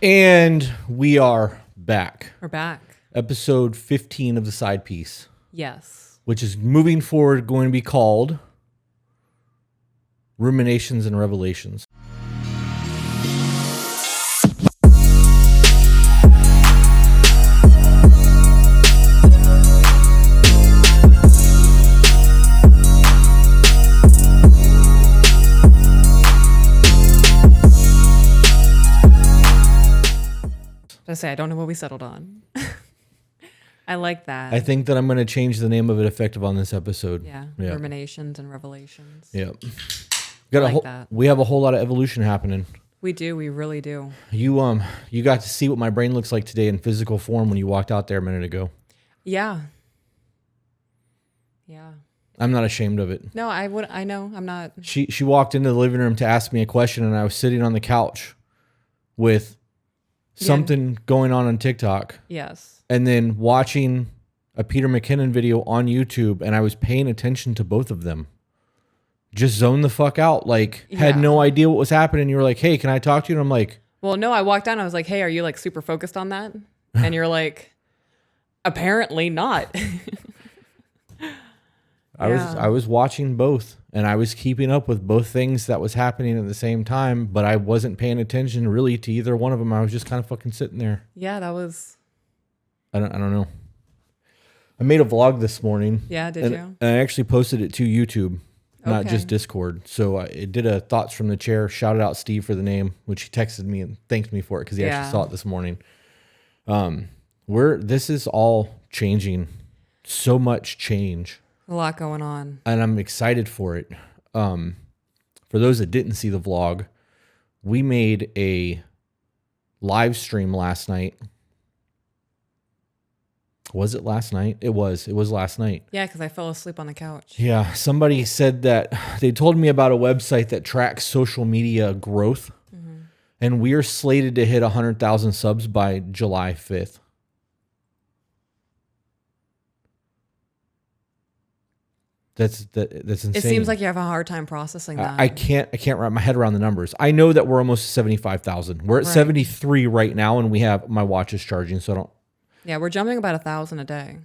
And we are back. We're back. Episode 15 of the side piece. Yes. Which is moving forward going to be called Ruminations and Revelations. I don't know what we settled on. I like that. I think that I'm going to change the name of it effective on this episode. Yeah. Ruminations and Revelations. Yep. We have a whole lot of evolution happening. We do. We really do. You got to see what my brain looks like today in physical form when you walked out there a minute ago. Yeah. Yeah. I'm not ashamed of it. No, I know. I'm not. She walked into the living room to ask me a question, and I was sitting on the couch with something going on TikTok. Yes. And then watching a Peter McKinnon video on YouTube, and I was paying attention to both of them. Just zoned the fuck out. Had no idea what was happening. You were like, hey, can I talk to you? And I'm like, well, no, I walked down and I was like, hey, are you like super focused on that? And you're like, apparently not. I was watching both, and I was keeping up with both things that was happening at the same time, but I wasn't paying attention really to either one of them. I was just kind of fucking sitting there. Yeah, that was... I don't know. I made a vlog this morning. Yeah, did you? And I actually posted it to YouTube, not just Discord. So it did a Thoughts from the Chair. Shouted out Steve for the name, which he texted me and thanked me for it because he actually saw it this morning. This is all changing. So much change. A lot going on. And I'm excited for it. For those that didn't see the vlog, we made a live stream last night. Was it last night? It was last night. Yeah, because I fell asleep on the couch. Yeah, somebody said that they told me about a website that tracks social media growth. Mm-hmm. And we are slated to hit 100,000 subs by July 5th. That's insane. It seems like you have a hard time processing that. I can't wrap my head around the numbers. I know that we're almost 75,000. We're at 73 right now, and we have my watch is charging, so I don't. Yeah, we're jumping about 1,000 a day.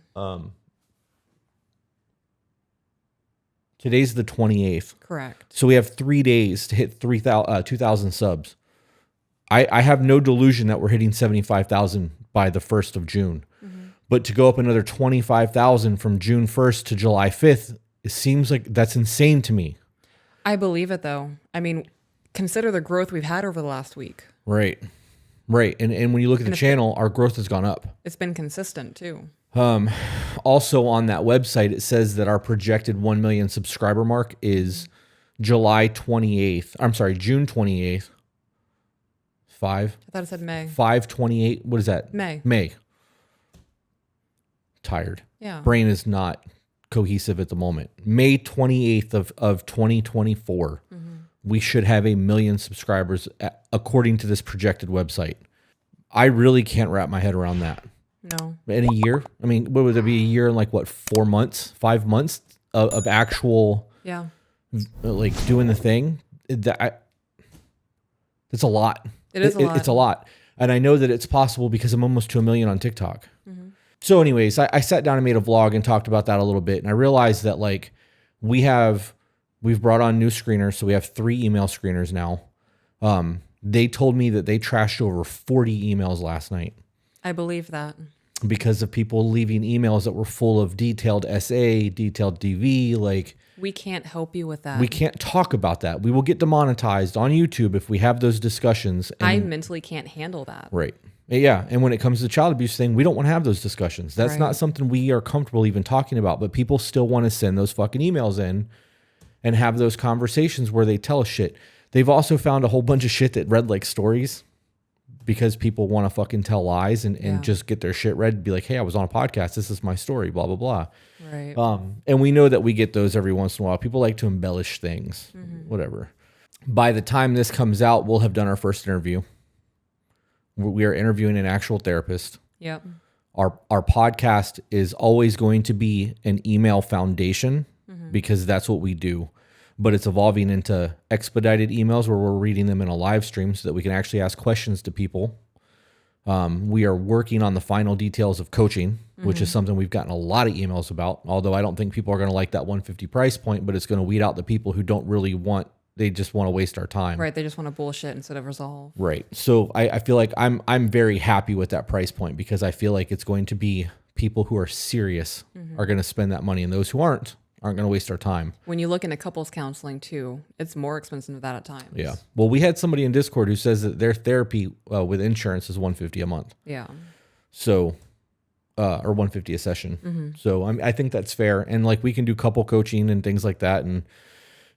Today's the 28th. Correct. So we have 3 days to hit 2,000 subs. I have no delusion that we're hitting 75,000 by the 1st of June. Mm-hmm. But to go up another 25,000 from June 1st to July 5th, it seems like that's insane to me. I believe it, though. I mean, consider the growth we've had over the last week. Right. And when you look at the channel, our growth has gone up. It's been consistent, too. Also on that website, it says that our projected 1 million subscriber mark is July 28th. I'm sorry, June 28th. I thought it said May. 5/28. What is that? May. Tired. Yeah. Brain is not cohesive at the moment. May 28th of 2024. Mm-hmm. We should have 1 million subscribers according to this projected website. I really can't wrap my head around that. No. In a year? I mean, what would it be, a year and 4 months, 5 months of actual, doing the thing? That's a lot. It is a lot. It's a lot. And I know that it's possible because I'm almost to 1 million on TikTok. Mm-hmm. So anyways, I sat down and made a vlog and talked about that a little bit. And I realized that we've brought on new screeners. So we have 3 email screeners now. They told me that they trashed over 40 emails last night. I believe that. Because of people leaving emails that were full of detailed SA, detailed DV, we can't help you with that. We can't talk about that. We will get demonetized on YouTube if we have those discussions. I mentally can't handle that. Right. Yeah. And when it comes to the child abuse thing, we don't want to have those discussions. That's not something we are comfortable even talking about, but people still want to send those fucking emails in and have those conversations where they tell us shit. They've also found a whole bunch of shit that read like stories because people want to fucking tell lies and just get their shit read and be like, hey, I was on a podcast. This is my story, blah, blah, blah. Right. And we know that we get those every once in a while. People like to embellish things, whatever. By the time this comes out, we'll have done our first interview. We are interviewing an actual therapist. Yep. Our podcast is always going to be an email foundation because that's what we do. But it's evolving into expedited emails where we're reading them in a live stream so that we can actually ask questions to people We are working on the final details of coaching, which is something we've gotten a lot of emails about. Although I don't think people are going to like that 150 price point, but it's going to weed out the people who don't really want. They just want to waste our time. Right. They just want to bullshit instead of resolve. Right. So I feel like I'm very happy with that price point because I feel like it's going to be people who are serious are going to spend that money, and those who aren't going to waste our time. When you look into couples counseling too, it's more expensive than that at times. Yeah. Well, we had somebody in Discord who says that their therapy with insurance is $150 a month. Yeah. So, or $150 a session. So I think that's fair. And like we can do couple coaching and things like that. And,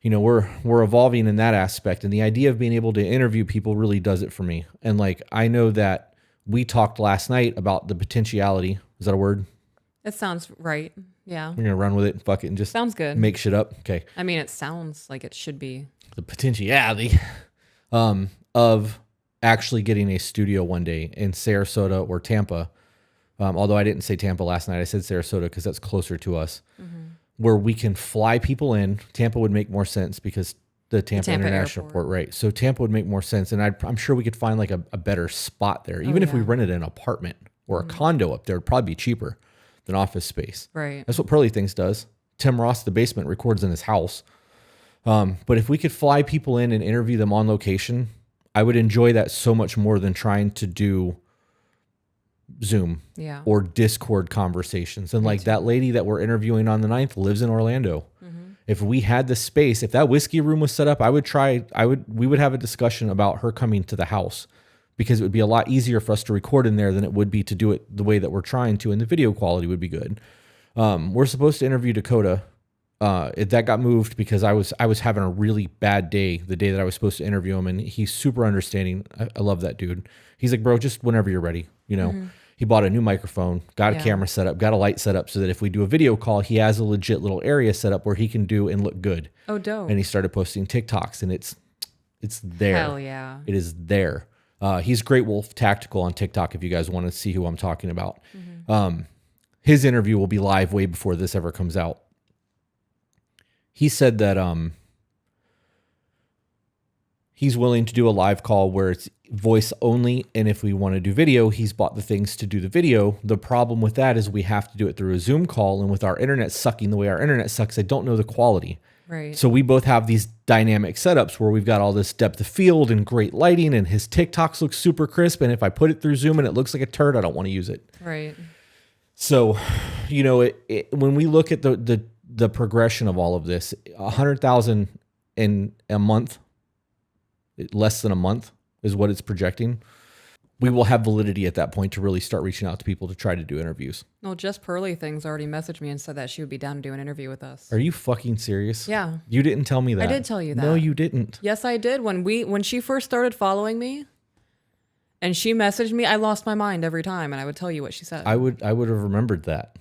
you know, we're evolving in that aspect. And the idea of being able to interview people really does it for me. And like, I know that we talked last night about the potentiality. Is that a word? It sounds right. Yeah. We're going to run with it and fuck it and just Sounds good. make shit up. Okay. I mean, it sounds like it should be. The potentiality of actually getting a studio one day in Sarasota or Tampa. Although I didn't say Tampa last night, I said Sarasota because that's closer to us, where we can fly people in. Tampa would make more sense because the Tampa International Airport, right? So Tampa would make more sense, and I'm sure we could find like a better spot there. Even if we rented an apartment or a condo up there, it'd probably be cheaper than office space. Right. That's what Pearly Things does. Tim Ross, the basement, records in his house. But if we could fly people in and interview them on location, I would enjoy that so much more than trying to do Zoom or Discord conversations. And like that lady that we're interviewing on the 9th lives in Orlando. If we had the space, if that whiskey room was set up, we would have a discussion about her coming to the house because it would be a lot easier for us to record in there than it would be to do it the way that we're trying to, and the video quality would be good. We're supposed to interview Dakota. That got moved because I was having a really bad day the day that I was supposed to interview him, and he's super understanding. I love that dude. He's like, bro, just whenever you're ready, you know. He bought a new microphone, got a camera set up, got a light set up so that if we do a video call, he has a legit little area set up where he can do and look good. Oh, dope. And he started posting TikToks, and it's there. Hell yeah. It is there. He's Great Wolf Tactical on TikTok if you guys want to see who I'm talking about. His interview will be live way before this ever comes out. He said that he's willing to do a live call where it's voice only, and if we want to do video, he's bought the things to do the video. The problem with that is we have to do it through a Zoom call, and with our internet sucking the way our internet sucks, I don't know the quality. Right. So we both have these dynamic setups where we've got all this depth of field and great lighting, and his TikToks look super crisp, and if I put it through Zoom and it looks like a turd, I don't want to use it. Right. So, you know, when we look at the progression of all of this, 100,000 in a month, less than a month is what it's projecting. We will have validity at that point to really start reaching out to people to try to do interviews. Well, Just Pearly Things already messaged me and said that she would be down to do an interview with us. Are you fucking serious? Yeah. You didn't tell me that. I did tell you that. No, you didn't. Yes, I did. When she first started following me and she messaged me, I lost my mind every time, and I would tell you what she said. I would have remembered that.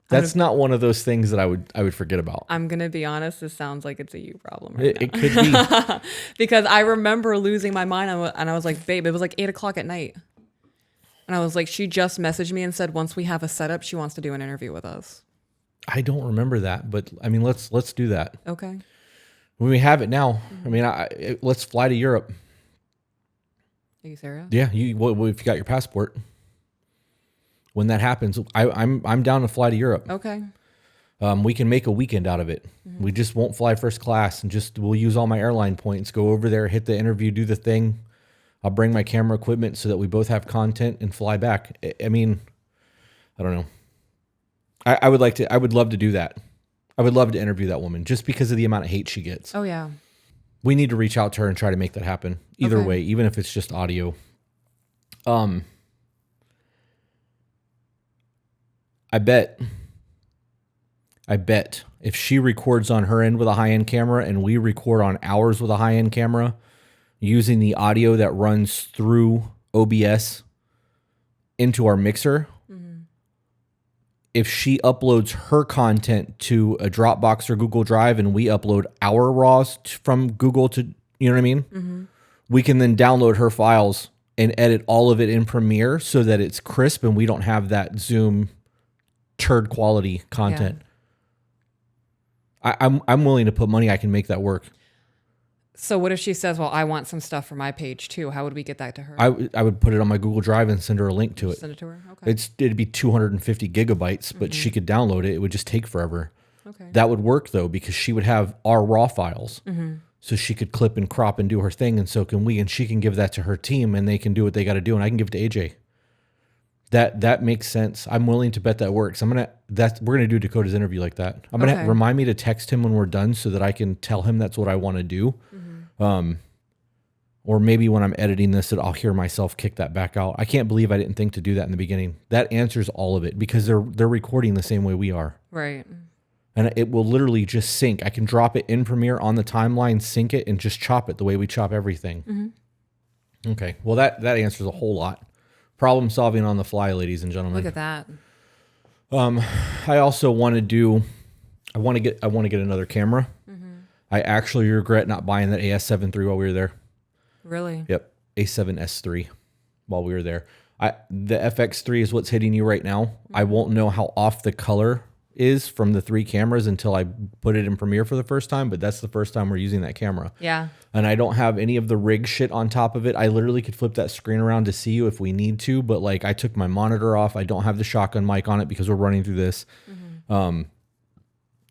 That's not one of those things that I would forget about. I'm going to be honest. This sounds like it's a you problem right now. It could be. Because I remember losing my mind, and I was like, babe, it was like 8:00 at night. And I was like, she just messaged me and said, once we have a setup, she wants to do an interview with us. I don't remember that, but I mean, let's do that. Okay. When we have it now, I mean, let's fly to Europe. Are you serious? Yeah, if you got your passport. When that happens, I'm down to fly to Europe. Okay. We can make a weekend out of it. We just won't fly first class, and we'll use all my airline points, go over there, hit the interview, do the thing. I'll bring my camera equipment so that we both have content and fly back. I mean, I don't know. I would love to do that. I would love to interview that woman just because of the amount of hate she gets. Oh yeah. We need to reach out to her and try to make that happen. Either way, even if it's just audio. I bet if she records on her end with a high-end camera and we record on ours with a high-end camera using the audio that runs through OBS into our mixer, if she uploads her content to a Dropbox or Google Drive and we upload our RAWs from Google to, you know what I mean? We can then download her files and edit all of it in Premiere so that it's crisp and we don't have that Zoom turd quality content. Yeah. I'm willing to put money I can make that work. So what if she says, well, I want some stuff for my page too? How would we get that to her? I would put it on my Google Drive and send her a link to it. Send it to her? Okay. It'd be 250 gigabytes, but she could download it. It would just take forever. Okay. That would work though, because she would have our raw files. So she could clip and crop and do her thing, and so can we, and she can give that to her team and they can do what they got to do, and I can give it to AJ. That makes sense. I'm willing to bet that works. We're gonna do Dakota's interview like that. I'm gonna remind me to text him when we're done so that I can tell him that's what I want to do. Or maybe when I'm editing this, I'll hear myself kick that back out. I can't believe I didn't think to do that in the beginning. That answers all of it because they're recording the same way we are. Right. And it will literally just sync. I can drop it in Premiere on the timeline, sync it, and just chop it the way we chop everything. Okay. Well, that answers a whole lot. Problem solving on the fly, ladies and gentlemen. Look at that. I also want to get another camera. I actually regret not buying that AS7 III while we were there. Really? Yep. A7S3 while we were there. The FX3 is what's hitting you right now. I won't know how off the color is from the 3 cameras until I put it in Premiere for the first time, but that's the first time we're using that camera. Yeah. And I don't have any of the rig shit on top of it. I literally could flip that screen around to see you if we need to, but like I took my monitor off. I don't have the shotgun mic on it because we're running through this.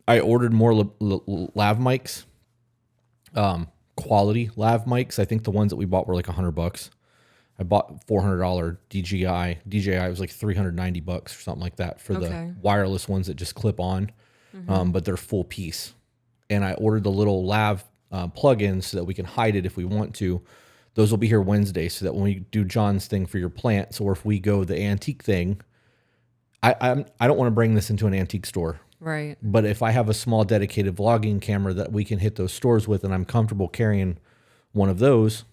I ordered more lav mics, quality lav mics. I think the ones that we bought were like $100. I bought $400 DJI. DJI was like $390 or something like that for the wireless ones that just clip on, but they're full piece. And I ordered the little lav plugins so that we can hide it if we want to. Those will be here Wednesday, so that when we do John's thing for your plants, or if we go the antique thing, I don't want to bring this into an antique store. Right. But if I have a small dedicated vlogging camera that we can hit those stores with, and I'm comfortable carrying one of those,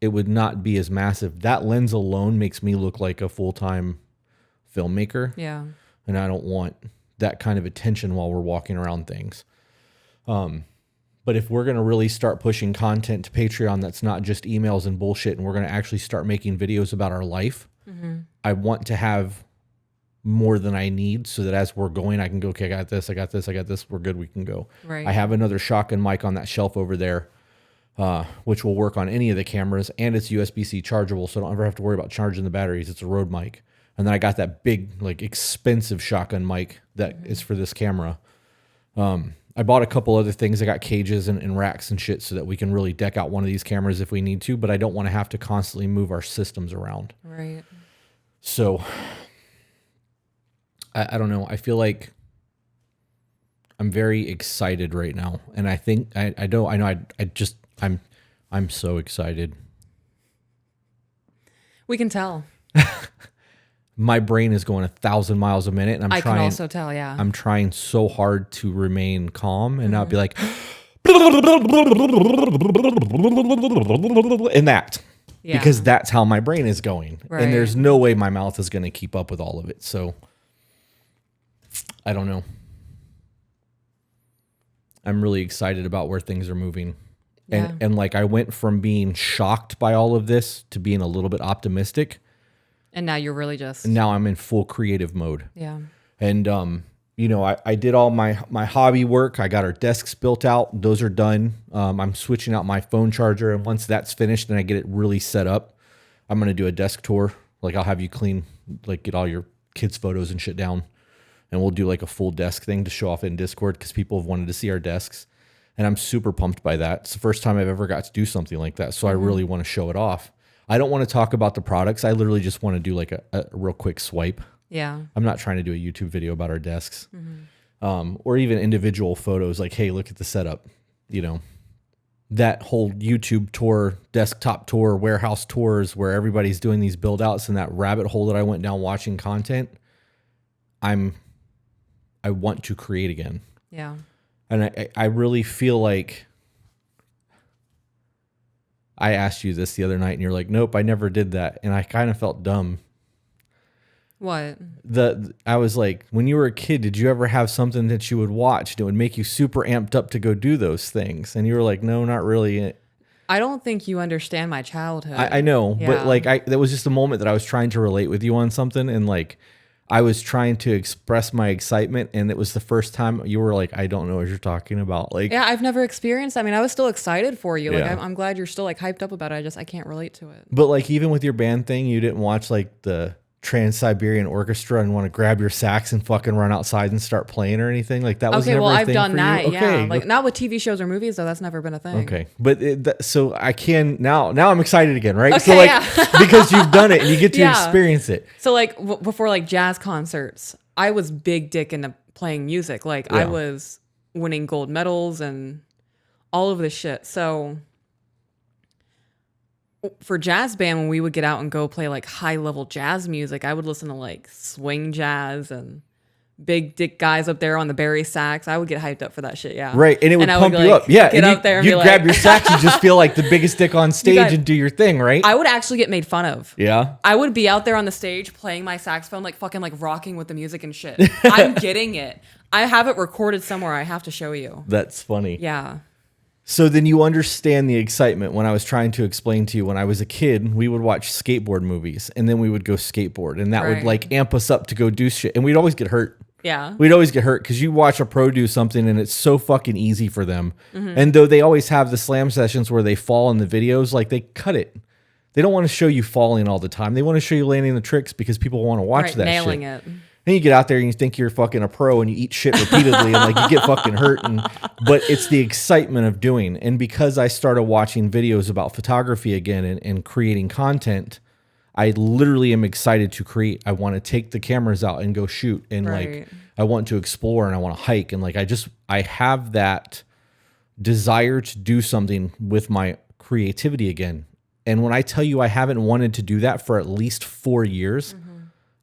it would not be as massive. That lens alone makes me look like a full-time filmmaker. Yeah. And I don't want that kind of attention while we're walking around things. But if we're going to really start pushing content to Patreon that's not just emails and bullshit, and we're going to actually start making videos about our life, I want to have more than I need so that as we're going, I can go, okay, I got this, we're good, we can go. Right. I have another shotgun mic on that shelf over there, which will work on any of the cameras, and it's USB-C chargeable, so I don't ever have to worry about charging the batteries. It's a Rode mic. And then I got that big, like, expensive shotgun mic that is for this camera. I bought a couple other things. I got cages and racks and shit so that we can really deck out one of these cameras if we need to, but I don't want to have to constantly move our systems around. Right. So I don't know. I feel like I'm very excited right now. And I think I'm so excited. We can tell. My brain is going 1,000 miles a minute, and I can also tell, yeah. I'm trying so hard to remain calm and not be like, and that, because that's how my brain is going, and there's no way my mouth is going to keep up with all of it. So I don't know. I'm really excited about where things are moving. And like I went from being shocked by all of this to being a little bit optimistic. And now you're really just... Now I'm in full creative mode. Yeah. And, you know, I did all my hobby work. I got our desks built out. Those are done. I'm switching out my phone charger. And once that's finished and I get it really set up, I'm going to do a desk tour. Like I'll have you clean, like get all your kids' photos and shit down. And we'll do like a full desk thing to show off in Discord because people have wanted to see our desks. And I'm super pumped by that. It's the first time I've ever got to do something like that. So I really want to show it off. I don't want to talk about the products. I literally just want to do like a real quick swipe. Yeah. I'm not trying to do a YouTube video about our desks, or even individual photos like, hey, look at the setup. You know, that whole YouTube tour, desktop tour, warehouse tours where everybody's doing these build outs, and that rabbit hole that I went down watching content, I want to create again. Yeah. And I really feel like I asked you this the other night and you're like, nope, I never did that. And I kind of felt dumb. What? I was like, when you were a kid, did you ever have something that you would watch that would make you super amped up to go do those things? And you were like, no, not really. I don't think you understand my childhood. I know, but like that was just a moment that I was trying to relate with you on something. And like, I was trying to express my excitement, and it was the first time you were like, I don't know what you're talking about. Like, yeah, I've never experienced. I mean, I was still excited for you. Like, Yeah. I'm glad you're still like hyped up about it. I can't relate to it. but like even with your band thing, you didn't watch like the Trans-Siberian Orchestra and want to grab your sax and fucking run outside and start playing or anything like that. Was Okay, never well, a I've thing done for that. you? Yeah, Okay. like not with TV shows or movies though. That's never been a thing. Okay, but so I can now I'm excited again, right? Okay, so like yeah. because you've done it and you get to Yeah. experience it. So like before like jazz concerts, I was big dick into playing music. Like I Yeah. was winning gold medals and all of this shit. So for jazz band, when we would get out and go play like high level jazz music, I would listen to like swing jazz and big dick guys up there on the Barry sax. I would get hyped up for that shit. Yeah. Right. And it would I pump you like, up. Yeah. Get and up there and you be grab like, your sax, you just feel like the biggest dick on stage got- and do your thing, right? I would actually get made fun of. Yeah. I would be out there on the stage playing my saxophone, like fucking like rocking with the music and shit. I'm getting it. I have it recorded somewhere. I have to show you. That's funny. Yeah. So then you understand the excitement when I was trying to explain to you when I was a kid, we would watch skateboard movies and then we would go skateboard and that would Right. like amp us up to go do shit. And we'd always get hurt. Yeah. We'd always get hurt because you watch a pro do something and it's so fucking easy for them. Mm-hmm. And though they always have the slam sessions where they fall in the videos, like they cut it. They don't want to show you falling all the time. They want to show you landing the tricks because people want to watch Right, that nailing shit. it. And you get out there and you think you're fucking a pro and you eat shit repeatedly and like you get fucking hurt. But it's the excitement of doing. And because I started watching videos about photography again and creating content, I literally am excited to create. I want to take the cameras out and go shoot. And like, Right. I want to explore and I want to hike. And like, I have that desire to do something with my creativity again. And when I tell you I haven't wanted to do that for at least 4 years,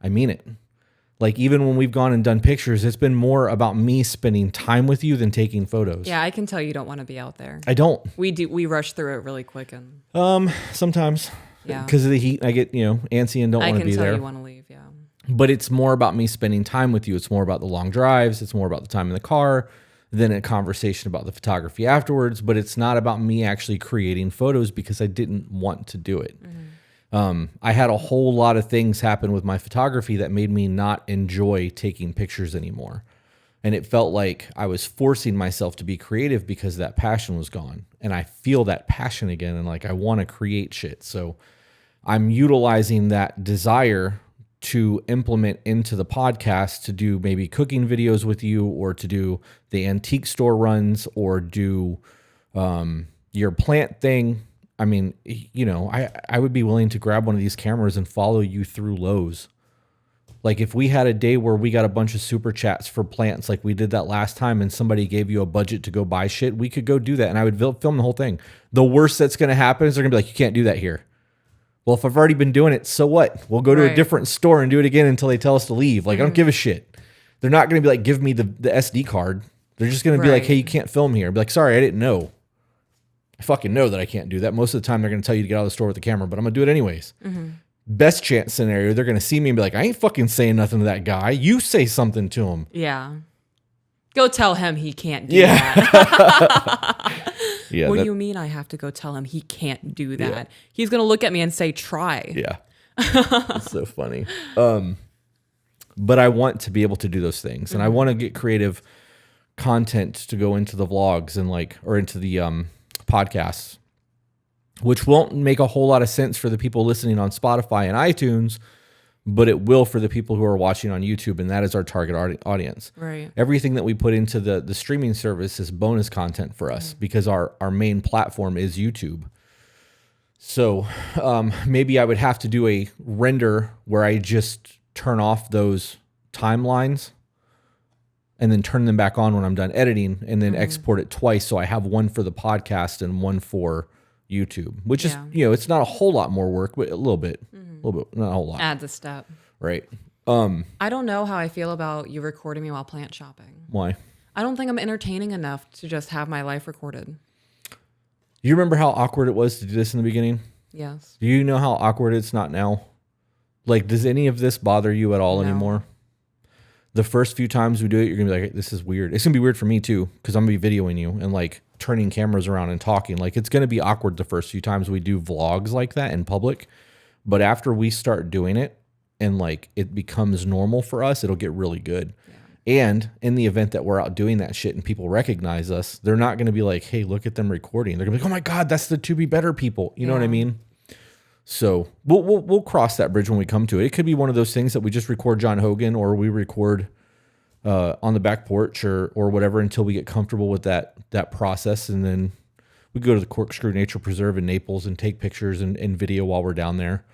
I mean it. Like even when we've gone and done pictures, it's been more about me spending time with you than taking photos. Yeah, I can tell you don't want to be out there. I don't. We rush through it really quick and Sometimes. Yeah. Because of the heat, I get, antsy and don't I want to can be tell there. you want to leave. Yeah. But it's more about me spending time with you. It's more about the long drives. It's more about the time in the car than a conversation about the photography afterwards. But it's not about me actually creating photos because I didn't want to do it. I had a whole lot of things happen with my photography that made me not enjoy taking pictures anymore. And it felt like I was forcing myself to be creative because that passion was gone. And I feel that passion again. And like, I want to create shit. So I'm utilizing that desire to implement into the podcast to do maybe cooking videos with you or to do the antique store runs or do your plant thing. I mean, I would be willing to grab one of these cameras and follow you through Lowe's. Like if we had a day where we got a bunch of super chats for plants like we did that last time and somebody gave you a budget to go buy shit, we could go do that and I would film the whole thing. The worst that's going to happen is they're going to be like, you can't do that here. Well, if I've already been doing it, so what? We'll go to a Right. different store and do it again until they tell us to leave. Like, I don't give a shit. They're not going to be like, give me the SD card. They're just going to be like, Right. hey, you can't film here. Be like, sorry, I didn't know. I fucking know that I can't do that. Most of the time, they're going to tell you to get out of the store with the camera, but I'm going to do it anyways. Best chance scenario, they're going to see me and be like, I ain't fucking saying nothing to that guy. You say something to him. Yeah. Go tell him he can't do Yeah. that. Yeah. What do you mean I have to go tell him he can't do that? He's going to look at me and say, try. Yeah. It's so funny. But I want to be able to do those things. And I want to get creative content to go into the vlogs and or into the podcasts, which won't make a whole lot of sense for the people listening on Spotify and iTunes, but it will for the people who are watching on YouTube. And that is our target audience. Right. Everything that we put into the streaming service is bonus content for us because our main platform is YouTube. So maybe I would have to do a render where I just turn off those timelines and then turn them back on when I'm done editing and then export it twice. So I have one for the podcast and one for YouTube, which is, it's not a whole lot more work, but a little bit, not a whole lot. Adds a step. Right. I don't know how I feel about you recording me while plant shopping. Why? I don't think I'm entertaining enough to just have my life recorded. You remember how awkward it was to do this in the beginning? Yes. Do you know how awkward it's not now? Like, does any of this bother you at all No. anymore? The first few times we do it, you're going to be like, this is weird. It's going to be weird for me too, because I'm going to be videoing you and turning cameras around and talking. Like, it's going to be awkward the first few times we do vlogs like that in public. But after we start doing it and like it becomes normal for us, it'll get really good. And in the event that we're out doing that shit and people recognize us, they're not going to be like, hey, look at them recording. They're going to be like, oh my God, that's the To Be Better people. You know what I mean? So we'll cross that bridge when we come to it. It could be one of those things that we just record John Hogan, or we record on the back porch or whatever until we get comfortable with that process. And then we go to the Corkscrew Nature Preserve in Naples and take pictures and video while we're down there.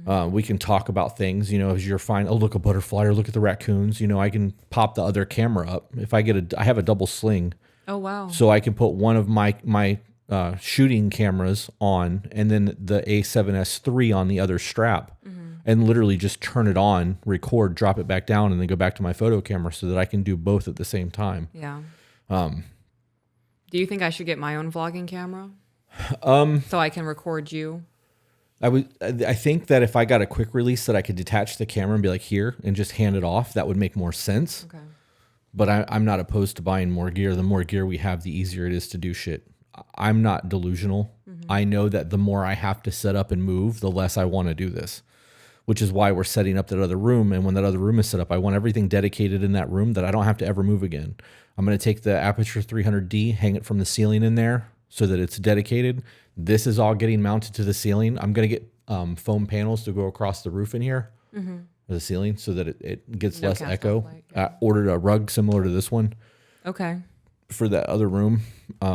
We can talk about things, you know, as you're fine. Oh, look, a butterfly, or look at the raccoons. You know, I can pop the other camera up. If I have a double sling. Oh, wow. So I can put one of my shooting cameras on and then the A7S III on the other strap and literally just turn it on, record, drop it back down, and then go back to my photo camera so that I can do both at the same time. Yeah. Do you think I should get my own vlogging camera? So I can record you? I think that if I got a quick release that I could detach the camera and be like, here, and just hand it off, that would make more sense. Okay. But I'm not opposed to buying more gear. The more gear we have, the easier it is to do shit. I'm not delusional. I know that the more I have to set up and move, the less I want to do this, which is why we're setting up that other room. And when that other room is set up, I want everything dedicated in that room that I don't have to ever move again. I'm going to take the Aperture 300D, hang it from the ceiling in there so that it's dedicated. This is all getting mounted to the ceiling. I'm going to get foam panels to go across the roof in here, the ceiling, so that it gets less echo. I ordered a rug similar to this one. Okay. For that other room.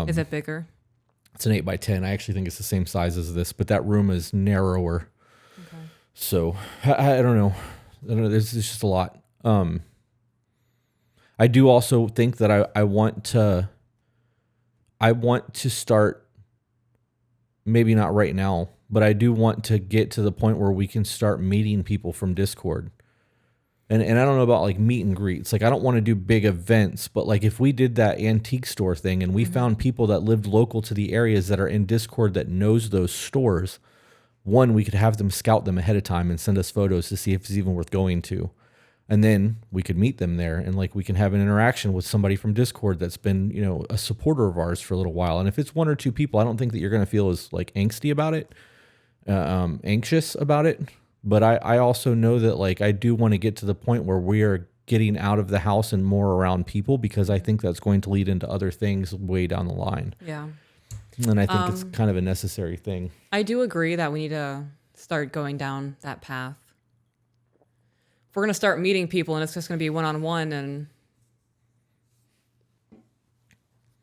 Is it bigger? It's an 8x10. I actually think it's the same size as this, but that room is narrower. Okay. So I don't know. There's just a lot. I do also think that I want to start, maybe not right now, but I do want to get to the point where we can start meeting people from Discord. And I don't know about like meet and greets. Like I don't want to do big events, but like if we did that antique store thing and we found people that lived local to the areas that are in Discord that knows those stores, one, we could have them scout them ahead of time and send us photos to see if it's even worth going to. And then we could meet them there and like we can have an interaction with somebody from Discord that's been, you know, a supporter of ours for a little while. And if it's one or two people, I don't think that you're going to feel as like angsty about it, anxious about it. But I also know that like I do want to get to the point where we are getting out of the house and more around people, because I think that's going to lead into other things way down the line. Yeah. And I think it's kind of a necessary thing. I do agree that we need to start going down that path. If we're going to start meeting people and it's just going to be one-on-one and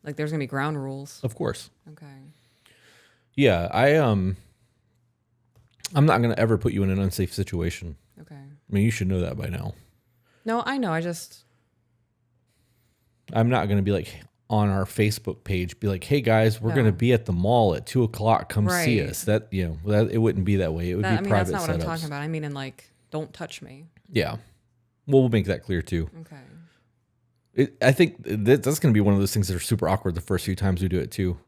like there's going to be ground rules. Of course. Okay. Yeah, I'm not going to ever put you in an unsafe situation. Okay. I mean, you should know that by now. No, I know. I'm not going to be like on our Facebook page, be like, hey guys, we're going to be at the mall at 2:00. Come see us. That, you know, it wouldn't be that way. It would be private setups. That's not what I'm talking about. I mean, in like, don't touch me. Yeah. Well, we'll make that clear too. Okay. I think that's going to be one of those things that are super awkward the first few times we do it too.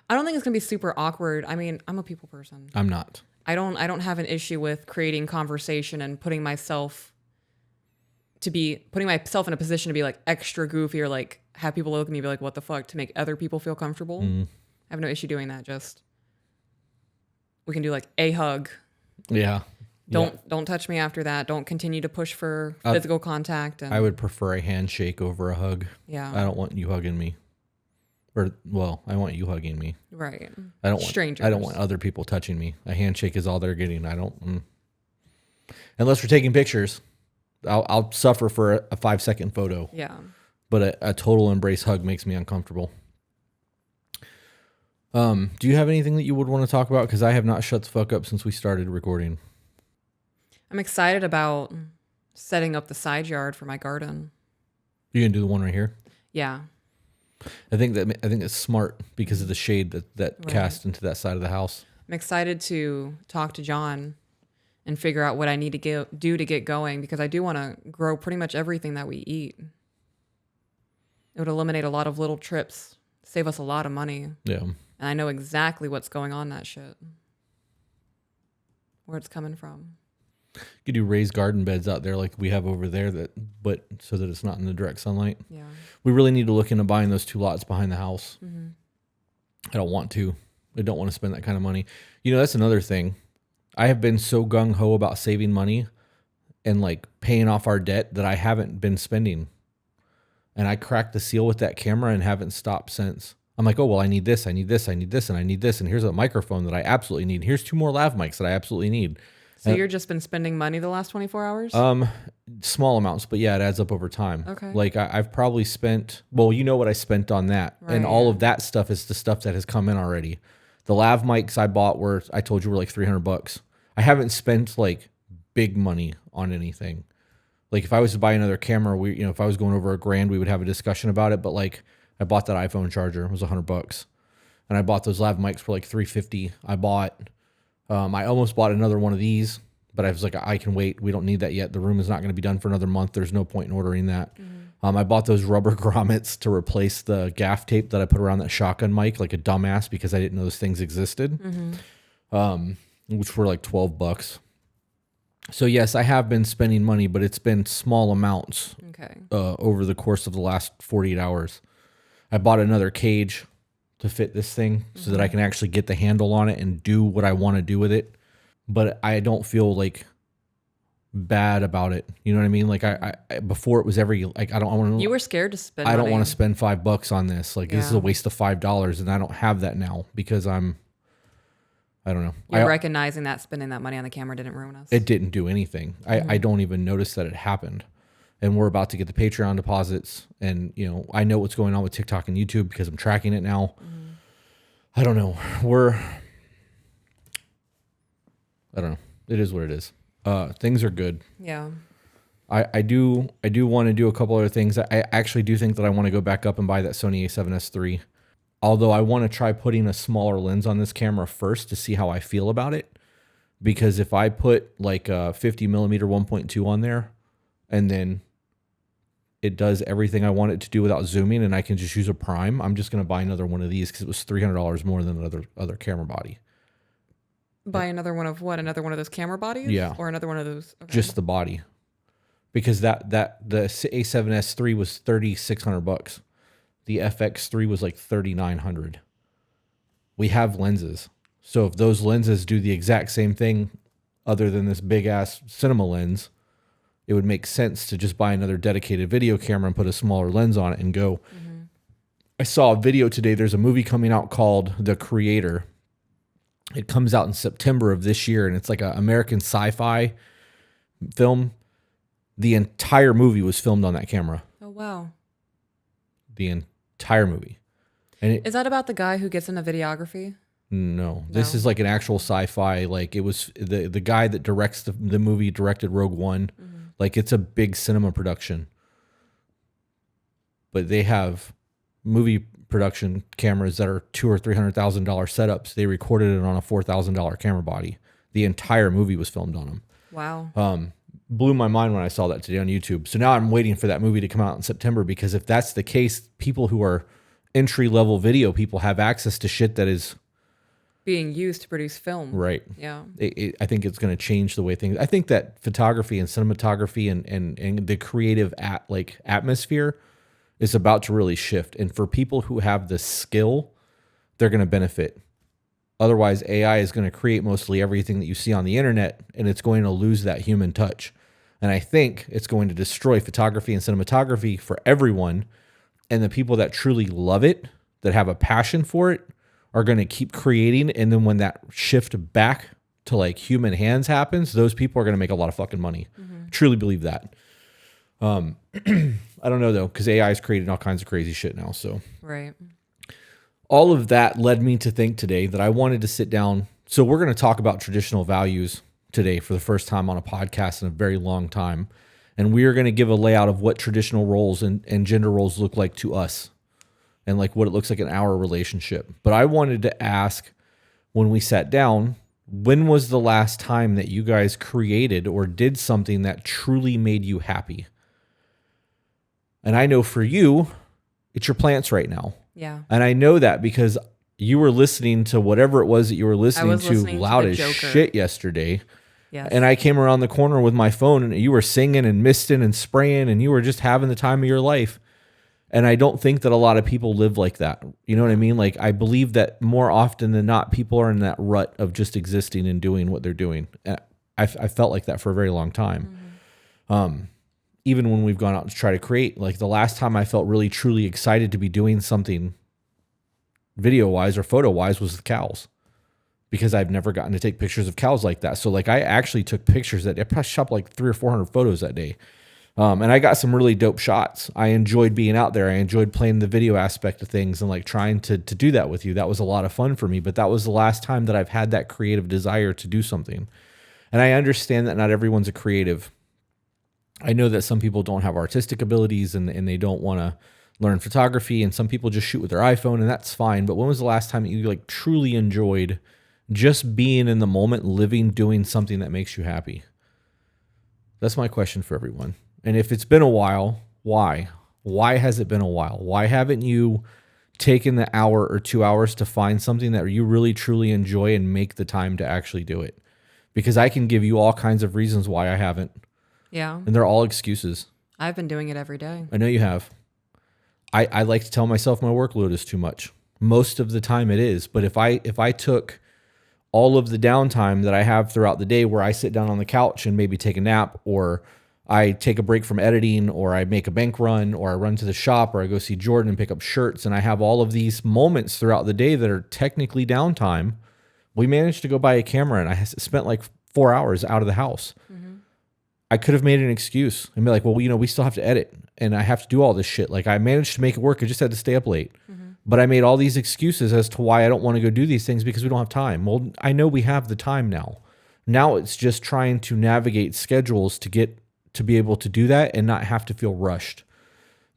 I don't think it's going to be super awkward. I mean, I'm a people person. I'm not. I don't have an issue with creating conversation and putting myself in a position to be like extra goofy or like have people look at me and be like, what the fuck, to make other people feel comfortable. I have no issue doing that. Just we can do like a hug. Yeah. Don't touch me after that. Don't continue to push for physical contact. And I would prefer a handshake over a hug. Yeah. I don't want you hugging me. Or, well, I want you hugging me. Right. I don't want strangers. I don't want other people touching me. A handshake is all they're getting. I don't. Unless we're taking pictures, I'll suffer for a 5-second photo. Yeah. But a total embrace hug makes me uncomfortable. Do you have anything that you would want to talk about? Because I have not shut the fuck up since we started recording. I'm excited about setting up the side yard for my garden. You gonna do the one right here? Yeah. I think it's smart because of the shade that cast into that side of the house. I'm excited to talk to John and figure out what I need to do to get going, because I do want to grow pretty much everything that we eat. It would eliminate a lot of little trips, save us a lot of money. Yeah. And I know exactly what's going on in that shit. Where it's coming from. You could do raised garden beds out there like we have over there, but so that it's not in the direct sunlight. Yeah. We really need to look into buying those 2 lots behind the house. Mm-hmm. I don't want to. I don't want to spend that kind of money. You know, that's another thing. I have been so gung-ho about saving money and like paying off our debt that I haven't been spending. And I cracked the seal with that camera and haven't stopped since. I'm like, oh, well, I need this, I need this, I need this, and I need this. And here's a microphone that I absolutely need. Here's 2 more lav mics that I absolutely need. So you've just been spending money the last 24 hours? Small amounts, but yeah, it adds up over time. Okay. Like I've probably spent, well, you know what I spent on that. Right, and all of that stuff is the stuff that has come in already. The lav mics I bought I told you were like $300. I haven't spent like big money on anything. Like if I was to buy another camera, if I was going over $1,000, we would have a discussion about it. But like I bought that iPhone charger, it was $100. And I bought those lav mics for like $350. I almost bought another one of these, but I was like, I can wait. We don't need that yet. The room is not going to be done for another month. There's no point in ordering that. I bought those rubber grommets to replace the gaff tape that I put around that shotgun mic like a dumbass because I didn't know those things existed, which were like $12. So yes, I have been spending money, but it's been small amounts over the course of the last 48 hours. I bought another cage to fit this thing so that I can actually get the handle on it and do what I want to do with it. But I don't feel like bad about it. You know what I mean? Like I before it was I don't want to. You were scared to spend. I don't want to spend $5 on this. Like this is a waste of $5, and I don't have that now because I don't know. You're recognizing that spending that money on the camera didn't ruin us. It didn't do anything. I don't even notice that it happened. And we're about to get the Patreon deposits. And, I know what's going on with TikTok and YouTube because I'm tracking it now. I don't know. I don't know. It is what it is. Things are good. Yeah. I do want to do a couple other things. I actually do think that I want to go back up and buy that Sony A7S III. Although I want to try putting a smaller lens on this camera first to see how I feel about it. Because if I put like a 50 millimeter 1.2 on there and then it does everything I want it to do without zooming and I can just use a prime, I'm just going to buy another one of these because it was $300 more than other camera body. Buy another one of what? Another one of those camera bodies? Yeah. Or another one of those? Okay. Just the body. Because the A7S III was $3,600. The FX3 was like $3,900. We have lenses. So if those lenses do the exact same thing other than this big ass cinema lens, it would make sense to just buy another dedicated video camera and put a smaller lens on it and go. I saw a video today. There's a movie coming out called The Creator. It comes out in September of this year, and it's like an American sci-fi film. The entire movie was filmed on that camera. Oh, wow. The entire movie. And is that about the guy who gets into videography? No, this is like an actual sci-fi. Like it was the guy that directs the movie directed Rogue One. Like it's a big cinema production. But they have movie production cameras that are $200,000 or $300,000 setups. They recorded it on a $4,000 camera body. The entire movie was filmed on them. Wow. Blew my mind when I saw that today on YouTube. So now I'm waiting for that movie to come out in September because if that's the case, people who are entry-level video people have access to shit that is being used to produce film. Right. Yeah. I think it's going to change the way things. I think that photography and cinematography and the creative atmosphere is about to really shift. And for people who have the skill, they're going to benefit. Otherwise, AI is going to create mostly everything that you see on the internet, and it's going to lose that human touch. And I think it's going to destroy photography and cinematography for everyone. And the people that truly love it, that have a passion for it, are going to keep creating. And then when that shift back to like human hands happens, those people are going to make a lot of fucking money. Truly believe that. I don't know though, because AI is creating all kinds of crazy shit now. So right. All of that led me to think today that I wanted to sit down. So we're going to talk about traditional values today for the first time on a podcast in a very long time. And we are going to give a layout of what traditional roles and gender roles look like to us and like what it looks like in our relationship. But I wanted to ask, when we sat down, when was the last time that you guys created or did something that truly made you happy? And I know for you, it's your plants right now. Yeah. And I know that because you were listening to whatever it was that you were listening to loud as shit yesterday. Yes. And I came around the corner with my phone and you were singing and misting and spraying and you were just having the time of your life. And I don't think that a lot of people live like that. You know what I mean? Like, I believe that more often than not, people are in that rut of just existing and doing what they're doing. I felt like that for a very long time. Even when we've gone out to try to create, like the last time I felt really truly excited to be doing something video wise or photo wise was the cows, because I've never gotten to take pictures of cows like that. So like I actually took pictures that I probably shot like 300 or 400 photos that day. And I got some really dope shots. I enjoyed being out there. I enjoyed playing the video aspect of things and like trying to do that with you. That was a lot of fun for me, but that was the last time that I've had that creative desire to do something. And I understand that not everyone's a creative. I know that some people don't have artistic abilities and they don't want to learn photography, and some people just shoot with their iPhone, and that's fine. But when was the last time that you like truly enjoyed just being in the moment, living, doing something that makes you happy? That's my question for everyone. And if it's been a while, why? Why has it been a while? Why haven't you taken the hour or 2 hours to find something that you really truly enjoy and make the time to actually do it? Because I can give you all kinds of reasons why I haven't. Yeah. And they're all excuses. I've been doing it every day. I know you have. I like to tell myself my workload is too much. Most of the time it is. But if I took all of the downtime that I have throughout the day where I sit down on the couch and maybe take a nap, or I take a break from editing, or I make a bank run, or I run to the shop, or I go see Jordan and pick up shirts, and I have all of these moments throughout the day that are technically downtime, we managed to go buy a camera, and I spent like 4 hours out of the house. Mm-hmm. I could have made an excuse and be like, well, we still have to edit, and I have to do all this shit. Like I managed to make it work. I just had to stay up late. Mm-hmm. But I made all these excuses as to why I don't want to go do these things because we don't have time. Well, I know we have the time now. Now it's just trying to navigate schedules to be able to do that and not have to feel rushed.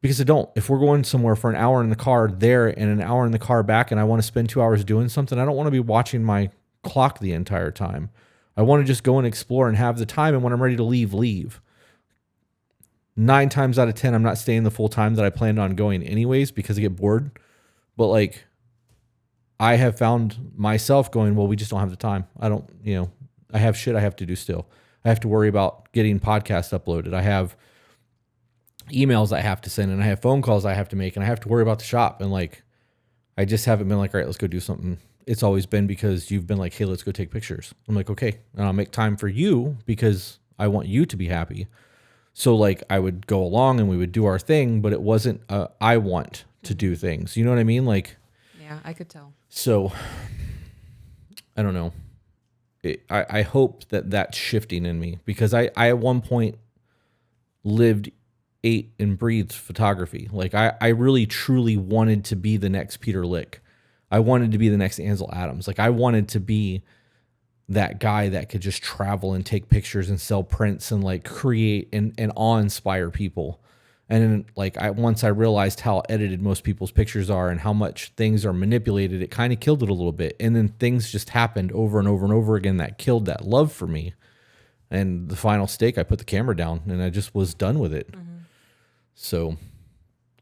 Because I don't. If we're going somewhere for an hour in the car there and an hour in the car back, and I want to spend 2 hours doing something, I don't want to be watching my clock the entire time. I want to just go and explore and have the time, and when I'm ready to leave. 9 times out of 10, I'm not staying the full time that I planned on going anyways because I get bored. But like, I have found myself going, well, we just don't have the time. I have shit I have to do still. I have to worry about getting podcasts uploaded. I have emails I have to send, and I have phone calls I have to make, and I have to worry about the shop. And like, I just haven't been like, all right, let's go do something. It's always been because you've been like, hey, let's go take pictures. I'm like, okay. And I'll make time for you because I want you to be happy. So like I would go along and we would do our thing, but it wasn't I want to do things. You know what I mean? Like, yeah, I could tell. So I don't know. I hope that that's shifting in me, because I at one point lived, ate, and breathed photography. Like I really truly wanted to be the next Peter Lick. I wanted to be the next Ansel Adams. Like I wanted to be that guy that could just travel and take pictures and sell prints and like create and awe-inspire people. And then like once I realized how edited most people's pictures are and how much things are manipulated, it kind of killed it a little bit. And then things just happened over and over and over again that killed that love for me. And the final stake, I put the camera down and I just was done with it. Mm-hmm. So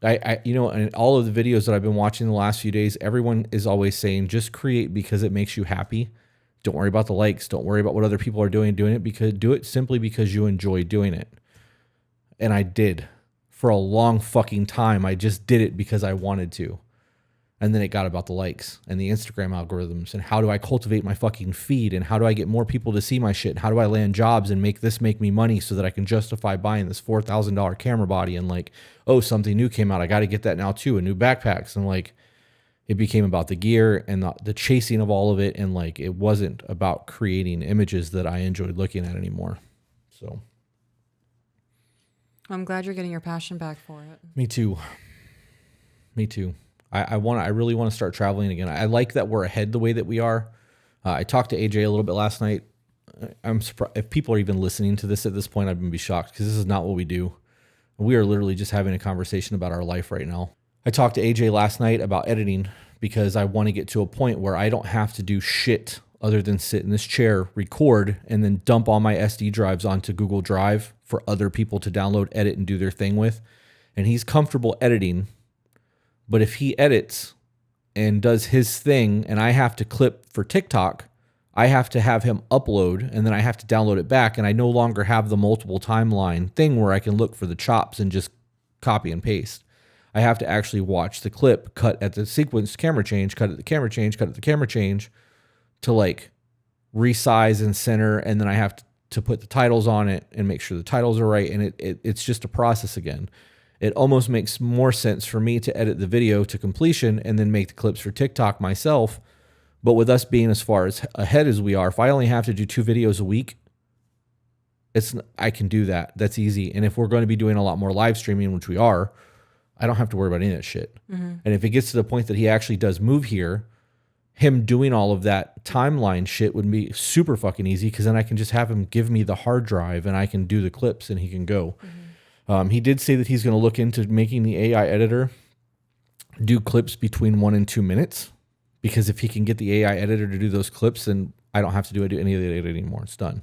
I and all of the videos that I've been watching the last few days, everyone is always saying, just create because it makes you happy. Don't worry about the likes. Don't worry about what other people are doing it, because do it simply because you enjoy doing it. And I did. For a long fucking time, I just did it because I wanted to. And then it got about the likes and the Instagram algorithms and how do I cultivate my fucking feed and how do I get more people to see my shit and how do I land jobs and make me money so that I can justify buying this $4,000 camera body and like, oh, something new came out. I got to get that now too, and new backpacks. And like, it became about the gear and the chasing of all of it. And like, it wasn't about creating images that I enjoyed looking at anymore. So I'm glad you're getting your passion back for it. Me too. I really want to start traveling again. I like that we're ahead the way that we are. I talked to AJ a little bit last night. I'm surprised if people are even listening to this at this point. I'm gonna be shocked because this is not what we do. We are literally just having a conversation about our life right now. I talked to AJ last night about editing because I want to get to a point where I don't have to do shit other than sit in this chair, record, and then dump all my SD drives onto Google Drive for other people to download, edit, and do their thing with. And he's comfortable editing. But if he edits and does his thing and I have to clip for TikTok, I have to have him upload and then I have to download it back. And I no longer have the multiple timeline thing where I can look for the chops and just copy and paste. I have to actually watch the clip, cut at the sequence camera change, cut at the camera change, cut at the camera change to like resize and center. And then I have to to put the titles on it and make sure the titles are right. And it's just a process again. It almost makes more sense for me to edit the video to completion and then make the clips for TikTok myself. But with us being as far as ahead as we are, if I only have to do 2 videos a week, I can do that. That's easy. And if we're going to be doing a lot more live streaming, which we are, I don't have to worry about any of that shit. And if it gets to the point that he actually does move here, him doing all of that timeline shit would be super fucking easy, because then I can just have him give me the hard drive and I can do the clips and he can go. He did say that he's going to look into making the AI editor do clips between 1 and 2 minutes, because if he can get the AI editor to do those clips, then I don't have to do any of the editing anymore. It's done.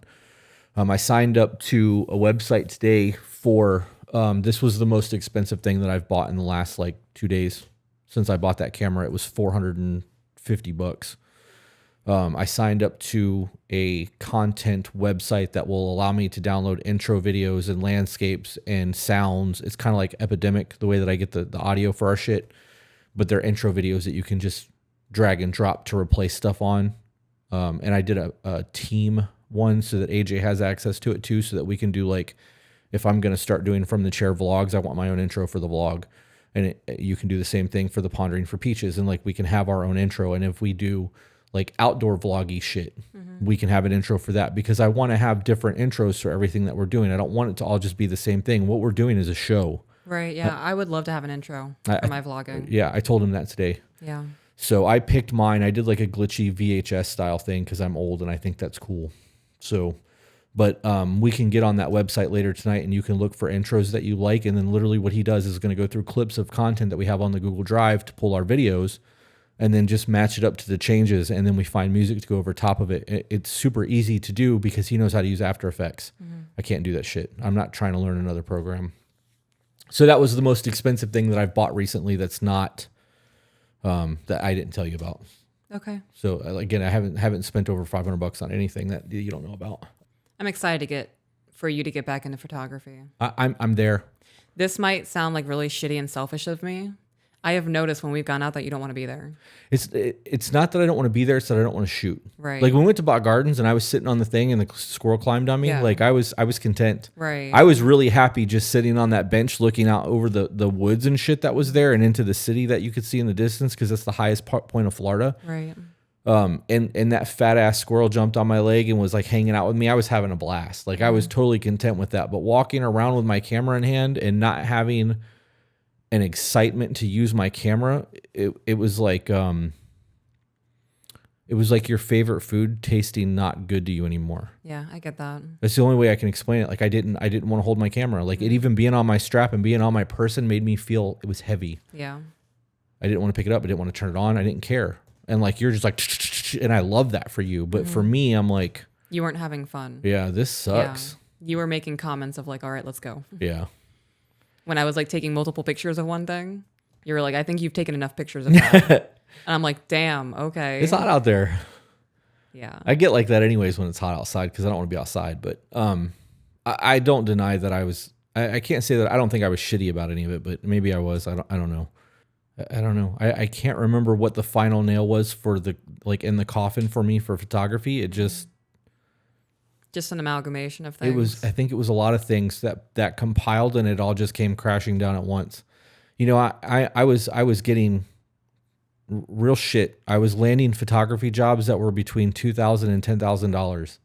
I signed up to a website today for, this was the most expensive thing that I've bought in the last like 2 days since I bought that camera. It was $450. I signed up to a content website that will allow me to download intro videos and landscapes and sounds. It's kind of like Epidemic, the way that I get the audio for our shit, but they're intro videos that you can just drag and drop to replace stuff on. And I did a team one so that AJ has access to it too, so that we can do, like, if I'm going to start doing from the chair vlogs, I want my own intro for the vlog. And you can do the same thing for the Pondering for Peaches. And like, we can have our own intro. And if we do like outdoor vloggy shit, we can have an intro for that, because I want to have different intros for everything that we're doing. I don't want it to all just be the same thing. What we're doing is a show. Right. Yeah. I would love to have an intro for my vlogging. Yeah. I told him that today. Yeah. So I picked mine. I did like a glitchy VHS style thing because I'm old and I think that's cool. So, but we can get on that website later tonight and you can look for intros that you like. And then literally what he does is going to go through clips of content that we have on the Google Drive to pull our videos and then just match it up to the changes. And then we find music to go over top of it. It's super easy to do because he knows how to use After Effects. I can't do that shit. I'm not trying to learn another program. So that was the most expensive thing that I've bought recently that's not, that I didn't tell you about. Okay. So again, I haven't spent over $500 on anything that you don't know about. I'm excited for you to get back into photography. I'm there. This might sound like really shitty and selfish of me. I have noticed when we've gone out that you don't want to be there. It's not that I don't want to be there. It's that I don't want to shoot. Right. Like when we went to Bot Gardens and I was sitting on the thing and the squirrel climbed on me. Yeah. Like I was content. Right. I was really happy just sitting on that bench looking out over the woods and shit that was there and into the city that you could see in the distance, because that's the highest point of Florida. Right. And that fat ass squirrel jumped on my leg and was like hanging out with me. I was having a blast. Like I was totally content with that. But walking around with my camera in hand and not having an excitement to use my camera, it was like your favorite food tasting not good to you anymore. Yeah, I get that. That's the only way I can explain it. Like I didn't want to hold my camera. Like it even being on my strap and being on my person made me feel it was heavy. Yeah. I didn't want to pick it up. I didn't want to turn it on. I didn't care. And like you're just like, and I love that for you. But for me, I'm like, you weren't having fun. Yeah, this sucks. Yeah. You were making comments of like, all right, let's go. Yeah. When I was like taking multiple pictures of one thing, you were like, I think you've taken enough pictures of that. And I'm like, damn, okay. It's hot out there. Yeah. I get like that anyways when it's hot outside because I don't want to be outside. But I don't deny that I can't say that I don't think I was shitty about any of it, but maybe I was. I don't know. I don't know. I can't remember what the final nail was for the, like in the coffin for me for photography. It just an amalgamation of things. I think it was a lot of things that compiled and it all just came crashing down at once. You know, I was getting real shit. I was landing photography jobs that were between $2,000 and $10,000.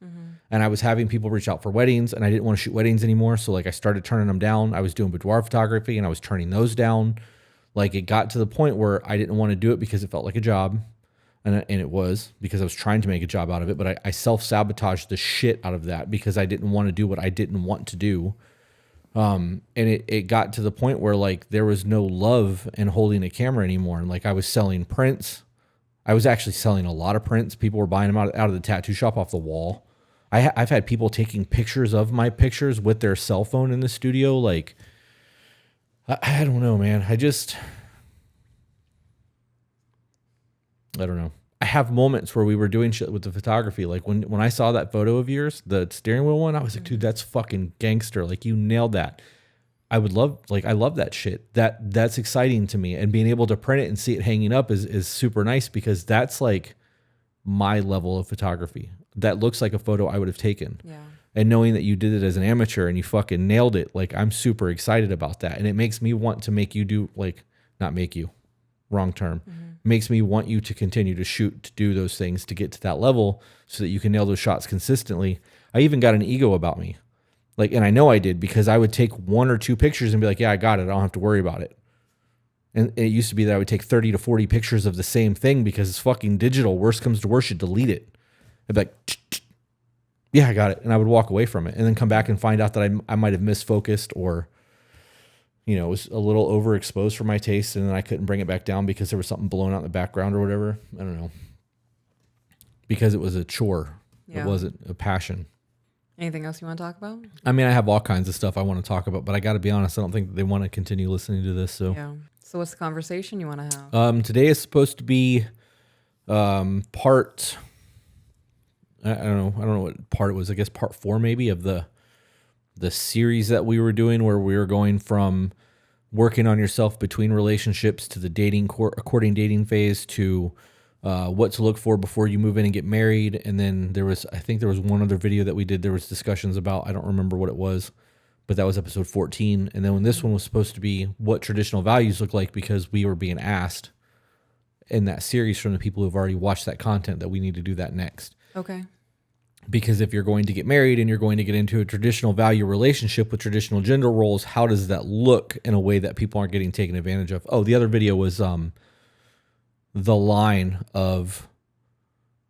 And I was having people reach out for weddings and I didn't want to shoot weddings anymore. So like I started turning them down. I was doing boudoir photography and I was turning those down. Like it got to the point where I didn't want to do it because it felt like a job. And it was because I was trying to make a job out of it, but I self-sabotaged the shit out of that because I didn't want to do what I didn't want to do. And it got to the point where like there was no love in holding a camera anymore. And like I was selling prints. I was actually selling a lot of prints. People were buying them out of the tattoo shop off the wall. I've had people taking pictures of my pictures with their cell phone in the studio. Like, I don't know, man. I don't know. I have moments where we were doing shit with the photography. Like when I saw that photo of yours, the steering wheel one, I was like, dude, that's fucking gangster. Like you nailed that. I love that shit. That's exciting to me. And being able to print it and see it hanging up is super nice because that's like my level of photography. That looks like a photo I would have taken. Yeah. And knowing that you did it as an amateur and you fucking nailed it, like I'm super excited about that. And it makes me want to make you do like, not make you, wrong term, makes me want you to continue to shoot, to do those things, to get to that level so that you can nail those shots consistently. I even got an ego about me. Like, and I know I did because I would take 1 or 2 pictures and be like, yeah, I got it. I don't have to worry about it. And it used to be that I would take 30 to 40 pictures of the same thing because it's fucking digital. Worst comes to worst, you delete it. I'd be like, yeah, I got it. And I would walk away from it and then come back and find out that I might have misfocused or, you know, it was a little overexposed for my taste. And then I couldn't bring it back down because there was something blown out in the background or whatever. I don't know. Because it was a chore. Yeah. It wasn't a passion. Anything else you want to talk about? I mean, I have all kinds of stuff I want to talk about, but I got to be honest, I don't think they want to continue listening to this. So, yeah. So what's the conversation you want to have? Today is supposed to be part... I don't know what part it was. I guess part 4 maybe of the series that we were doing, where we were going from working on yourself between relationships to the courting dating phase to what to look for before you move in and get married. And then I think there was one other video that we did. There was discussions about, I don't remember what it was, but that was episode 14. And then when this one was supposed to be what traditional values look like, because we were being asked in that series from the people who've already watched that content that we need to do that next. Okay. Because if you're going to get married and you're going to get into a traditional value relationship with traditional gender roles, how does that look in a way that people aren't getting taken advantage of? Oh, the other video was the line of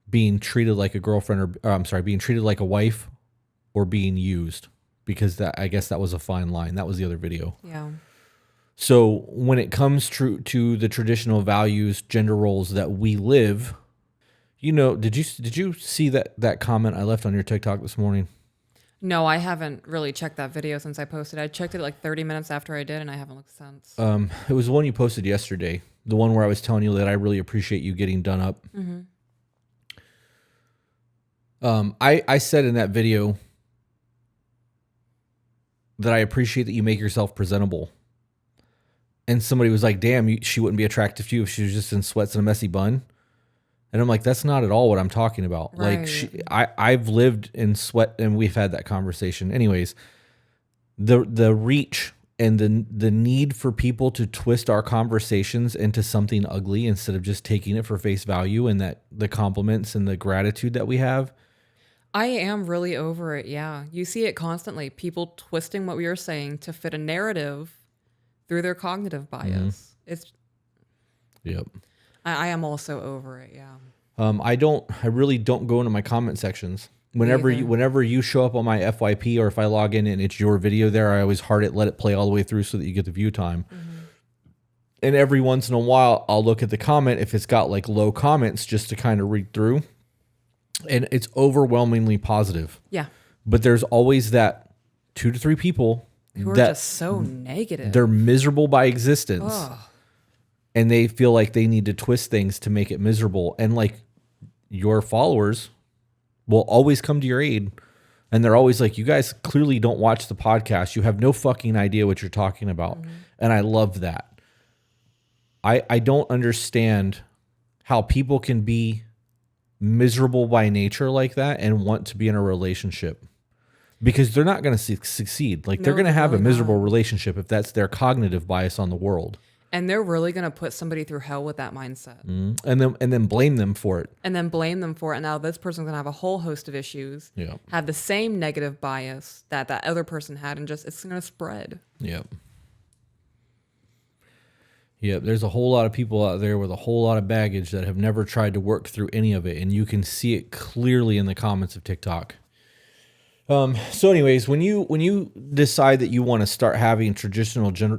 being treated like a girlfriend or being treated like a wife or being used, because I guess that was a fine line. That was the other video. Yeah. So when it comes to the traditional values, gender roles that we live, you know, did you see that comment I left on your TikTok this morning? No, I haven't really checked that video since I posted. I checked it like 30 minutes after I did, and I haven't looked since. It was the one you posted yesterday, the one where I was telling you that I really appreciate you getting done up. Mm-hmm. I said in that video that I appreciate that you make yourself presentable. And somebody was like, damn, she wouldn't be attractive to you if she was just in sweats and a messy bun. And I'm like, that's not at all what I'm talking about. Right. Like I've lived in sweat, and we've had that conversation. Anyways, the reach and the need for people to twist our conversations into something ugly instead of just taking it for face value, and that the compliments and the gratitude that we have. I am really over it. Yeah. You see it constantly. People twisting what we are saying to fit a narrative through their cognitive bias. It's. Yep. I am also over it, yeah. I really don't go into my comment sections. Whenever you show up on my FYP, or if I log in and it's your video there, I always heart it, let it play all the way through so that you get the view time. Mm-hmm. And every once in a while, I'll look at the comment if it's got like low comments just to kind of read through. And it's overwhelmingly positive. Yeah. But there's always that 2 to 3 people who are just so negative. They're miserable by existence. Oh. And they feel like they need to twist things to make it miserable. And like, your followers will always come to your aid. And they're always like, you guys clearly don't watch the podcast. You have no fucking idea what you're talking about. Mm-hmm. And I love that. I don't understand how people can be miserable by nature like that and want to be in a relationship. Because they're not going to succeed. Like, they're going to have a miserable relationship if that's their cognitive bias on the world. And they're really going to put somebody through hell with that mindset. And then blame them for it. And now this person's going to have a whole host of issues. Yeah. Have the same negative bias that other person had, and just it's going to spread. Yep. Yep. There's a whole lot of people out there with a whole lot of baggage that have never tried to work through any of it. And you can see it clearly in the comments of TikTok. So anyways, when you decide that you want to start having traditional gender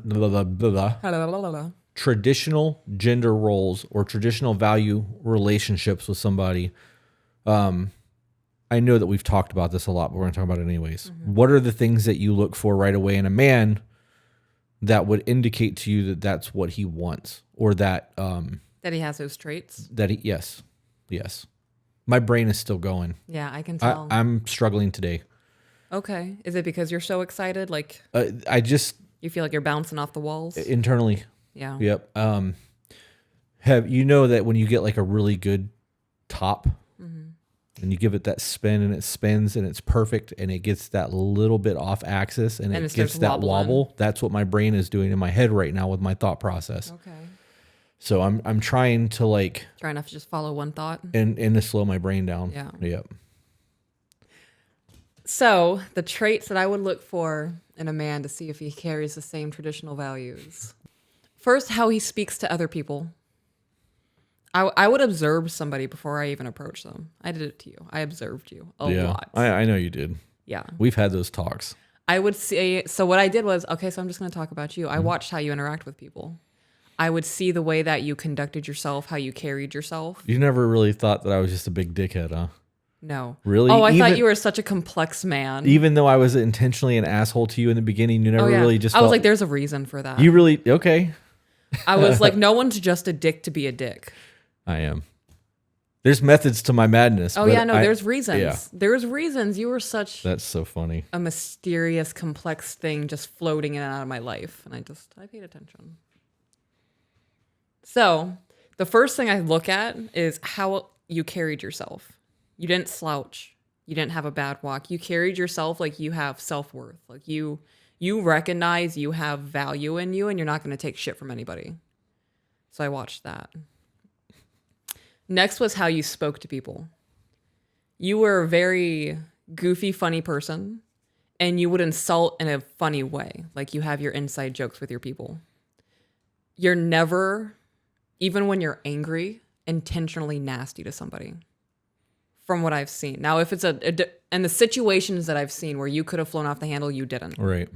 roles or traditional value relationships with somebody, I know that we've talked about this a lot, but we're going to talk about it anyways. Mm-hmm. What are the things that you look for right away in a man that would indicate to you that that's what he wants, or that he has those traits? Yes. My brain is still going. Yeah, I can tell. I'm struggling today. Okay. Is it because you're so excited? Like, you feel like you're bouncing off the walls internally. Yeah. Yep. Have you know that when you get like a really good top, and you give it that spin and it spins and it's perfect and it gets that little bit off axis and it gets that wobble. That's what my brain is doing in my head right now with my thought process. Okay. So I'm trying to like try not to just follow one thought and to slow my brain down. Yeah. Yep. So the traits that I would look for in a man to see if he carries the same traditional values. First, how he speaks to other people. I would observe somebody before I even approach them. I did it to you. I observed you a lot. I know you did. Yeah. We've had those talks. I would say, so what I did was, okay, so I'm just going to talk about you. I watched how you interact with people. I would see the way that you conducted yourself, how you carried yourself. You never really thought that I was just a big dickhead, huh? No. Really? Oh, I thought you were such a complex man. Even though I was intentionally an asshole to you in the beginning, you never really just I was like, there's a reason for that. You really, okay. I was like, no one's just a dick to be a dick. I am. There's methods to my madness. Oh, yeah, no, there's reasons. Yeah. There's reasons. You were such That's so funny. a mysterious, complex thing just floating in and out of my life. And I paid attention. So the first thing I look at is how you carried yourself. You didn't slouch. You didn't have a bad walk. You carried yourself like you have self-worth. Like you recognize you have value in you and you're not going to take shit from anybody. So I watched that. Next was how you spoke to people. You were a very goofy, funny person, and you would insult in a funny way. Like you have your inside jokes with your people. You're never, even when you're angry, intentionally nasty to somebody. From what I've seen. Now, if it's and the situations that I've seen where you could have flown off the handle, you didn't. Right.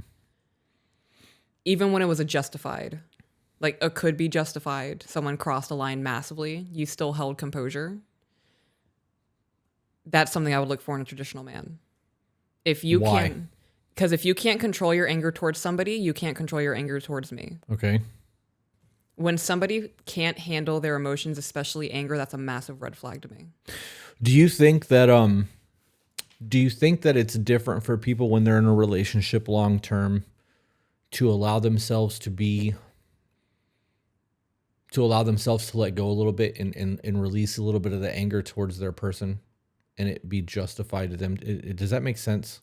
Even when it was a justified. Like it could be justified. Someone crossed a line massively. You still held composure. That's something I would look for in a traditional man. If you can, because if you can't control your anger towards somebody, you can't control your anger towards me. Okay. When somebody can't handle their emotions, especially anger, that's a massive red flag to me. Do you think that it's different for people when they're in a relationship long term to allow themselves to let go a little bit and release a little bit of the anger towards their person and it be justified to them? Does that make sense?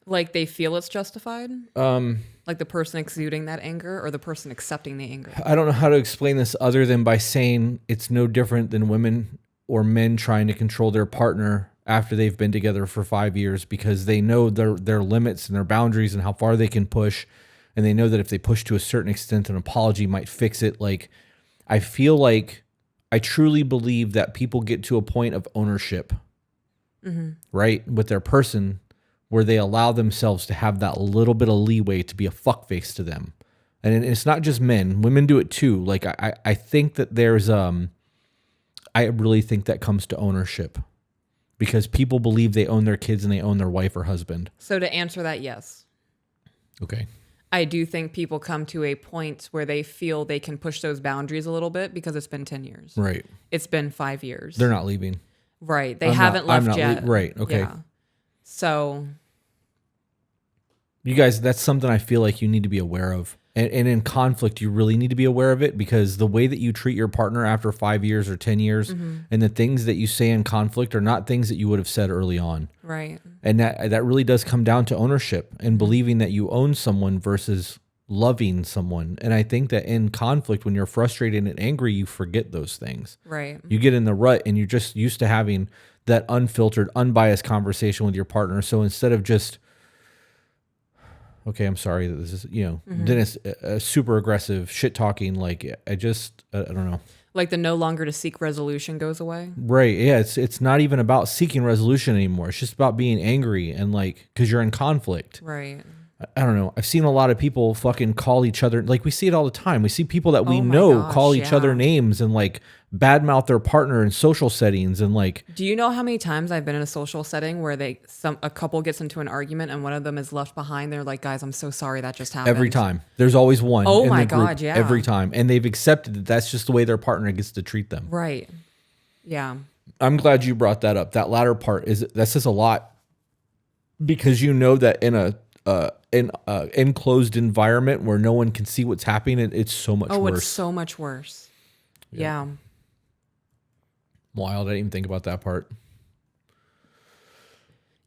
Like they feel it's justified? Like the person exuding that anger or the person accepting the anger? I don't know how to explain this other than by saying it's no different than women or men trying to control their partner after they've been together for 5 years because they know their limits and their boundaries and how far they can push. And they know that if they push to a certain extent, an apology might fix it. Like, I feel like I truly believe that people get to a point of ownership, right, with their person where they allow themselves to have that little bit of leeway to be a fuckface to them. And it's not just men. Women do it too. Like, I think that there's, I really think that comes to ownership because people believe they own their kids and they own their wife or husband. So to answer that, yes. Okay. I do think people come to a point where they feel they can push those boundaries a little bit because it's been 10 years. Right. It's been 5 years. They're not leaving. Right. They haven't left yet. Right. Okay. Yeah. So. You guys, that's something I feel like you need to be aware of. And in conflict, you really need to be aware of it because the way that you treat your partner after 5 years or 10 years and the things that you say in conflict are not things that you would have said early on. Right. And that really does come down to ownership and believing that you own someone versus loving someone. And I think that in conflict, when you're frustrated and angry, you forget those things. Right. You get in the rut and you're just used to having that unfiltered, unbiased conversation with your partner. So instead of just, okay, I'm sorry that this is, then it's a super aggressive shit talking. Like I don't know. Like the no longer to seek resolution goes away. Right. Yeah. It's not even about seeking resolution anymore. It's just about being angry and like, cause you're in conflict. Right. I don't know. I've seen a lot of people fucking call each other. Like we see it all the time. We see people that we know call each other names and like badmouth their partner in social settings and like. Do you know how many times I've been in a social setting where a couple gets into an argument and one of them is left behind? They're like, guys, I'm so sorry that just happened. Every time. There's always one. Oh my God. Yeah. Every time. And they've accepted that that's just the way their partner gets to treat them. Right. Yeah. I'm glad you brought that up. That latter part that says a lot because you know that in a enclosed environment where no one can see what's happening, it's so much worse. Oh, it's so much worse. Yeah. Wild. I didn't even think about that part.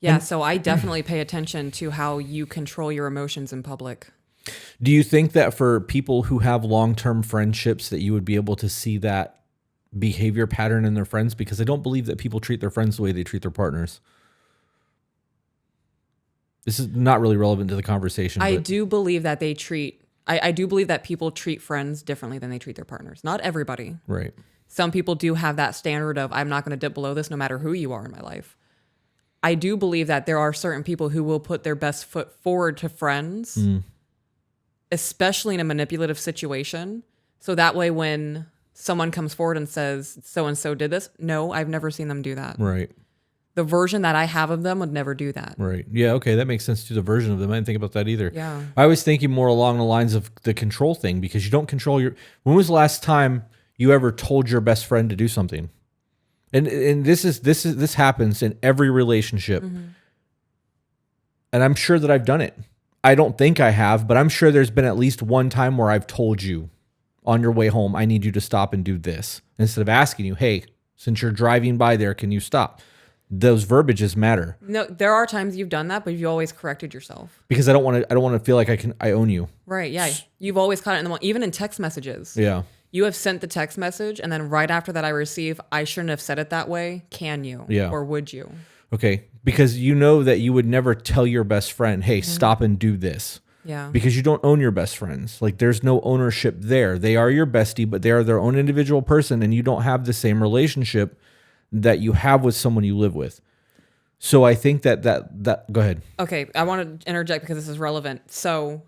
Yeah, so I definitely pay attention to how you control your emotions in public. Do you think that for people who have long-term friendships that you would be able to see that behavior pattern in their friends? Because I don't believe that people treat their friends the way they treat their partners. This is not really relevant to the conversation. I do believe that I do believe that people treat friends differently than they treat their partners. Not everybody. Right. Some people do have that standard of, I'm not going to dip below this no matter who you are in my life. I do believe that there are certain people who will put their best foot forward to friends, especially in a manipulative situation. So that way when someone comes forward and says, so-and-so did this, no, I've never seen them do that. Right. The version that I have of them would never do that. Right. Yeah, okay, that makes sense to the version of them. I didn't think about that either. Yeah. I was thinking more along the lines of the control thing, because you don't control your... When was the last time you ever told your best friend to do something? And this happens in every relationship. And I'm sure that I've done it. I don't think I have, but I'm sure there's been at least one time where I've told you on your way home, I need you to stop and do this. Instead of asking you, hey, since you're driving by there, can you stop? Those verbiages matter. No, there are times you've done that, but you always corrected yourself. Because I don't want to feel like I own you. Right. Yeah. You've always caught it in the moment, even in text messages. Yeah. You have sent the text message, and then right after that I receive, I shouldn't have said it that way. Can you? Yeah. Or would you? Okay. Because you know that you would never tell your best friend, hey, stop and do this. Yeah. Because you don't own your best friends. Like, there's no ownership there. They are your bestie, but they are their own individual person, and you don't have the same relationship that you have with someone you live with. So I think that go ahead. Okay, I want to interject because this is relevant. So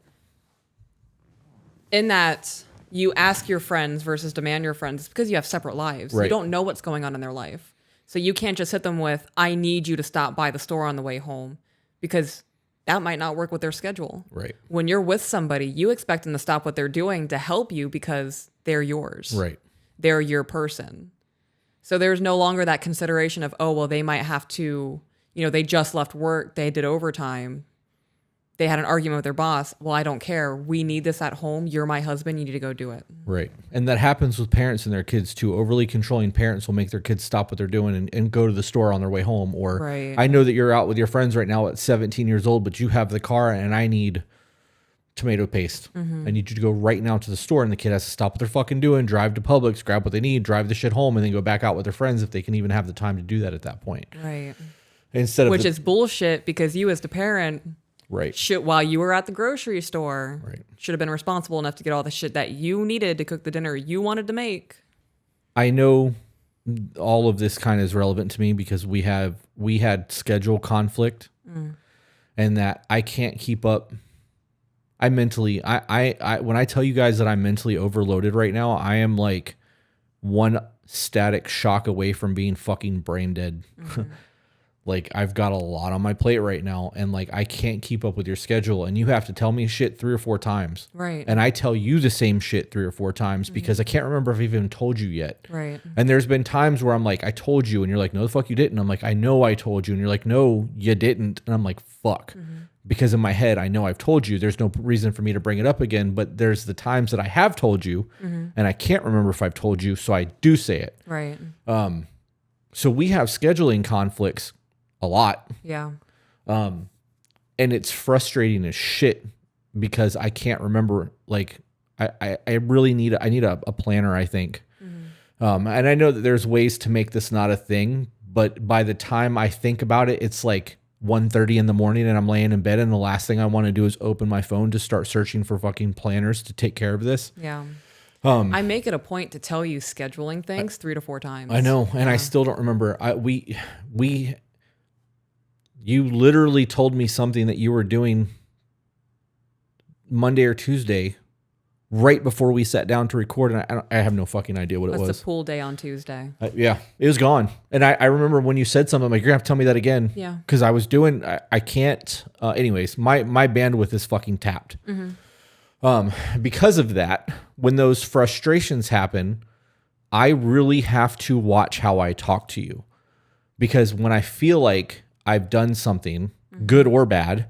in that you ask your friends versus demand your friends, it's because you have separate lives. Right. You don't know what's going on in their life. So you can't just hit them with, I need you to stop by the store on the way home, because that might not work with their schedule. Right. When you're with somebody, you expect them to stop what they're doing to help you because they're yours. Right. They're your person. So there's no longer that consideration of, oh, well, they might have to, they just left work, they did overtime, they had an argument with their boss. Well, I don't care. We need this at home. You're my husband. You need to go do it. Right. And that happens with parents and their kids too. Overly controlling parents will make their kids stop what they're doing and go to the store on their way home. Or right. I know that you're out with your friends right now at 17 years old, but you have the car and I need tomato paste. I need you to go right now to the store, and the kid has to stop what they're fucking doing, drive to Publix, grab what they need, drive the shit home, and then go back out with their friends if they can even have the time to do that at that point. Right. Instead of Which is bullshit, because you as the parent, right, shit, while you were at the grocery store, right, should have been responsible enough to get all the shit that you needed to cook the dinner you wanted to make. I know all of this kind of is relevant to me because we had schedule conflict, and that I can't keep up. I mentally, when I tell you guys that I'm mentally overloaded right now, I am like one static shock away from being fucking brain dead. Like, I've got a lot on my plate right now, and like, I can't keep up with your schedule, and you have to tell me shit 3 or 4 times. Right. And I tell you the same shit 3 or 4 times because I can't remember if I've even told you yet. Right. And there's been times where I'm like, I told you, and you're like, no, the fuck you didn't. I'm like, I know I told you. And you're like, no, you didn't. And I'm like, fuck. Because in my head, I know I've told you. There's no reason for me to bring it up again, but there's the times that I have told you, and I can't remember if I've told you, so I do say it. Right. So we have scheduling conflicts a lot. Yeah. And it's frustrating as shit because I can't remember. Like, I really need a planner, I think. And I know that there's ways to make this not a thing, but by the time I think about it, it's like 1:30 in the morning and I'm laying in bed, and the last thing I want to do is open my phone to start searching for fucking planners to take care of this. Yeah. I make it a point to tell you scheduling things 3 to 4 times. I know. And I still don't remember. You literally told me something that you were doing Monday or Tuesday right before we sat down to record, and I have no fucking idea what it was. That's the pool day on Tuesday. Yeah, it was gone. And I remember when you said something, I'm like, you're going to have to tell me that again. Yeah. Because I was doing, I can't, anyways, my bandwidth is fucking tapped. Because of that, when those frustrations happen, I really have to watch how I talk to you. Because when I feel like I've done something, good or bad,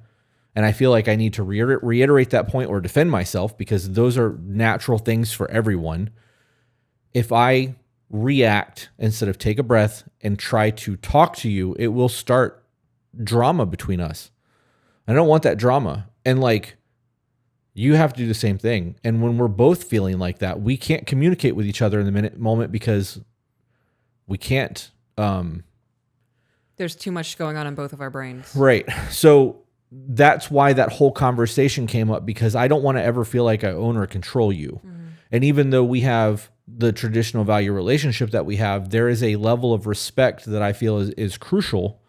and I feel like I need to reiterate that point or defend myself, because those are natural things for everyone. If I react instead of take a breath and try to talk to you, it will start drama between us. I don't want that drama. And like, you have to do the same thing. And when we're both feeling like that, we can't communicate with each other in the moment because we can't. There's too much going on in both of our brains. Right. So that's why that whole conversation came up, because I don't want to ever feel like I own or control you. And even though we have the traditional value relationship that we have, there is a level of respect that I feel is crucial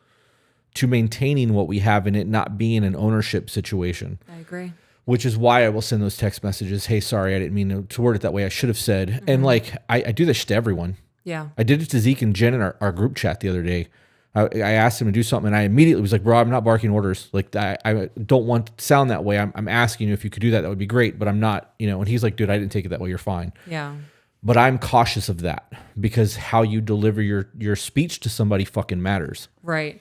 to maintaining what we have and it not being an ownership situation. I agree. Which is why I will send those text messages. Hey, sorry, I didn't mean to word it that way. I should have said. And like, I do this to everyone. Yeah. I did it to Zeke and Jen in our group chat the other day. I asked him to do something and I immediately was like, bro, I'm not barking orders. Like I don't want to sound that way. I'm asking you if you could do that. That would be great, but I'm not, and he's like, dude, I didn't take it that way. You're fine. Yeah. But I'm cautious of that because how you deliver your speech to somebody fucking matters. Right.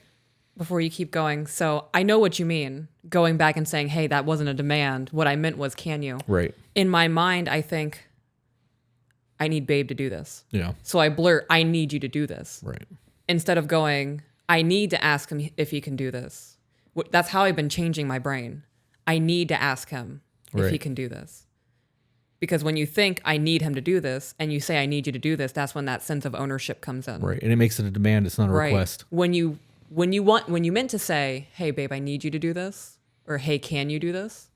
Before you keep going. So I know what you mean. Going back and saying, hey, that wasn't a demand. What I meant was, can you? Right. In my mind, I think I need Babe to do this. Yeah. So I blurt, I need you to do this. Right. Instead of going, I need to ask him if he can do this. That's how I've been changing my brain. I need to ask him if he can do this. Because when you think I need him to do this and you say I need you to do this, that's when that sense of ownership comes in. Right. And it makes it a demand. It's not a request. When you meant to say, hey babe, I need you to do this, or hey, can you do this?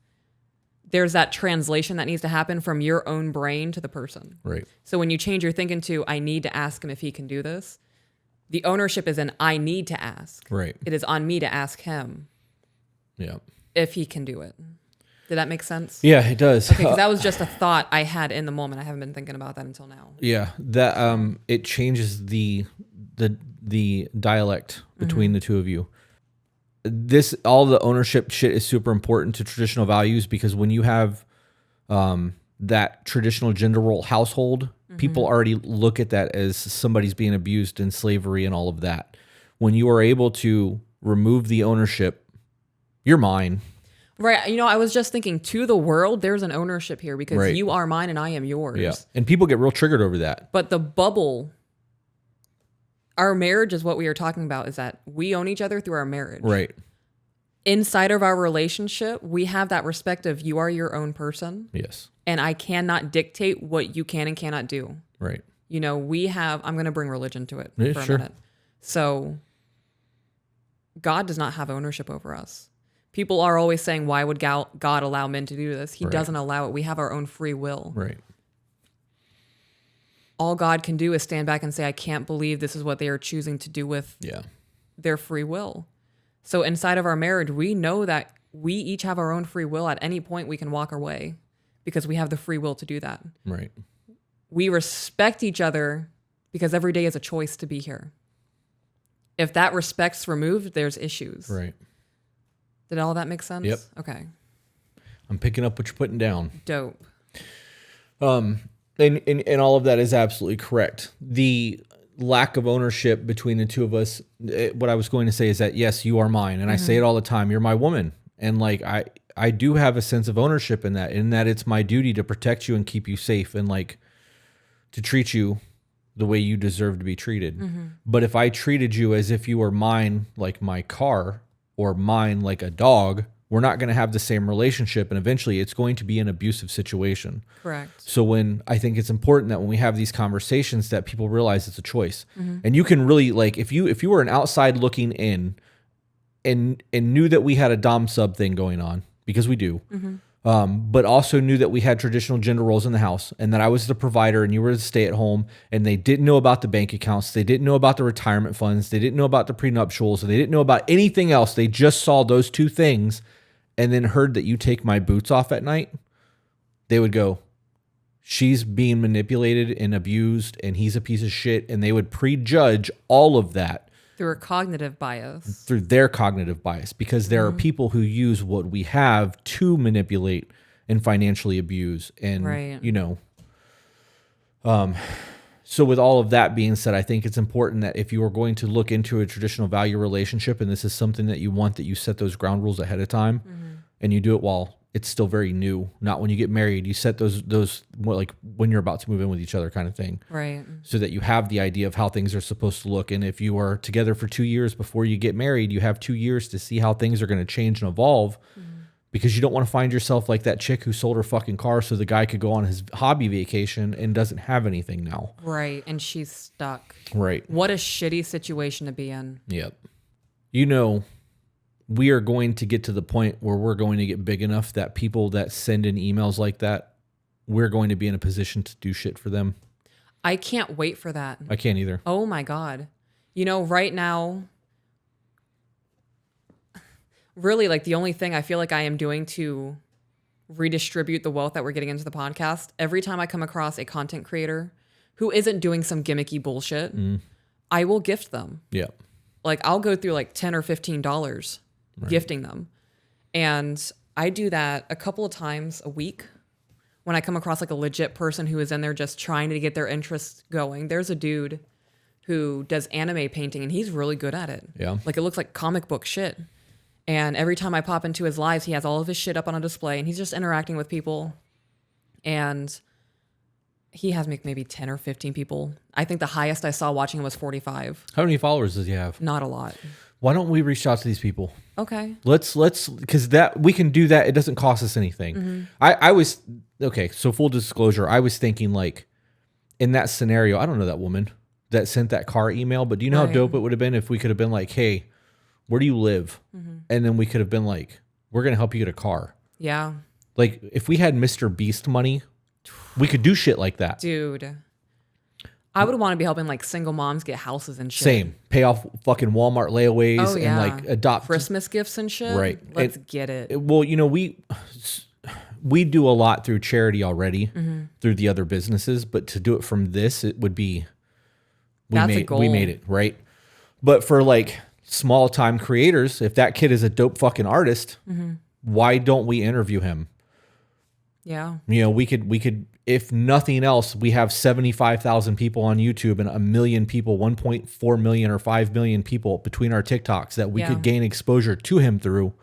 There's that translation that needs to happen from your own brain to the person. Right. So when you change your thinking to I need to ask him if he can do this, the ownership is in I need to ask. Right. It is on me to ask him. Yeah. If he can do it. Did that make sense? Yeah, it does. Okay, because that was just a thought I had in the moment. I haven't been thinking about that until now. Yeah, that it changes the dialect between the two of you. All the ownership shit is super important to traditional values because when you have that traditional gender role household, people already look at that as somebody's being abused in slavery and all of that. When you are able to remove the ownership, you're mine. Right. I was just thinking to the world, there's an ownership here because you are mine and I am yours. Yeah. And people get real triggered over that. But the bubble, our marriage is what we are talking about, is that we own each other through our marriage. Right. Inside of our relationship, we have that respect of you are your own person. Yes. And I cannot dictate what you can and cannot do. Right. I'm going to bring religion to it for a minute. So God does not have ownership over us. People are always saying, why would God allow men to do this? He doesn't allow it. We have our own free will. Right. All God can do is stand back and say, I can't believe this is what they are choosing to do with their free will. So inside of our marriage, we know that we each have our own free will. At any point, we can walk our way because we have the free will to do that. Right. We respect each other because every day is a choice to be here. If that respect's removed, there's issues. Right. Did all that make sense? Yep. Okay. I'm picking up what you're putting down. Dope. And all of that is absolutely correct. The lack of ownership between the two of us, what I was going to say is that, yes, you are mine. And I say it all the time. You're my woman. And like, I do have a sense of ownership in that it's my duty to protect you and keep you safe and like to treat you the way you deserve to be treated. But if I treated you as if you were mine, like my car, or mine like a dog, we're not going to have the same relationship. And eventually it's going to be an abusive situation. Correct. So when I think it's important that when we have these conversations that people realize it's a choice. And you can really like, if you were an outside looking in and knew that we had a dom sub thing going on, because we do, but also knew that we had traditional gender roles in the house and that I was the provider and you were the stay at home, and they didn't know about the bank accounts. They didn't know about the retirement funds. They didn't know about the prenuptials. And they didn't know about anything else. They just saw those two things and then heard that you take my boots off at night. They would go, she's being manipulated and abused and he's a piece of shit. And they would prejudge all of that. Through a cognitive bias. Through their cognitive bias, because there are people who use what we have to manipulate and financially abuse. And, so with all of that being said, I think it's important that if you are going to look into a traditional value relationship, and this is something that you want, that you set those ground rules ahead of time and you do it while it's still very new. Not when you get married. You set those more like when you're about to move in with each other kind of thing. Right. So that you have the idea of how things are supposed to look. And if you are together for 2 years before you get married, you have 2 years to see how things are going to change and evolve. Because you don't want to find yourself like that chick who sold her fucking car so the guy could go on his hobby vacation and doesn't have anything now. Right. And she's stuck. Right. What a shitty situation to be in. Yep. You know, we are going to get to the point where we're going to get big enough that people that send in emails like that, we're going to be in a position to do shit for them. I can't wait for that. I can't either. Oh my God. You know, right now, really, like the only thing I feel like I am doing to redistribute the wealth that we're getting into the podcast, every time I come across a content creator who isn't doing some gimmicky bullshit, I will gift them. Yeah. Like I'll go through like $10 or $15 gifting them. And I do that a couple of times a week when I come across like a legit person who is in there just trying to get their interest going. There's a dude who does anime painting and he's really good at it. Yeah. Like it looks like comic book shit. And every time I pop into his lives, he has all of his shit up on a display and he's just interacting with people. And he has maybe 10 or 15 people. I think the highest I saw watching him was 45. How many followers does he have? Not a lot. Why don't we reach out to these people? Okay. Let's because that we can do that. It doesn't cost us anything. I was okay. So full disclosure, I was thinking like in that scenario, I don't know that woman that sent that car email, but do you know how dope it would have been if we could have been like, hey, where do you live? And then we could have been like, we're going to help you get a car. Yeah. Like if we had Mr. Beast money, we could do shit like that. Dude. I would want to be helping like single moms get houses and shit. Same. Pay off fucking Walmart layaways and like adopt Christmas gifts and shit. Right. Let's get it. Well, you know, we do a lot through charity already through the other businesses, but to do it from this, it would be, we made it, right? But for like small time creators, if that kid is a dope fucking artist, why don't we interview him? Yeah. You know, we could, if nothing else, we have 75,000 people on YouTube and 1 million people, 1.4 million or 5 million people between our TikToks that we could gain exposure to him through,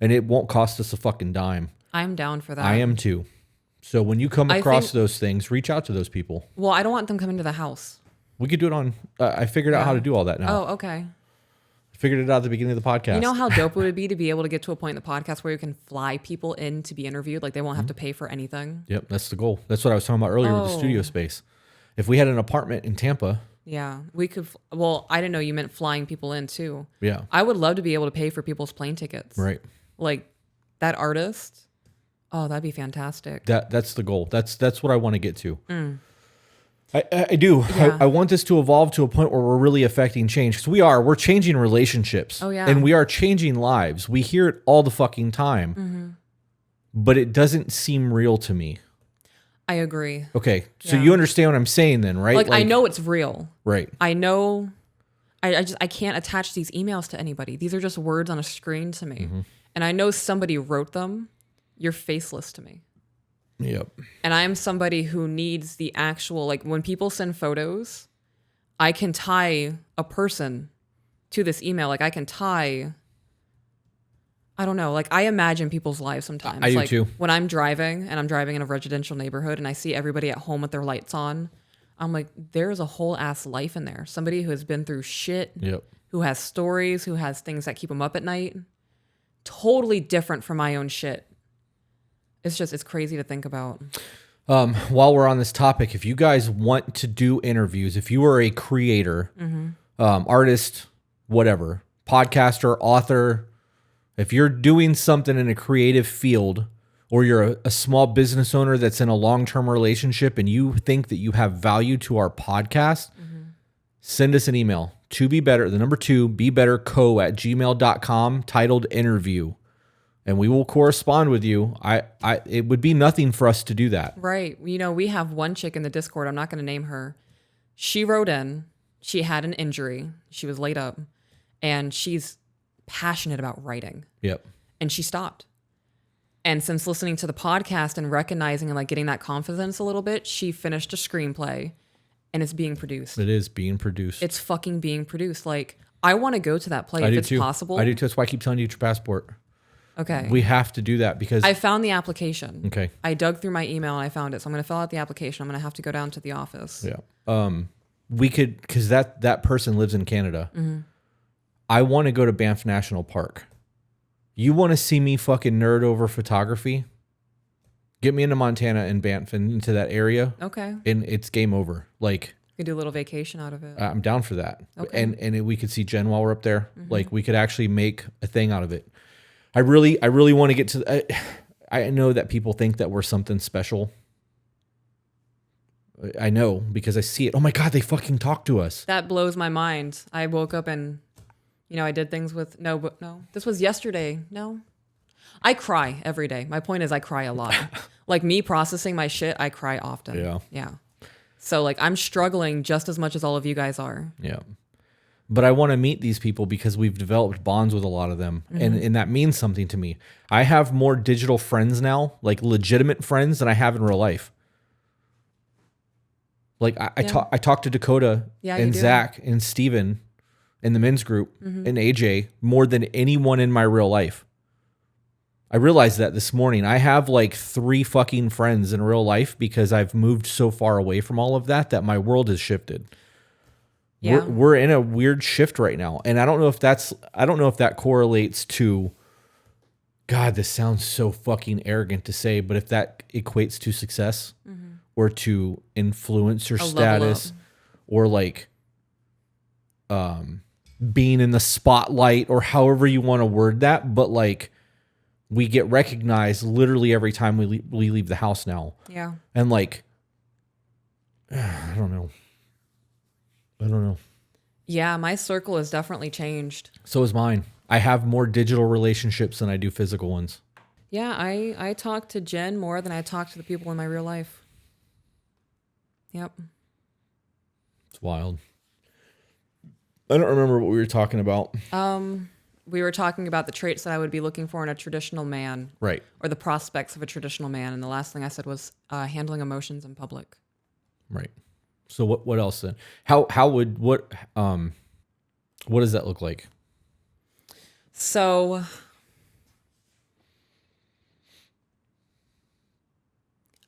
and it won't cost us a fucking dime. I'm down for that. I am too. So when you come across those things, reach out to those people. Well, I don't want them coming to the house. We could do it on, I figured out how to do all that now. Oh, okay. Figured it out at the beginning of the podcast. You know how dope it would be to be able to get to a point in the podcast where you can fly people in to be interviewed? Like they won't have to pay for anything. Yep, that's the goal. That's what I was talking about earlier with the studio space. If we had an apartment in Tampa. Yeah, we could. Well, I didn't know you meant flying people in too. Yeah. I would love to be able to pay for people's plane tickets. Right. Like that artist. Oh, that'd be fantastic. That's the goal. That's what I want to get to. I do. Yeah. I want this to evolve to a point where we're really affecting change because we're changing relationships. Oh, yeah. And we are changing lives. We hear it all the fucking time, but it doesn't seem real to me. I agree. Okay. So Yeah. you understand what I'm saying then, right? Like I know it's real. Right. I know. I can't attach these emails to anybody. These are just words on a screen to me. And I know somebody wrote them. You're faceless to me. Yep. And I am somebody who needs the actual, like when people send photos, I can tie a person to this email. Like I can tie, I don't know, like I imagine people's lives sometimes. I do like too. When I'm driving and I'm driving in a residential neighborhood and I see everybody at home with their lights on, I'm like, there's a whole ass life in there. Somebody who has been through shit, Yep. who has stories, who has things that keep them up at night. Totally different from my own shit. It's crazy to think about. While we're on this topic, if you guys want to do interviews, if you are a creator, artist, whatever, podcaster, author, if you're doing something in a creative field or you're a small business owner that's in a long-term relationship and you think that you have value to our podcast, send us an email to be better, the number 2, bebetterco@gmail.com, titled interview. And we will correspond with you. It would be nothing for us to do that. Right. You know, we have one chick in the Discord. I'm not going to name her. She wrote in. She had an injury. She was laid up. And she's passionate about writing. Yep. And she stopped. And since listening to the podcast and recognizing and like getting that confidence a little bit, she finished a screenplay and it's being produced. It is being produced. It's fucking being produced. Like, I want to go to that play I if do it's too. possible. I do too. That's why I keep telling you to get your passport. Okay. We have to do that because I found the application. okay. I dug through my email and I found it. So I'm going to fill out the application. I'm going to have to go down to the office. Yeah. We could, because that person lives in Canada. Mm-hmm. I want to go to Banff National Park. You want to see me fucking nerd over photography? Get me into Montana and Banff and into that area. Okay. And it's game over. Like, You could do a little vacation out of it. I'm down for that. Okay. And we could see Jen while we're up there. Mm-hmm. Like, we could actually make a thing out of it. I really want to get to. I know that people think that we're something special. I know because I see it. Oh my God, they fucking talk to us. That blows my mind. I woke up and, I did things with no. This was yesterday. No, I cry every day. My point is, I cry a lot. Like me processing my shit, I cry often. Yeah. Yeah. So like I'm struggling just as much as all of you guys are. Yeah. But I want to meet these people because we've developed bonds with a lot of them. Mm-hmm. And that means something to me. I have more digital friends now, like legitimate friends, than I have in real life. Like I talked to Dakota and Zach and Steven in the men's group and AJ more than anyone in my real life. I realized that this morning. I have like 3 fucking friends in real life because I've moved so far away from all of that my world has shifted. Yeah. We're in a weird shift right now. And I don't know if that correlates to, God, this sounds so fucking arrogant to say, but if that equates to success or to influencer status or like being in the spotlight or however you want to word that, but like we get recognized literally every time we leave the house now. Yeah. And like, I don't know. Yeah, my circle has definitely changed. So is mine. I have more digital relationships than I do physical ones. Yeah, I talk to Jen more than I talk to the people in my real life. Yep. It's wild. I don't remember what we were talking about. We were talking about the traits that I would be looking for in a traditional man. Right. Or the prospects of a traditional man. And the last thing I said was handling emotions in public. Right. So what else then? What does that look like? So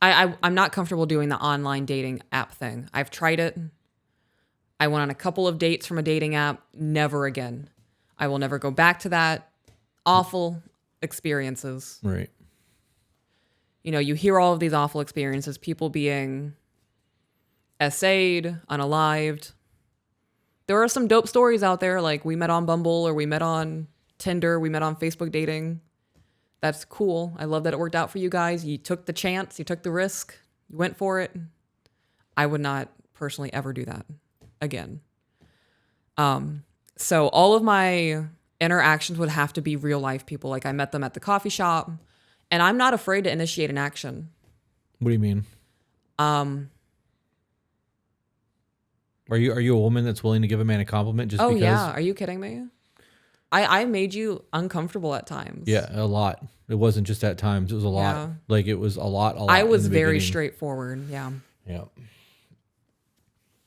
I'm not comfortable doing the online dating app thing. I've tried it. I went on a couple of dates from a dating app. Never again. I will never go back to that. Awful experiences. Right. You hear all of these awful experiences, people being essayed, unalived. There are some dope stories out there, like we met on Bumble or we met on Tinder, we met on Facebook dating. That's cool. I love that it worked out for you guys. You took the chance, you took the risk, you went for it. I would not personally ever do that again. So all of my interactions would have to be real life people. Like I met them at the coffee shop, and I'm not afraid to initiate an action. What do you mean? Are you a woman that's willing to give a man a compliment just because? Oh yeah, are you kidding me? I made you uncomfortable at times. Yeah, a lot. It wasn't just at times. It was a lot. Yeah. Like it was a lot. I was very straightforward. Yeah. Yeah.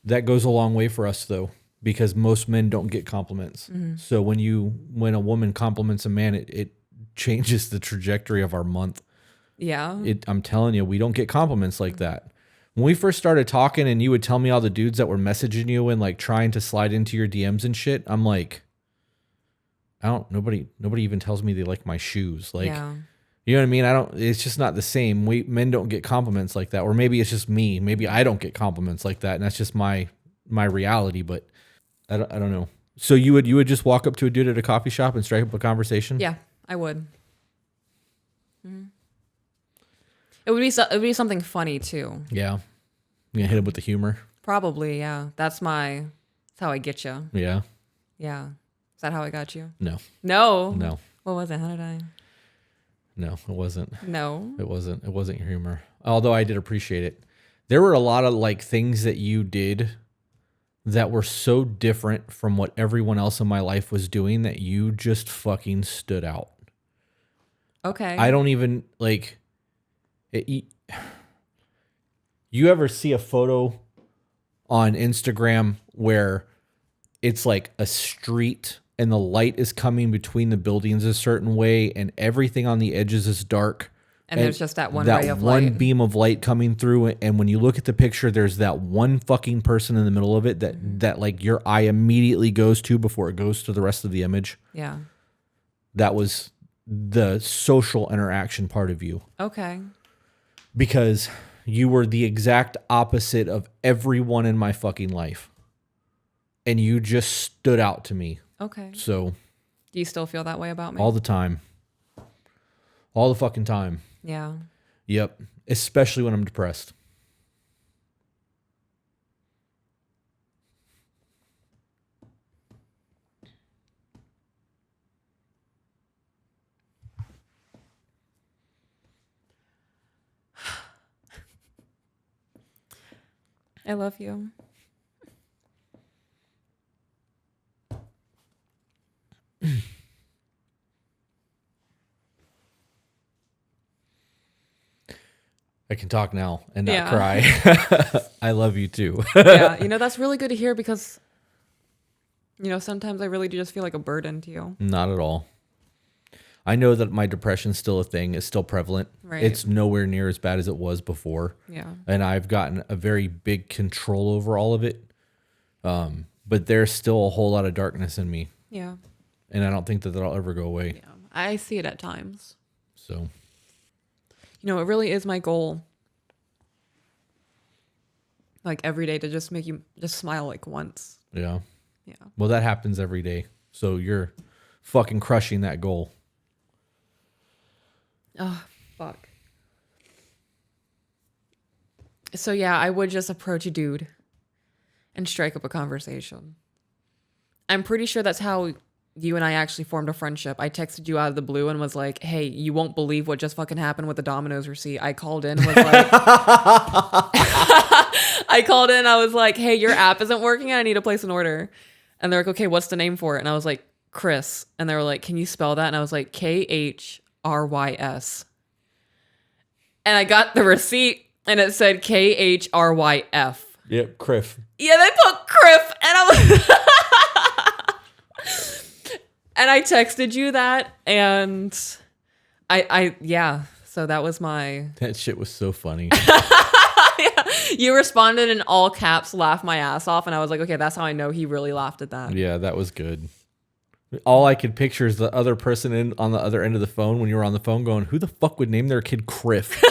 That goes a long way for us though, because most men don't get compliments. Mm-hmm. So when a woman compliments a man, it changes the trajectory of our month. Yeah. I'm telling you, we don't get compliments like that. When we first started talking and you would tell me all the dudes that were messaging you and like trying to slide into your DMs and shit, I'm like, nobody even tells me they like my shoes. Like, yeah. You know what I mean? It's just not the same. Men don't get compliments like that. Or maybe it's just me. Maybe I don't get compliments like that. And that's just my reality, but I don't know. So you would just walk up to a dude at a coffee shop and strike up a conversation? Yeah, I would. Mm-hmm. It would be something funny too. Yeah. You hit him with the humor. Probably, yeah. That's how I get you. Yeah. Yeah. Is that how I got you? No. No. What was it? How did I? No, it wasn't. No. It wasn't your humor. Although I did appreciate it. There were a lot of like things that you did that were so different from what everyone else in my life was doing that you just fucking stood out. Okay. I don't even like it. You ever see a photo on Instagram where it's like a street and the light is coming between the buildings a certain way and everything on the edges is dark. And there's just that one ray of one light. beam of light coming through. And when you look at the picture, there's that one fucking person in the middle of it that like your eye immediately goes to before it goes to the rest of the image. Yeah. That was the social interaction part of you. Okay. Because you were the exact opposite of everyone in my fucking life. And you just stood out to me. Okay. So. Do you still feel that way about me? All the time. All the fucking time. Yeah. Yep. Especially when I'm depressed. I love you. I can talk now and not Yeah. cry. I love you too. Yeah, that's really good to hear because, sometimes I really do just feel like a burden to you. Not at all. I know that my depression's still a thing. It's still prevalent. Right. It's nowhere near as bad as it was before. Yeah. And I've gotten a very big control over all of it. But there's still a whole lot of darkness in me. Yeah. And I don't think that that'll ever go away. Yeah. I see it at times. So. It really is my goal. Like every day to just make you just smile like once. Yeah. Yeah. Well, that happens every day. So you're fucking crushing that goal. Oh, fuck. So yeah, I would just approach a dude and strike up a conversation. I'm pretty sure that's how you and I actually formed a friendship. I texted you out of the blue and was like, hey, you won't believe what just fucking happened with the Domino's receipt. I called in and was like, I was like, hey, your app isn't working. I need to place an order. And they're like, okay, what's the name for it? And I was like, Chris. And they were like, can you spell that? And I was like, Khrys. And I got the receipt and it said Khyf. Yep, Criff. Yeah, they put Criff. And I was... And I texted you that, and yeah. So that was my. That shit was so funny. Yeah. You responded in all caps, laughed my ass off, and I was like, okay, that's how I know he really laughed at that. Yeah, that was good. All I could picture is the other person on the other end of the phone when you were on the phone going, who the fuck would name their kid Criff?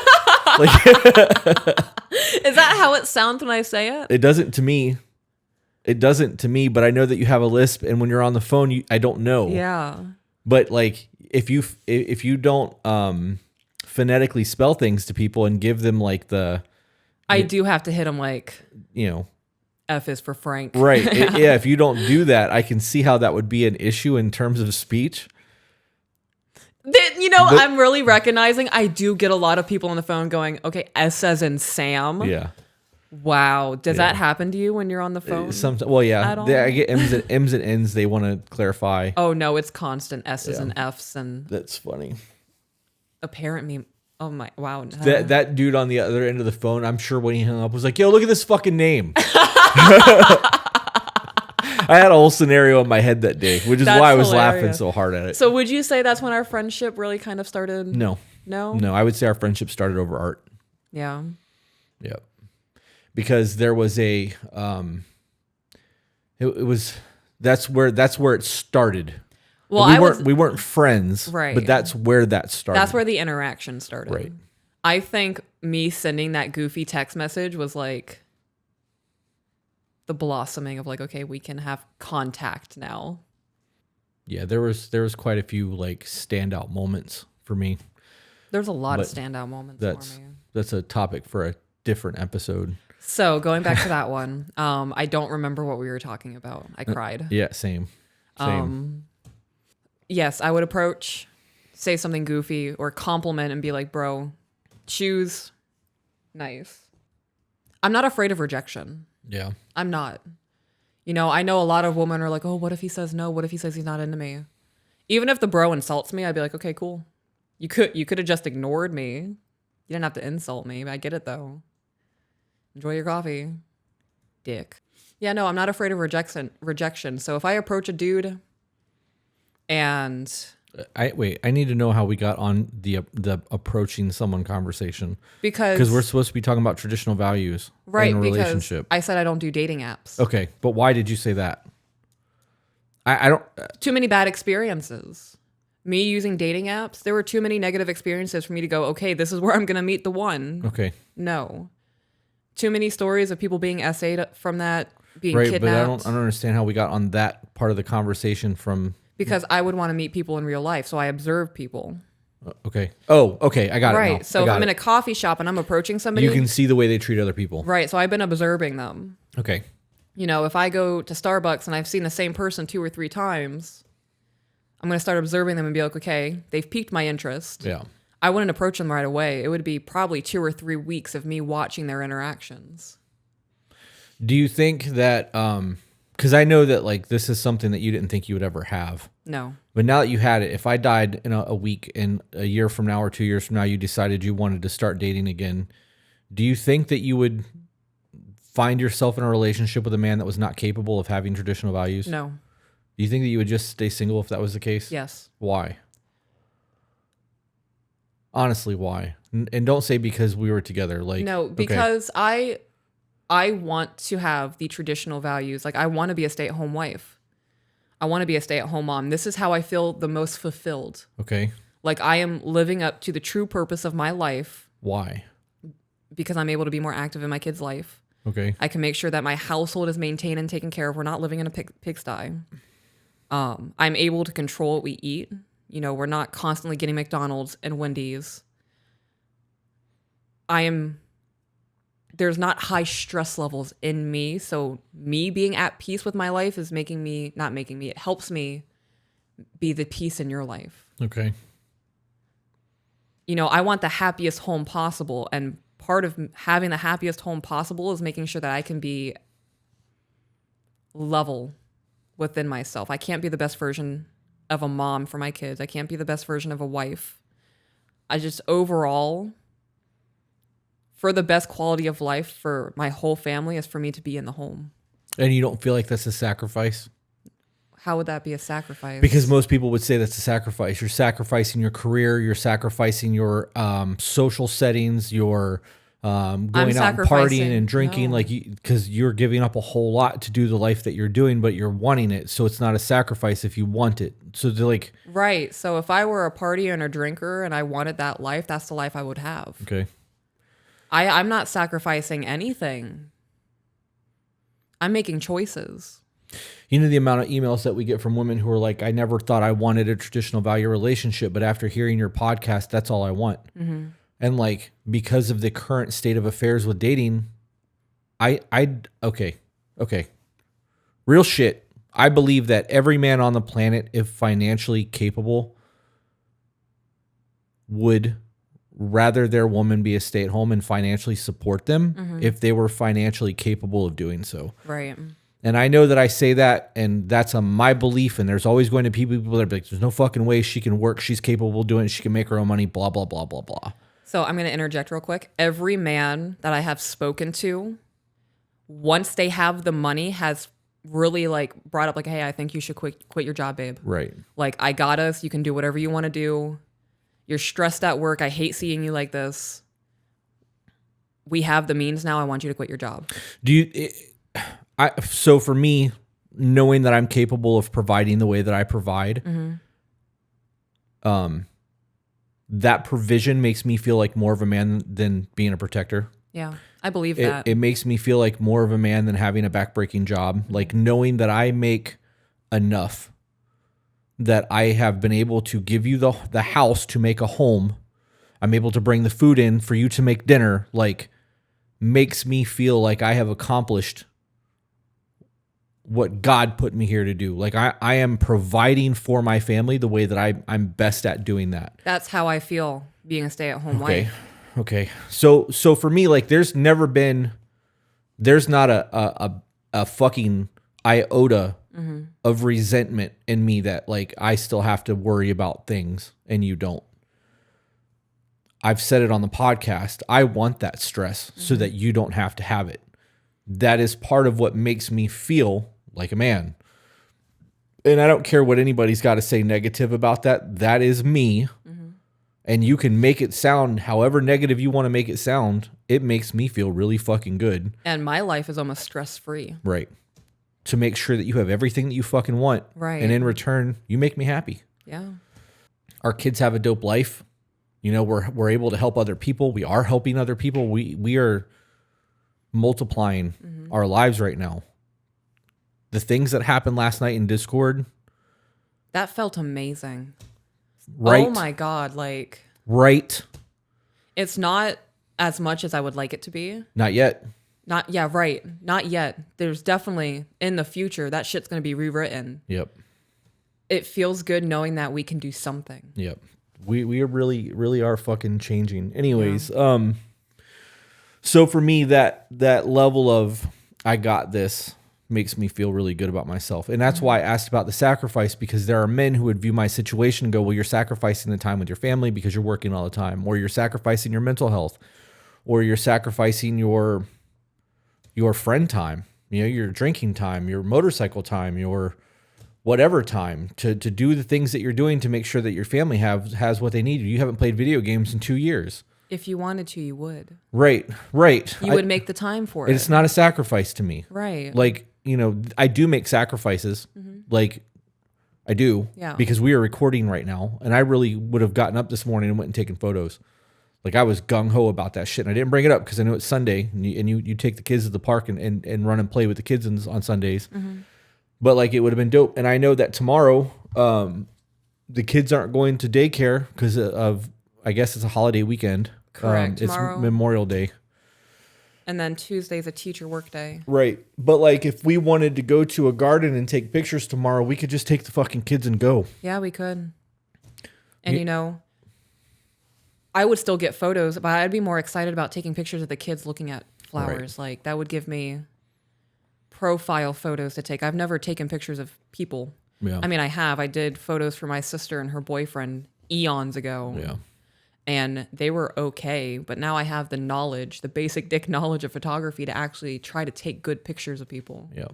Like, is that how it sounds when I say it? It doesn't to me. It doesn't to me, but I know that you have a lisp, and when you're on the phone, I don't know. Yeah. But like, if you don't phonetically spell things to people and give them like the, I do have to hit them like, F is for Frank. Right. Yeah. If you don't do that, I can see how that would be an issue in terms of speech. I'm really recognizing I do get a lot of people on the phone going, okay, S as in Sam. Yeah. Wow. Does that happen to you when you're on the phone? Well, yeah. I get M's and N's. They want to clarify. Oh, no, it's constant S's and F's. And that's funny. A parent meme. Oh, my. Wow. That dude on the other end of the phone, I'm sure when he hung up was like, yo, look at this fucking name. I had a whole scenario in my head that day, which is why I was laughing so hard at it. So would you say that's when our friendship really kind of started? No. No? No, I would say our friendship started over art. Yeah. Yep. Because there was a that's where it started. Well, we weren't friends, right? But that's where that started. That's where the interaction started. Right. I think me sending that goofy text message was like the blossoming of like, okay, we can have contact now. Yeah, there was quite a few like standout moments for me. There's a lot of standout moments for me. That's a topic for a different episode. So going back to that one, I don't remember what we were talking about. I cried. Yeah, same. Yes, I would approach, say something goofy or compliment and be like, bro, shoes, nice. I'm not afraid of rejection. Yeah. I'm not. I know a lot of women are like, oh, what if he says no? What if he says he's not into me? Even if the bro insults me, I'd be like, okay, cool. You could have just ignored me. You didn't have to insult me. I get it though. Enjoy your coffee, dick. Yeah, no, I'm not afraid of rejection. So if I approach a dude And I need to know how we got on the approaching someone conversation, because we're supposed to be talking about traditional values right, in a because relationship. I said I don't do dating apps. Okay, but why did you say that? I don't. Too many bad experiences. Me using dating apps, there were too many negative experiences for me to go, okay, this is where I'm going to meet the one. Okay. No. Too many stories of people being essayed from that, being Right, kidnapped. but I don't understand how we got on that part of the conversation from... Because I would want to meet people in real life, so I observe people. Okay. Oh, okay. I got it now. Right. So if I'm in a coffee shop and I'm approaching somebody... You can see the way they treat other people. Right. So I've been observing them. Okay. You know, if I go to Starbucks and I've seen the same person 2 or 3 times, I'm going to start observing them and be like, okay, they've piqued my interest. Yeah. I wouldn't approach them right away. It would be probably 2 or 3 weeks of me watching their interactions. Do you think that... because I know that like this is something that you didn't think you would ever have. No. But now that you had it, if I died in a week and a year from now or 2 years from now, you decided you wanted to start dating again, do you think that you would find yourself in a relationship with a man that was not capable of having traditional values? No. Do you think that you would just stay single if that was the case? Yes. Why? Honestly, why? And don't say because we were together. Like no, because okay. I want to have the traditional values. Like I want to be a stay-at-home wife. I want to be a stay-at-home mom. This is how I feel the most fulfilled. Okay. Like I am living up to the true purpose of my life. Why? Because I'm able to be more active in my kid's life. Okay. I can make sure that my household is maintained and taken care of. We're not living in a pigsty. I'm able to control what we eat. You know, we're not constantly getting McDonald's and Wendy's. There's not high stress levels in me. So me being at peace with my life is it helps me be the peace in your life. Okay. You know, I want the happiest home possible. And part of having the happiest home possible is making sure that I can be level within myself. I can't be the best version of a mom for my kids. I can't be the best version of a wife. I just overall, for the best quality of life for my whole family is for me to be in the home. And you don't feel like that's a sacrifice? How would that be a sacrifice? Because most people would say that's a sacrifice. You're sacrificing your career. You're sacrificing your social settings. You're going out and partying and drinking, because you're giving up a whole lot to do the life that you're doing, but you're wanting it. So it's not a sacrifice if you want it. So they're like... Right. So if I were a partier and a drinker and I wanted that life, that's the life I would have. Okay. I'm not sacrificing anything. I'm making choices. You know the amount of emails that we get from women who are like, I never thought I wanted a traditional value relationship, but after hearing your podcast, that's all I want. Mm-hmm. And like, because of the current state of affairs with dating, okay. Real shit. I believe that every man on the planet, if financially capable, would rather their woman be a stay-at-home and financially support them if they were financially capable of doing so. Right. And I know that I say that, and that's my belief, and there's always going to be people that are like, there's no fucking way she can work, she's capable of doing it, she can make her own money, blah, blah, blah, blah, blah. So I'm going to interject real quick. Every man that I have spoken to, once they have the money, has really like brought up like, hey, I think you should quit your job, babe. Right. Like, I got us. You can do whatever you want to do. You're stressed at work. I hate seeing you like this. We have the means now. I want you to quit your job. So for me, knowing that I'm capable of providing the way that I provide, that provision makes me feel like more of a man than being a protector. Yeah, I believe that. It makes me feel like more of a man than having a backbreaking job. Like knowing that I make enough, that I have been able to give you the house to make a home. I'm able to bring the food in for you to make dinner. Like, makes me feel like I have accomplished what God put me here to do. Like I am providing for my family the way that I'm best at doing that. That's how I feel being a stay-at-home wife. Okay. So for me, like there's not a fucking iota of resentment in me that like I still have to worry about things and you don't. I've said it on the podcast. I want that stress so that you don't have to have it. That is part of what makes me feel like a man. And I don't care what anybody's got to say negative about that. That is me. And you can make it sound however negative you want to make it sound. It makes me feel really fucking good. And my life is almost stress-free. Right. To make sure that you have everything that you fucking want. Right. And in return, you make me happy. Yeah. Our kids have a dope life. You know, we're able to help other people. We are helping other people. We are multiplying our lives right now. The things that happened last night in Discord. That felt amazing. Right. Oh my God. Like. Right. It's not as much as I would like it to be. Not yet. Yeah, right. Not yet. There's definitely, in the future, that shit's going to be rewritten. Yep. It feels good knowing that we can do something. Yep. We are really are fucking changing. Anyways, so for me, that level of I got this makes me feel really good about myself. And that's why I asked about the sacrifice, because there are men who would view my situation and go, well, you're sacrificing the time with your family because you're working all the time, or you're sacrificing your mental health, or you're sacrificing your friend time, you know, your drinking time, your motorcycle time, your whatever time to do the things that you're doing to make sure that your family has what they need. You haven't played video games in 2 years. If you wanted to, you would. Right. You would make the time for it. It's not a sacrifice to me. Right. Like, you know, I do make sacrifices. Like I do. Yeah. Because we are recording right now. And I really would have gotten up this morning and went and taken photos. Like I was gung-ho about that shit. And I didn't bring it up because I know it's Sunday. And you take the kids to the park and run and play with the kids on Sundays. But like it would have been dope. And I know that tomorrow the kids aren't going to daycare because of, I guess it's a holiday weekend. Correct. It's Tomorrow. Memorial Day. And then Tuesday's a teacher work day. Right. But like if we wanted to go to a garden and take pictures tomorrow, we could just take the fucking kids and go. Yeah, we could. And you know, I would still get photos, but I'd be more excited about taking pictures of the kids looking at flowers. Right. Like that would give me profile photos to take. I've never taken pictures of people. Yeah. I mean, I did photos for my sister and her boyfriend eons ago. Yeah. And they were okay, but now I have the knowledge, the basic dick knowledge of photography to actually try to take good pictures of people. Yeah.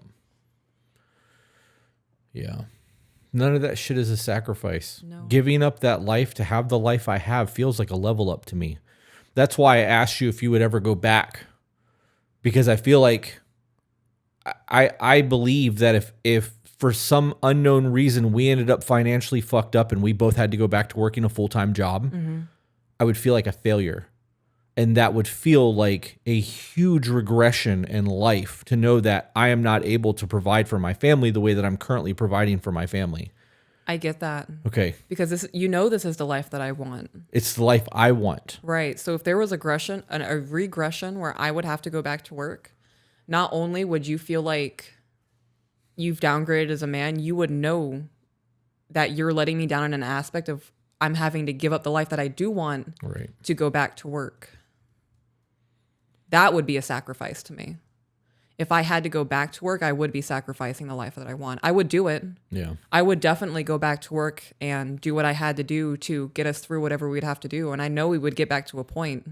Yeah. None of that shit is a sacrifice. No. Giving up that life to have the life I have feels like a level up to me. That's why I asked you if you would ever go back. Because I feel like I believe that if for some unknown reason we ended up financially fucked up and we both had to go back to working a full-time job, I would feel like a failure. And that would feel like a huge regression in life to know that I am not able to provide for my family the way that I'm currently providing for my family. I get that. Okay. Because this is the life that I want. It's the life I want. Right. So if there was a regression where I would have to go back to work, not only would you feel like you've downgraded as a man, you would know that you're letting me down in an aspect of I'm having to give up the life that I do want to go back to work. That would be a sacrifice to me. If I had to go back to work, I would be sacrificing the life that I want. I would do it. Yeah. I would definitely go back to work and do what I had to do to get us through whatever we'd have to do. And I know we would get back to a point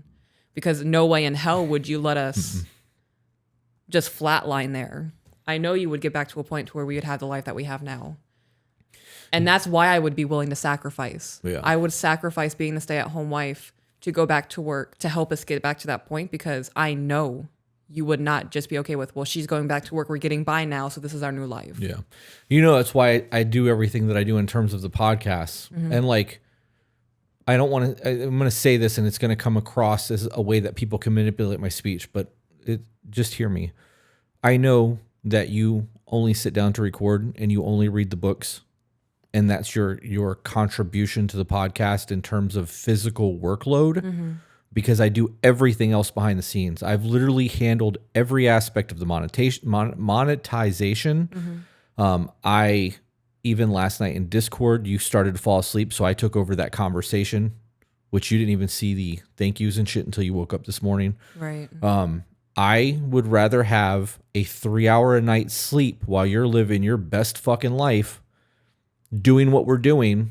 because no way in hell would you let us just flatline there. I know you would get back to a point to where we would have the life that we have now. And that's why I would be willing to sacrifice. Yeah. I would sacrifice being the stay-at-home wife to go back to work to help us get back to that point because I know you would not just be okay with, well, she's going back to work. We're getting by now, so this is our new life. Yeah. You know, that's why I do everything that I do in terms of the podcast. And like, I don't want to, I'm going to say this and it's going to come across as a way that people can manipulate my speech, but just hear me. I know that you only sit down to record and you only read the books. And that's your contribution to the podcast in terms of physical workload, because I do everything else behind the scenes. I've literally handled every aspect of the monetization. I even last night in Discord, you started to fall asleep, so I took over that conversation, which you didn't even see the thank yous and shit until you woke up this morning. Right. I would rather have a 3-hour a night sleep while you're living your best fucking life doing what we're doing,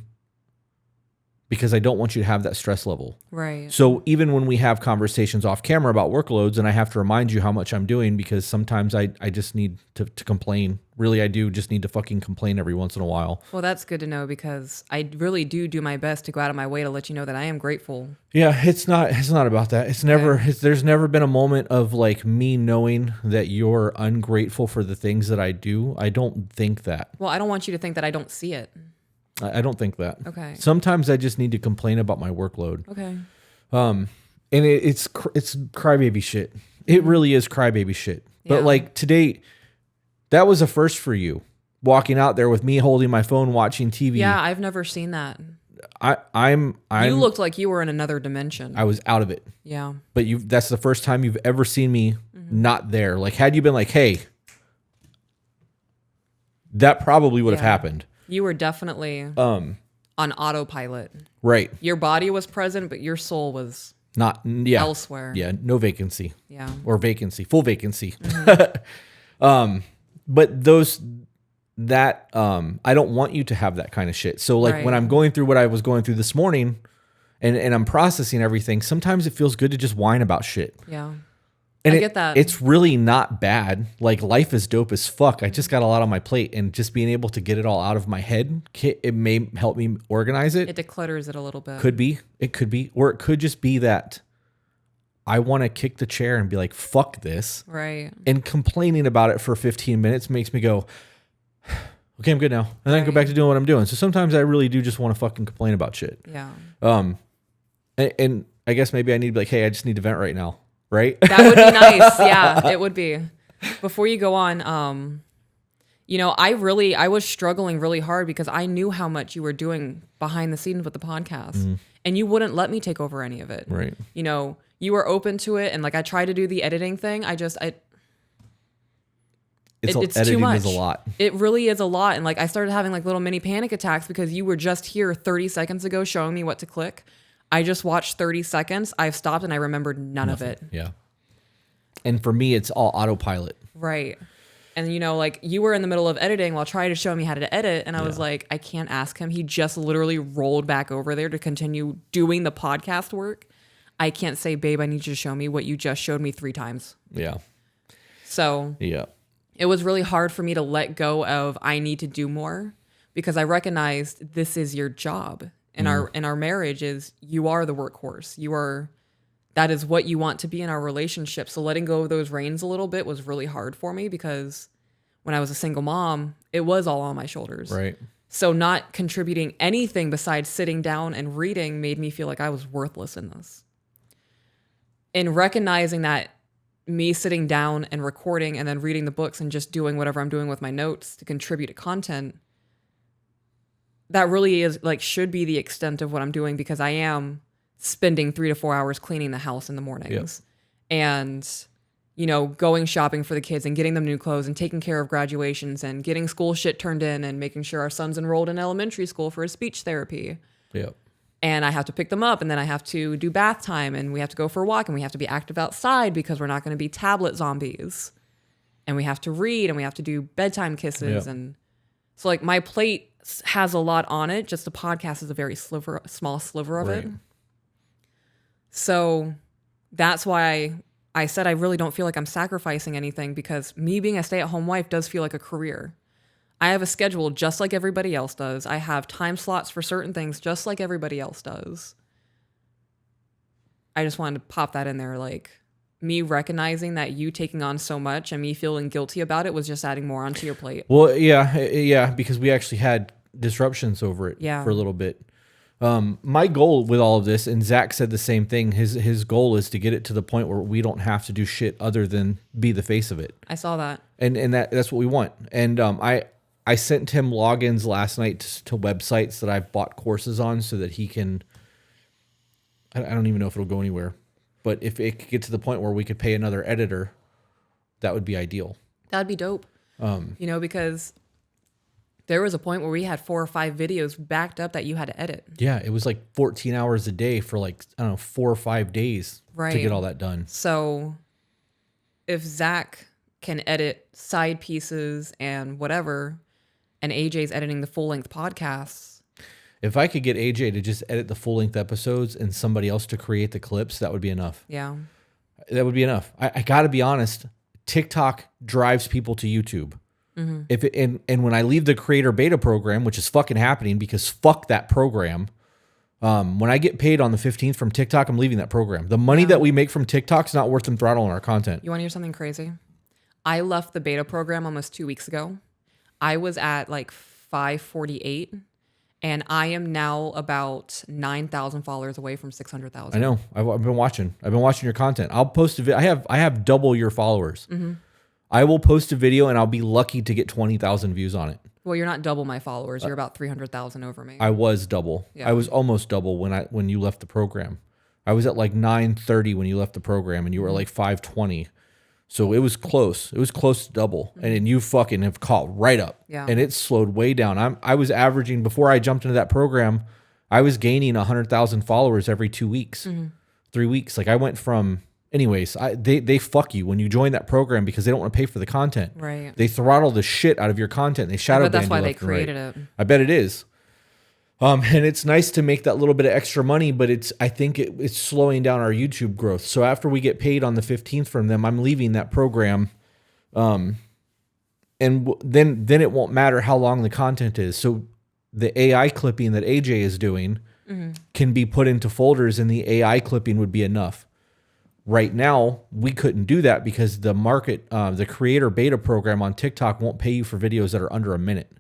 because I don't want you to have that stress level. Right. So even when we have conversations off camera about workloads, and I have to remind you how much I'm doing, because sometimes I just need to complain. Really, I do just need to fucking complain every once in a while. Well, that's good to know, because I really do my best to go out of my way to let you know that I am grateful. Yeah, it's not about that. There's never been a moment of like me knowing that you're ungrateful for the things that I do. I don't think that. Well, I don't want you to think that I don't see it. I don't think that. Okay. Sometimes I just need to complain about my workload. Okay. And it's crybaby shit. It really is crybaby shit. But Yeah. like today, that was a first for you. Walking out there with me holding my phone, watching TV. Yeah, I've never seen that. I'm You looked like you were in another dimension. I was out of it. Yeah. But that's the first time you've ever seen me not there. Like, had you been like, hey, that probably would have happened. You were definitely on autopilot. Right. Your body was present, but your soul was elsewhere. Yeah, no vacancy. Yeah. Or vacancy, full vacancy. But I don't want you to have that kind of shit. So like when I'm going through what I was going through this morning and I'm processing everything, sometimes it feels good to just whine about shit. Yeah. And I get that. It's really not bad. Like, life is dope as fuck. I just got a lot on my plate, and just being able to get it all out of my head, it may help me organize it. It declutters it a little bit. Could be. It could be. Or it could just be that I want to kick the chair and be like, fuck this. Right. And complaining about it for 15 minutes makes me go, okay, I'm good now. And then go back to doing what I'm doing. So sometimes I really do just want to fucking complain about shit. Yeah. And I guess maybe I need to be like, hey, I just need to vent right now. Right? That would be nice. Yeah, it would be. Before you go on, I was struggling really hard because I knew how much you were doing behind the scenes with the podcast, and you wouldn't let me take over any of it. Right. You know, you were open to it, and like I tried to do the editing thing. It's too much. Is a lot. It really is a lot. And like I started having like little mini panic attacks because you were just here 30 seconds ago showing me what to click. I just watched 30 seconds. I've stopped and I remembered none of it. Yeah. And for me, it's all autopilot. Right. And like you were in the middle of editing while trying to show me how to edit. And I was like, I can't ask him. He just literally rolled back over there to continue doing the podcast work. I can't say, babe, I need you to show me what you just showed me 3 times. Yeah. So it was really hard for me to let go of I need to do more, because I recognized this is your job. In our marriage is you are the workhorse. That is what you want to be in our relationship. So letting go of those reins a little bit was really hard for me, because when I was a single mom, it was all on my shoulders. Right. So not contributing anything besides sitting down and reading made me feel like I was worthless in this. And recognizing that me sitting down and recording and then reading the books and just doing whatever I'm doing with my notes to contribute to content, that really is like should be the extent of what I'm doing, because I am spending 3 to 4 hours cleaning the house in the mornings and, going shopping for the kids and getting them new clothes and taking care of graduations and getting school shit turned in and making sure our son's enrolled in elementary school for his speech therapy. Yep. And I have to pick them up, and then I have to do bath time, and we have to go for a walk, and we have to be active outside because we're not going to be tablet zombies. And we have to read, and we have to do bedtime kisses. And so like my plate has a lot on it. Just the podcast is a very small sliver of it. So that's why I said I really don't feel like I'm sacrificing anything, because me being a stay-at-home wife does feel like a career. I have a schedule just like everybody else does. I have time slots for certain things just like everybody else does. I just wanted to pop that in there. Like, me recognizing that you taking on so much and me feeling guilty about it was just adding more onto your plate. Well, yeah, because we actually had disruptions over it for a little bit. My goal with all of this, and Zach said the same thing, his goal is to get it to the point where we don't have to do shit other than be the face of it. I saw that. And that's what we want. And I sent him logins last night to websites that I've bought courses on so that he can, I don't even know if it'll go anywhere, but if it could get to the point where we could pay another editor, that would be ideal. That'd be dope. Because there was a point where we had 4 or 5 videos backed up that you had to edit. Yeah, it was like 14 hours a day for like, 4 or 5 days to get all that done. So if Zach can edit side pieces and whatever, and AJ's editing the full-length podcasts. If I could get AJ to just edit the full length episodes and somebody else to create the clips, that would be enough. Yeah. That would be enough. I got to be honest. TikTok drives people to YouTube. If it, and when I leave the creator beta program, which is fucking happening because fuck that program. When I get paid on the 15th from TikTok, I'm leaving that program. The money that we make from TikTok's not worth them throttling our content. You want to hear something crazy? I left the beta program almost 2 weeks ago. I was at like 548, and I am now about 9,000 followers away from 600,000. I know. I've been watching. I've been watching your content. I'll post a video. I have double your followers. I will post a video, and I'll be lucky to get 20,000 views on it. Well, you're not double my followers. You're about 300,000 over me. I was double. Yeah. I was almost double when you left the program. I was at like 930 when you left the program, and you were like 520. So it was close. It was close to double. And then you fucking have caught right up. Yeah. And it slowed way down. I was averaging, before I jumped into that program, I was gaining 100,000 followers every 2 weeks, 3 weeks. Like I went from, anyways, they fuck you when you join that program because they don't want to pay for the content. Right. They throttle the shit out of your content. They shadow ban you. But that's why they left and right. created it. I bet it is. And it's nice to make that little bit of extra money, but I think it's slowing down our YouTube growth. So after we get paid on the 15th from them, I'm leaving that program. And then it won't matter how long the content is. So the AI clipping that AJ is doing can be put into folders, and the AI clipping would be enough. Right now, we couldn't do that because the the creator beta program on TikTok won't pay you for videos that are under a minute.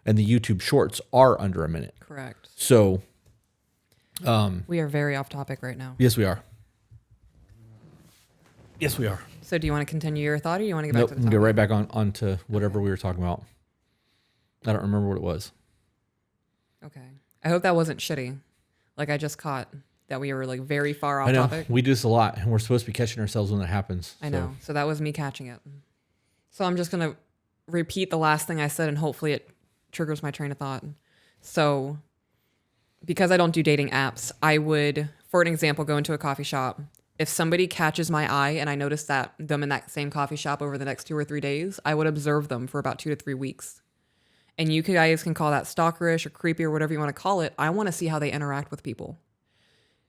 And the YouTube shorts are under a minute. Correct. So, we are very off topic right now. yes, we are. Yes, we are. So do you want to continue your thought, or do you want to get back Nope, to we the can topic? go right back onto whatever we were talking about. I don't remember what it was. Okay. I hope that wasn't shitty. Like I just caught that we were like very far off I know. topic. We do this a lot, and we're supposed to be catching ourselves when that happens. I know. So that was me catching it. So I'm just going to repeat the last thing I said, and hopefully it triggers my train of thought. So because I don't do dating apps, I would, for an example, go into a coffee shop. If somebody catches my eye and I notice that them in that same coffee shop over the next 2 or 3 days, I would observe them for about 2 to 3 weeks. And you guys can call that stalkerish or creepy or whatever you want to call it. I want to see how they interact with people.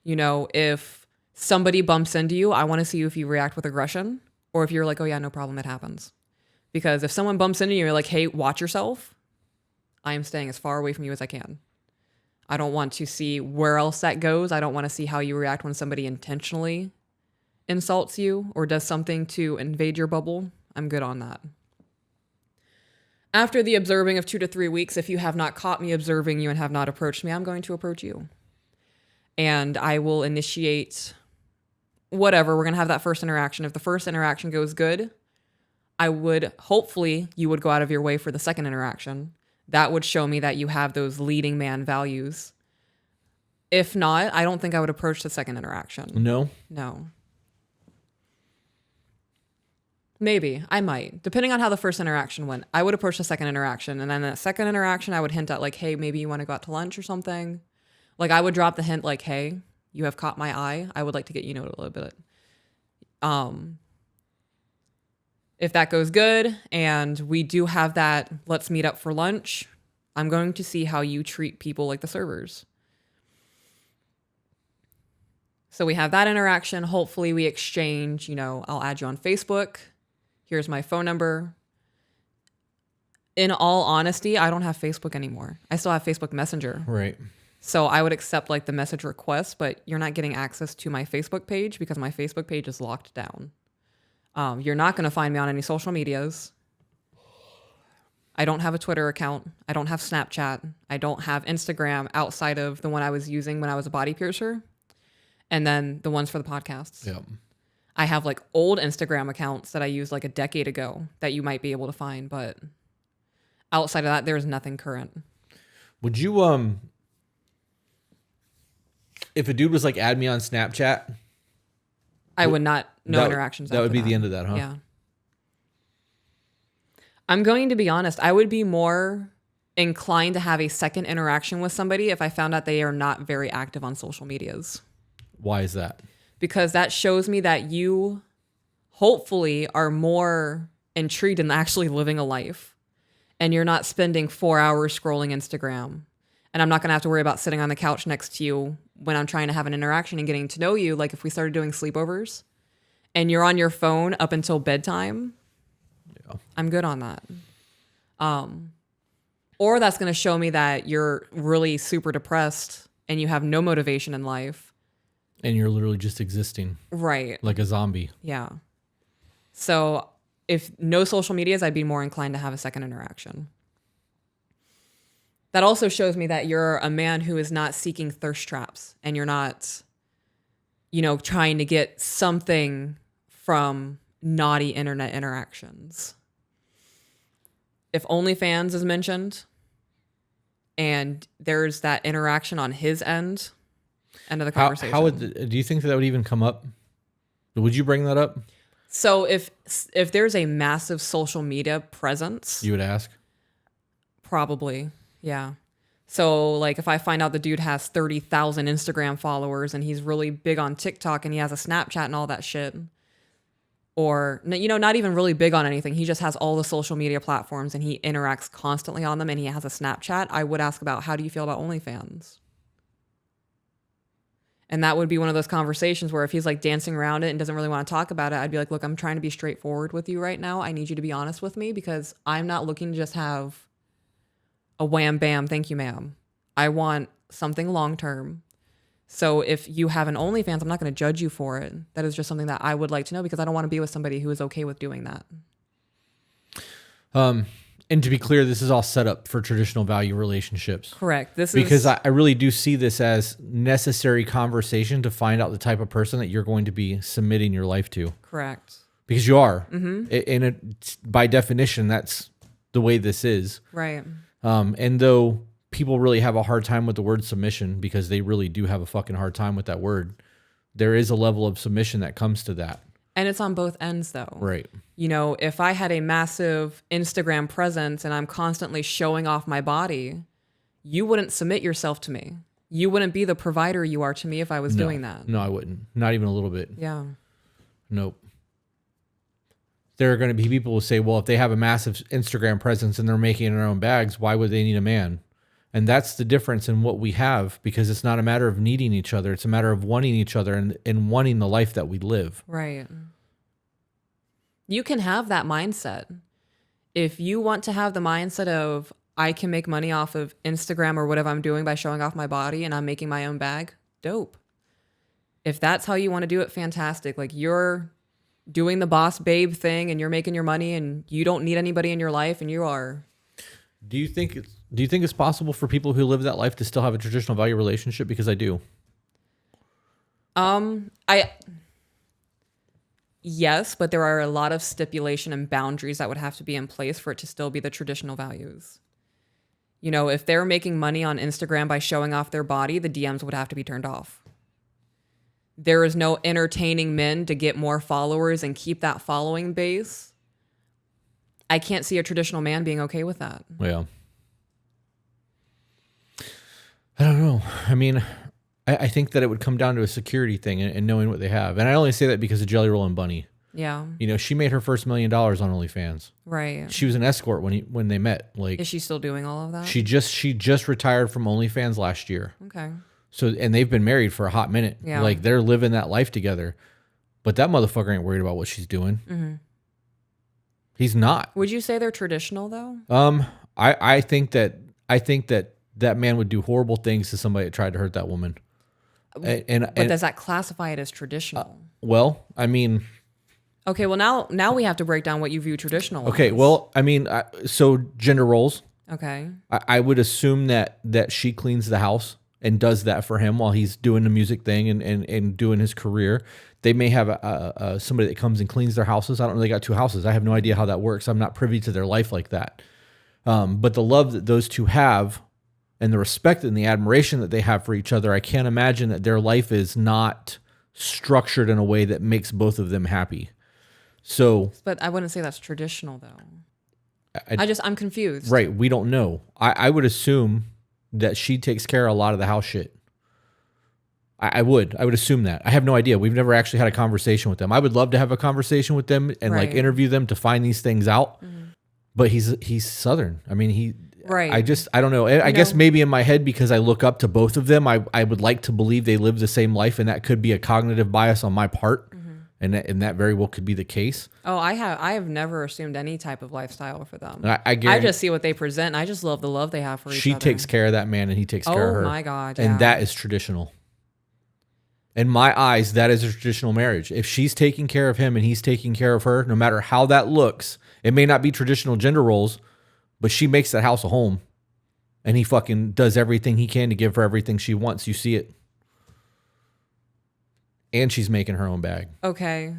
You know, if somebody bumps into you, I want to see if you react with aggression or if you're like, oh yeah, no problem, it happens. Because if someone bumps into you, you're like, hey, watch yourself. I am staying as far away from you as I can. I don't want to see where else that goes. I don't want to see how you react when somebody intentionally insults you or does something to invade your bubble. I'm good on that. After the observing of 2 to 3 weeks, if you have not caught me observing you and have not approached me, I'm going to approach you. And I will initiate whatever. We're going to have that first interaction. If the first interaction goes good, hopefully you would go out of your way for the second interaction. That would show me that you have those leading man values. If not, I don't think I would approach the second interaction. No? No. Maybe. I might. Depending on how the first interaction went. I would approach the second interaction. And then that second interaction, I would hint at like, hey, maybe you want to go out to lunch or something. Like I would drop the hint like, hey, you have caught my eye. I would like to get you know a little bit. If that goes good and we do have that, let's meet up for lunch, I'm going to see how you treat people like the servers. So we have that interaction. Hopefully we exchange, I'll add you on Facebook. Here's my phone number. In all honesty, I don't have Facebook anymore. I still have Facebook Messenger. Right. So I would accept like the message request, but you're not getting access to my Facebook page because my Facebook page is locked down. You're not going to find me on any social medias. I don't have a Twitter account. I don't have Snapchat. I don't have Instagram outside of the one I was using when I was a body piercer. And then the ones for the podcasts. Yep. I have like old Instagram accounts that I used like a decade ago that you might be able to find. But outside of that, there's nothing current. Would you, if a dude was like, add me on Snapchat, I would not, no interactions. That would be the end of that, huh? Yeah. I'm going to be honest. I would be more inclined to have a second interaction with somebody if I found out they are not very active on social medias. Why is that? Because that shows me that you hopefully are more intrigued in actually living a life. And you're not spending 4 hours scrolling Instagram. And I'm not going to have to worry about sitting on the couch next to you when I'm trying to have an interaction and getting to know you. Like if we started doing sleepovers and you're on your phone up until bedtime, I'm good on that. Or that's going to show me that you're really super depressed and you have no motivation in life. And you're literally just existing. Right. Like a zombie. Yeah. So if no social medias, I'd be more inclined to have a second interaction. That also shows me that you're a man who is not seeking thirst traps and you're not, trying to get something from naughty internet interactions. If OnlyFans is mentioned and there's that interaction on his end of the conversation. How do you think that would even come up? Would you bring that up? So if there's a massive social media presence, you would ask? Probably. Yeah. So like if I find out the dude has 30,000 Instagram followers and he's really big on TikTok and he has a Snapchat and all that shit, or, not even really big on anything. He just has all the social media platforms and he interacts constantly on them and he has a Snapchat. I would ask about, how do you feel about OnlyFans? And that would be one of those conversations where if he's like dancing around it and doesn't really want to talk about it, I'd be like, look, I'm trying to be straightforward with you right now. I need you to be honest with me because I'm not looking to just have a wham bam, thank you, ma'am. I want something long term. So if you have an OnlyFans, I'm not going to judge you for it. That is just something that I would like to know because I don't want to be with somebody who is okay with doing that. And to be clear, this is all set up for traditional value relationships. Correct. Because I really do see this as necessary conversation to find out the type of person that you're going to be submitting your life to. Correct. Because you are. Mm-hmm. By definition, that's the way this is. Right. And though people really have a hard time with the word submission because they really do have a fucking hard time with that word, there is a level of submission that comes to that. And it's on both ends though. Right. If I had a massive Instagram presence and I'm constantly showing off my body, you wouldn't submit yourself to me. You wouldn't be the provider you are to me if I was doing that. No, I wouldn't. Not even a little bit. Yeah. Nope. There are going to be people who say, well, if they have a massive Instagram presence and they're making their own bags, why would they need a man? And that's the difference in what we have, because it's not a matter of needing each other. It's a matter of wanting each other and wanting the life that we live. Right. You can have that mindset. If you want to have the mindset of, I can make money off of Instagram or whatever I'm doing by showing off my body and I'm making my own bag, dope. If that's how you want to do it, fantastic. Like you're doing the boss babe thing and you're making your money and you don't need anybody in your life and you are. Do you think it's possible for people who live that life to still have a traditional value relationship? Because I do. Yes, but there are a lot of stipulation and boundaries that would have to be in place for it to still be the traditional values. If they're making money on Instagram by showing off their body, the DMs would have to be turned off. There is no entertaining men to get more followers and keep that following base. I can't see a traditional man being okay with that. Yeah. I don't know. I mean, I think that it would come down to a security thing and knowing what they have. And I only say that because of Jelly Roll and Bunny. Yeah. She made her first $1 million on OnlyFans. Right. She was an escort when they met. Like, is she still doing all of that? She just retired from OnlyFans last year. Okay. So, and they've been married for a hot minute. Yeah. Like they're living that life together. But that motherfucker ain't worried about what she's doing. Mm-hmm. He's not. Would you say they're traditional though? I think that man would do horrible things to somebody that tried to hurt that woman. But does that classify it as traditional? Well, I mean. Okay, well now we have to break down what you view traditional as. Okay, well, I mean, so gender roles. Okay. I would assume that she cleans the house and does that for him while he's doing the music thing and doing his career. They may have somebody that comes and cleans their houses. I don't know. They got 2 houses. I have no idea how that works. I'm not privy to their life like that. But the love that those two have and the respect and the admiration that they have for each other, I can't imagine that their life is not structured in a way that makes both of them happy. So, but I wouldn't say that's traditional though. I'm confused. Right. We don't know. I would assume that she takes care of a lot of the house shit. I would assume that. I have no idea. We've never actually had a conversation with them. I would love to have a conversation with them and like interview them to find these things out. Mm-hmm. But he's Southern. I mean, Right. I don't know. I guess maybe in my head, because I look up to both of them, I would like to believe they live the same life, and that could be a cognitive bias on my part. And that very well could be the case. Oh, I have never assumed any type of lifestyle for them. I just see what they present, and I just love the love they have for each other. She takes care of that man, and he takes care of her. Oh my God. And that is traditional. In my eyes, that is a traditional marriage. If she's taking care of him and he's taking care of her, no matter how that looks, it may not be traditional gender roles, but she makes that house a home. And he fucking does everything he can to give her everything she wants. You see it. And she's making her own bag. Okay.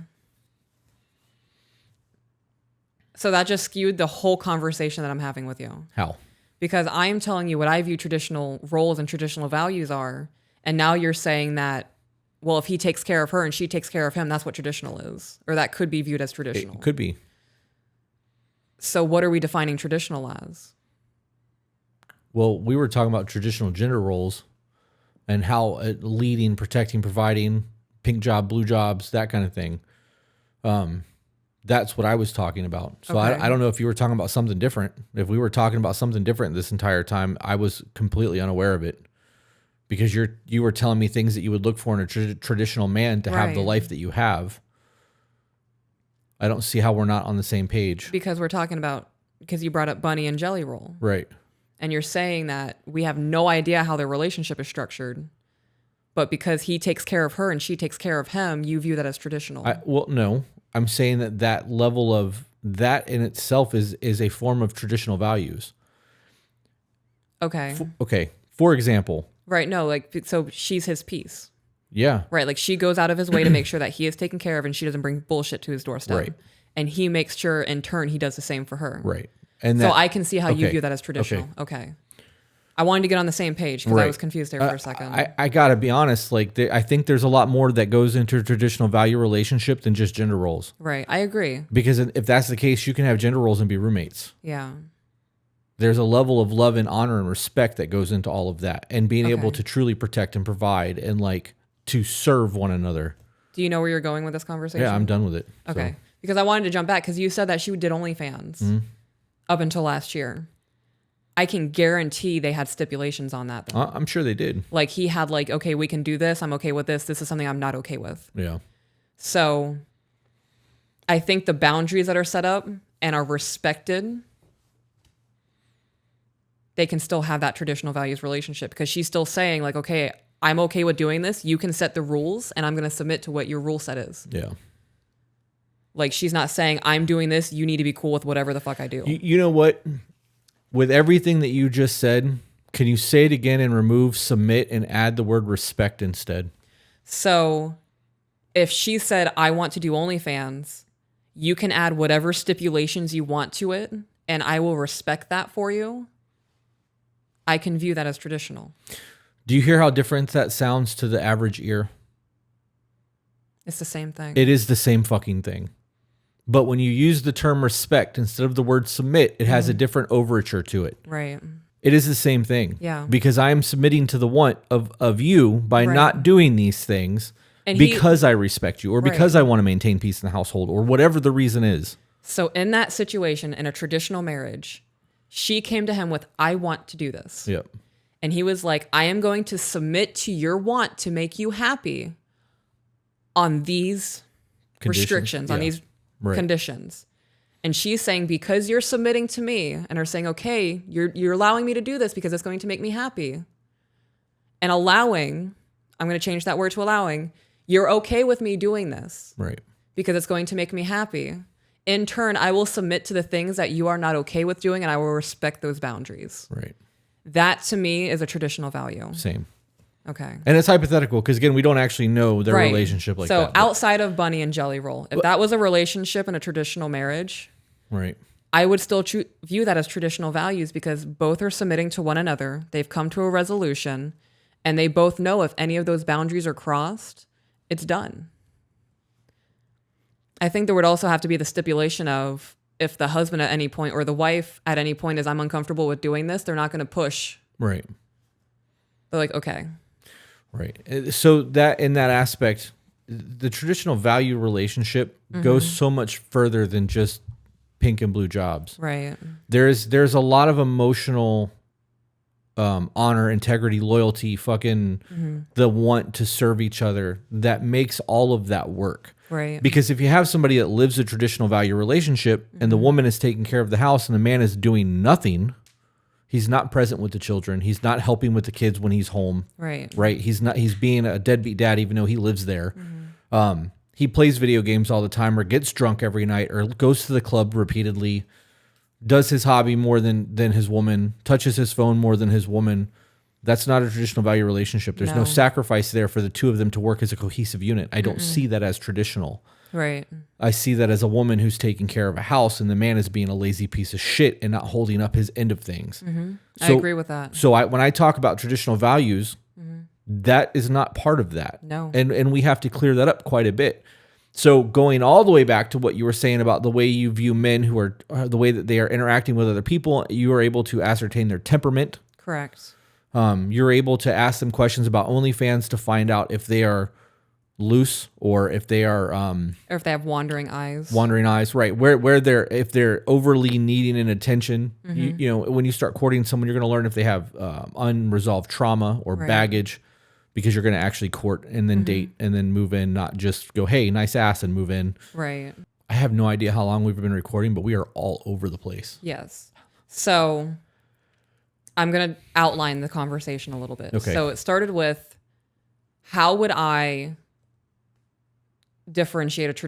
So that just skewed the whole conversation that I'm having with you. How? Because I am telling you what I view traditional roles and traditional values are. And now you're saying that, well, if he takes care of her and she takes care of him, that's what traditional is. Or that could be viewed as traditional. It could be. So what are we defining traditional as? Well, we were talking about traditional gender roles and how leading, protecting, providing, pink job, blue jobs, that kind of thing. That's what I was talking about. So Okay. I don't know if you were talking about something different. If we were talking about something different this entire time, I was completely unaware of it, because you were telling me things that you would look for in a traditional man to have the Right. life that you have. I don't see how we're not on the same page. Because we're talking about, because you brought up bunny and jelly roll. Right. And you're saying that we have no idea how their relationship is structured. But because he takes care of her and she takes care of him, you view that as traditional. Well, no. I'm saying that level of that in itself is a form of traditional values. Okay. Okay. For example. Right. No, like, so she's his piece. Yeah. Right. Like, she goes out of his way to make sure that he is taken care of and she doesn't bring bullshit to his doorstep. Right. And he makes sure in turn he does the same for her. Right. And So I can see how you view that as traditional. Okay. Okay. I wanted to get on the same page because I was confused there for a second. I gotta be honest. Like, I think there's a lot more that goes into a traditional value relationship than just gender roles. Right. I agree. Because if that's the case, you can have gender roles and be roommates. Yeah. There's a level of love and honor and respect that goes into all of that, and being able to truly protect and provide and like to serve one another. Do you know where you're going with this conversation? Yeah, I'm done with it. Okay. So. Because I wanted to jump back because you said that she did OnlyFans up until last year. I can guarantee they had stipulations on that. Though. I'm sure they did. Like, he had like, okay, we can do this. I'm okay with this. This is something I'm not okay with. Yeah. So I think the boundaries that are set up and are respected, they can still have that traditional values relationship, because she's still saying like, okay, I'm okay with doing this. You can set the rules and I'm going to submit to what your rule set is. Yeah. Like, she's not saying I'm doing this. You need to be cool with whatever the fuck I do. You know what? With everything that you just said, can you say it again and remove submit and add the word respect instead? So if she said, I want to do OnlyFans, you can add whatever stipulations you want to it, and I will respect that for you. I can view that as traditional. Do you hear how different that sounds to the average ear? It's the same thing. It is the same fucking thing. But when you use the term respect instead of the word submit, it has a different overture to it. Right. It is the same thing. Yeah. Because I am submitting to the want of you by not doing these things And because I respect you, or because I want to maintain peace in the household, or whatever the reason is. So in that situation, in a traditional marriage, she came to him with, I want to do this. Yep. And he was like, I am going to submit to your want to make you happy on these restrictions, on these conditions. And she's saying, because you're submitting to me and are saying, okay, you're allowing me to do this because it's going to make me happy. And allowing, I'm going to change that word to allowing, you're okay with me doing this. Right. Because it's going to make me happy. In turn, I will submit to the things that you are not okay with doing, and I will respect those boundaries. Right. That to me is a traditional value. Same. Okay. And it's hypothetical because, again, we don't actually know their relationship like that. So outside of Bunny and Jelly Roll, if that was a relationship in a traditional marriage, right, I would still view that as traditional values, because both are submitting to one another. They've come to a resolution, and they both know if any of those boundaries are crossed, it's done. I think there would also have to be the stipulation of, if the husband at any point or the wife at any point is, I'm uncomfortable with doing this, they're not going to push. Right. They're like, okay. Right. So that in that aspect, the traditional value relationship goes so much further than just pink and blue jobs. Right. There's a lot of emotional honor, integrity, loyalty, fucking the want to serve each other that makes all of that work. Right. Because if you have somebody that lives a traditional value relationship and the woman is taking care of the house and the man is doing nothing, he's not present with the children. He's not helping with the kids when he's home. Right. Right. He's being a deadbeat dad, even though he lives there. He plays video games all the time or gets drunk every night or goes to the club repeatedly, does his hobby more than his woman, touches his phone more than his woman. That's not a traditional value relationship. There's no sacrifice there for the two of them to work as a cohesive unit. I don't see that as traditional. Right. I see that as a woman who's taking care of a house and the man is being a lazy piece of shit and not holding up his end of things. I agree with that. So when I talk about traditional values, that is not part of that. No. And we have to clear that up quite a bit. So going all the way back to what you were saying about the way you view men who are the way that they are interacting with other people, you are able to ascertain their temperament. Correct. You're able to ask them questions about OnlyFans to find out if they are loose or if they are or if they have wandering eyes. Right? Where they're if they're overly needing an attention. You know, when you start courting someone, you're going to learn if they have unresolved trauma or baggage, because you're going to actually court and then date and then move in, not just go, hey, nice ass, and move in. Right. I have no idea how long we've been recording, but we are all over the place. Yes. So I'm going to outline the conversation a little bit. Okay. So it started with, how would I differentiate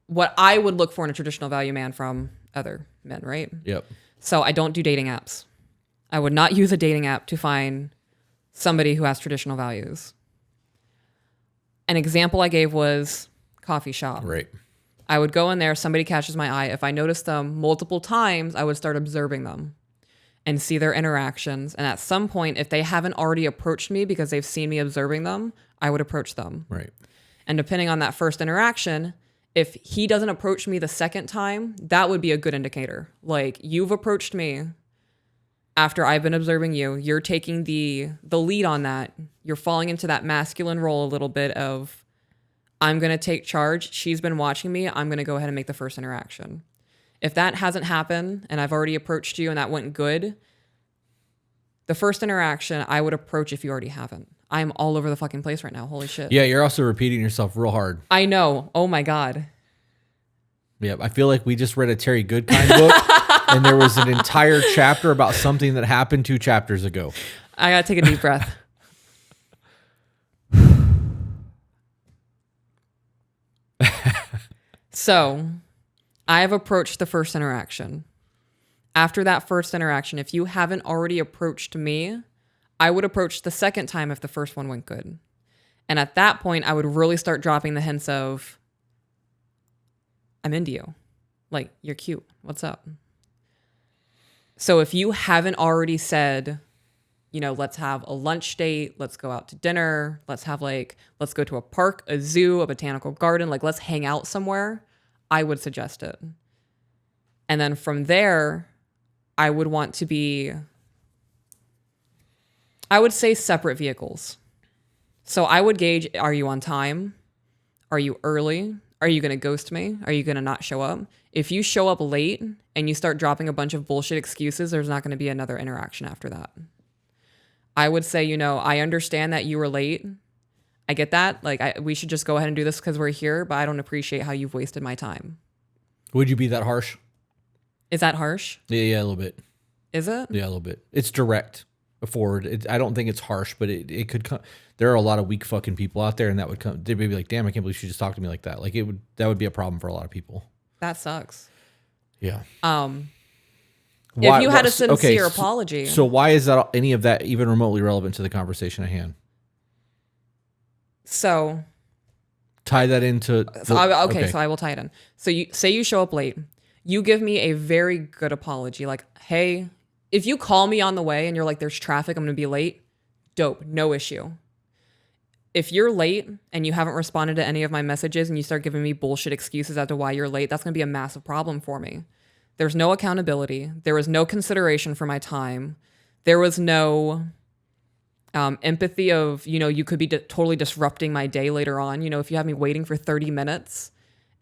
what I would look for in a traditional value man from other men, right? Yep. So I don't do dating apps. I would not use a dating app to find somebody who has traditional values. An example I gave was coffee shop. Right. I would go in there, somebody catches my eye. If I noticed them multiple times, I would start observing them and see their interactions. And at some point, if they haven't already approached me because they've seen me observing them, I would approach them. Right. And depending on that first interaction, if he doesn't approach me the second time, that would be a good indicator. Like, you've approached me after I've been observing you. You're taking the lead on that. You're falling into that masculine role a little bit of, I'm going to take charge. She's been watching me. I'm going to go ahead and make the first interaction. If that hasn't happened and I've already approached you and that went good, the first interaction I would approach if you already haven't. I am all over the fucking place right now. Holy shit. Yeah, you're also repeating yourself real hard. I know. Oh my God. Yeah, I feel like we just read a Terry Goodkind book and there was an entire chapter about something that happened 2 chapters ago. I gotta take a deep breath. So, I have approached the first interaction. After that first interaction, if you haven't already approached me, I would approach the second time if the first one went good. And at that point, I would really start dropping the hints of, I'm into you. Like, you're cute. What's up? So if you haven't already said, you know, let's have a lunch date, let's go out to dinner, let's go to a park, a zoo, a botanical garden, like let's hang out somewhere, I would suggest it. And then from there, I would want to be, I would say separate vehicles. So I would gauge, are you on time? Are you early? Are you going to ghost me? Are you going to not show up? If you show up late and you start dropping a bunch of bullshit excuses, there's not going to be another interaction after that. I would say, you know, I understand that you were late. I get that. Like, we should just go ahead and do this because we're here, but I don't appreciate how you've wasted my time. Would you be that harsh? Is that harsh? Yeah, a little bit. Is it? Yeah, a little bit. It's direct, forward. I don't think it's harsh, but it could come. There are a lot of weak fucking people out there, and that would come. They'd be like, "Damn, I can't believe she just talked to me like that." Like that would be a problem for a lot of people. That sucks. Yeah. If you had a sincere apology. So why is that any of that even remotely relevant to the conversation at hand? So tie that into. So I will tie it in. So you say you show up late. You give me a very good apology. Like, hey, if you call me on the way and you're like, there's traffic, I'm going to be late. Dope. No issue. If you're late and you haven't responded to any of my messages and you start giving me bullshit excuses as to why you're late, that's going to be a massive problem for me. There's no accountability. There was no consideration for my time. There was no empathy of, you know, you could be totally disrupting my day later on. You know, if you have me waiting for 30 minutes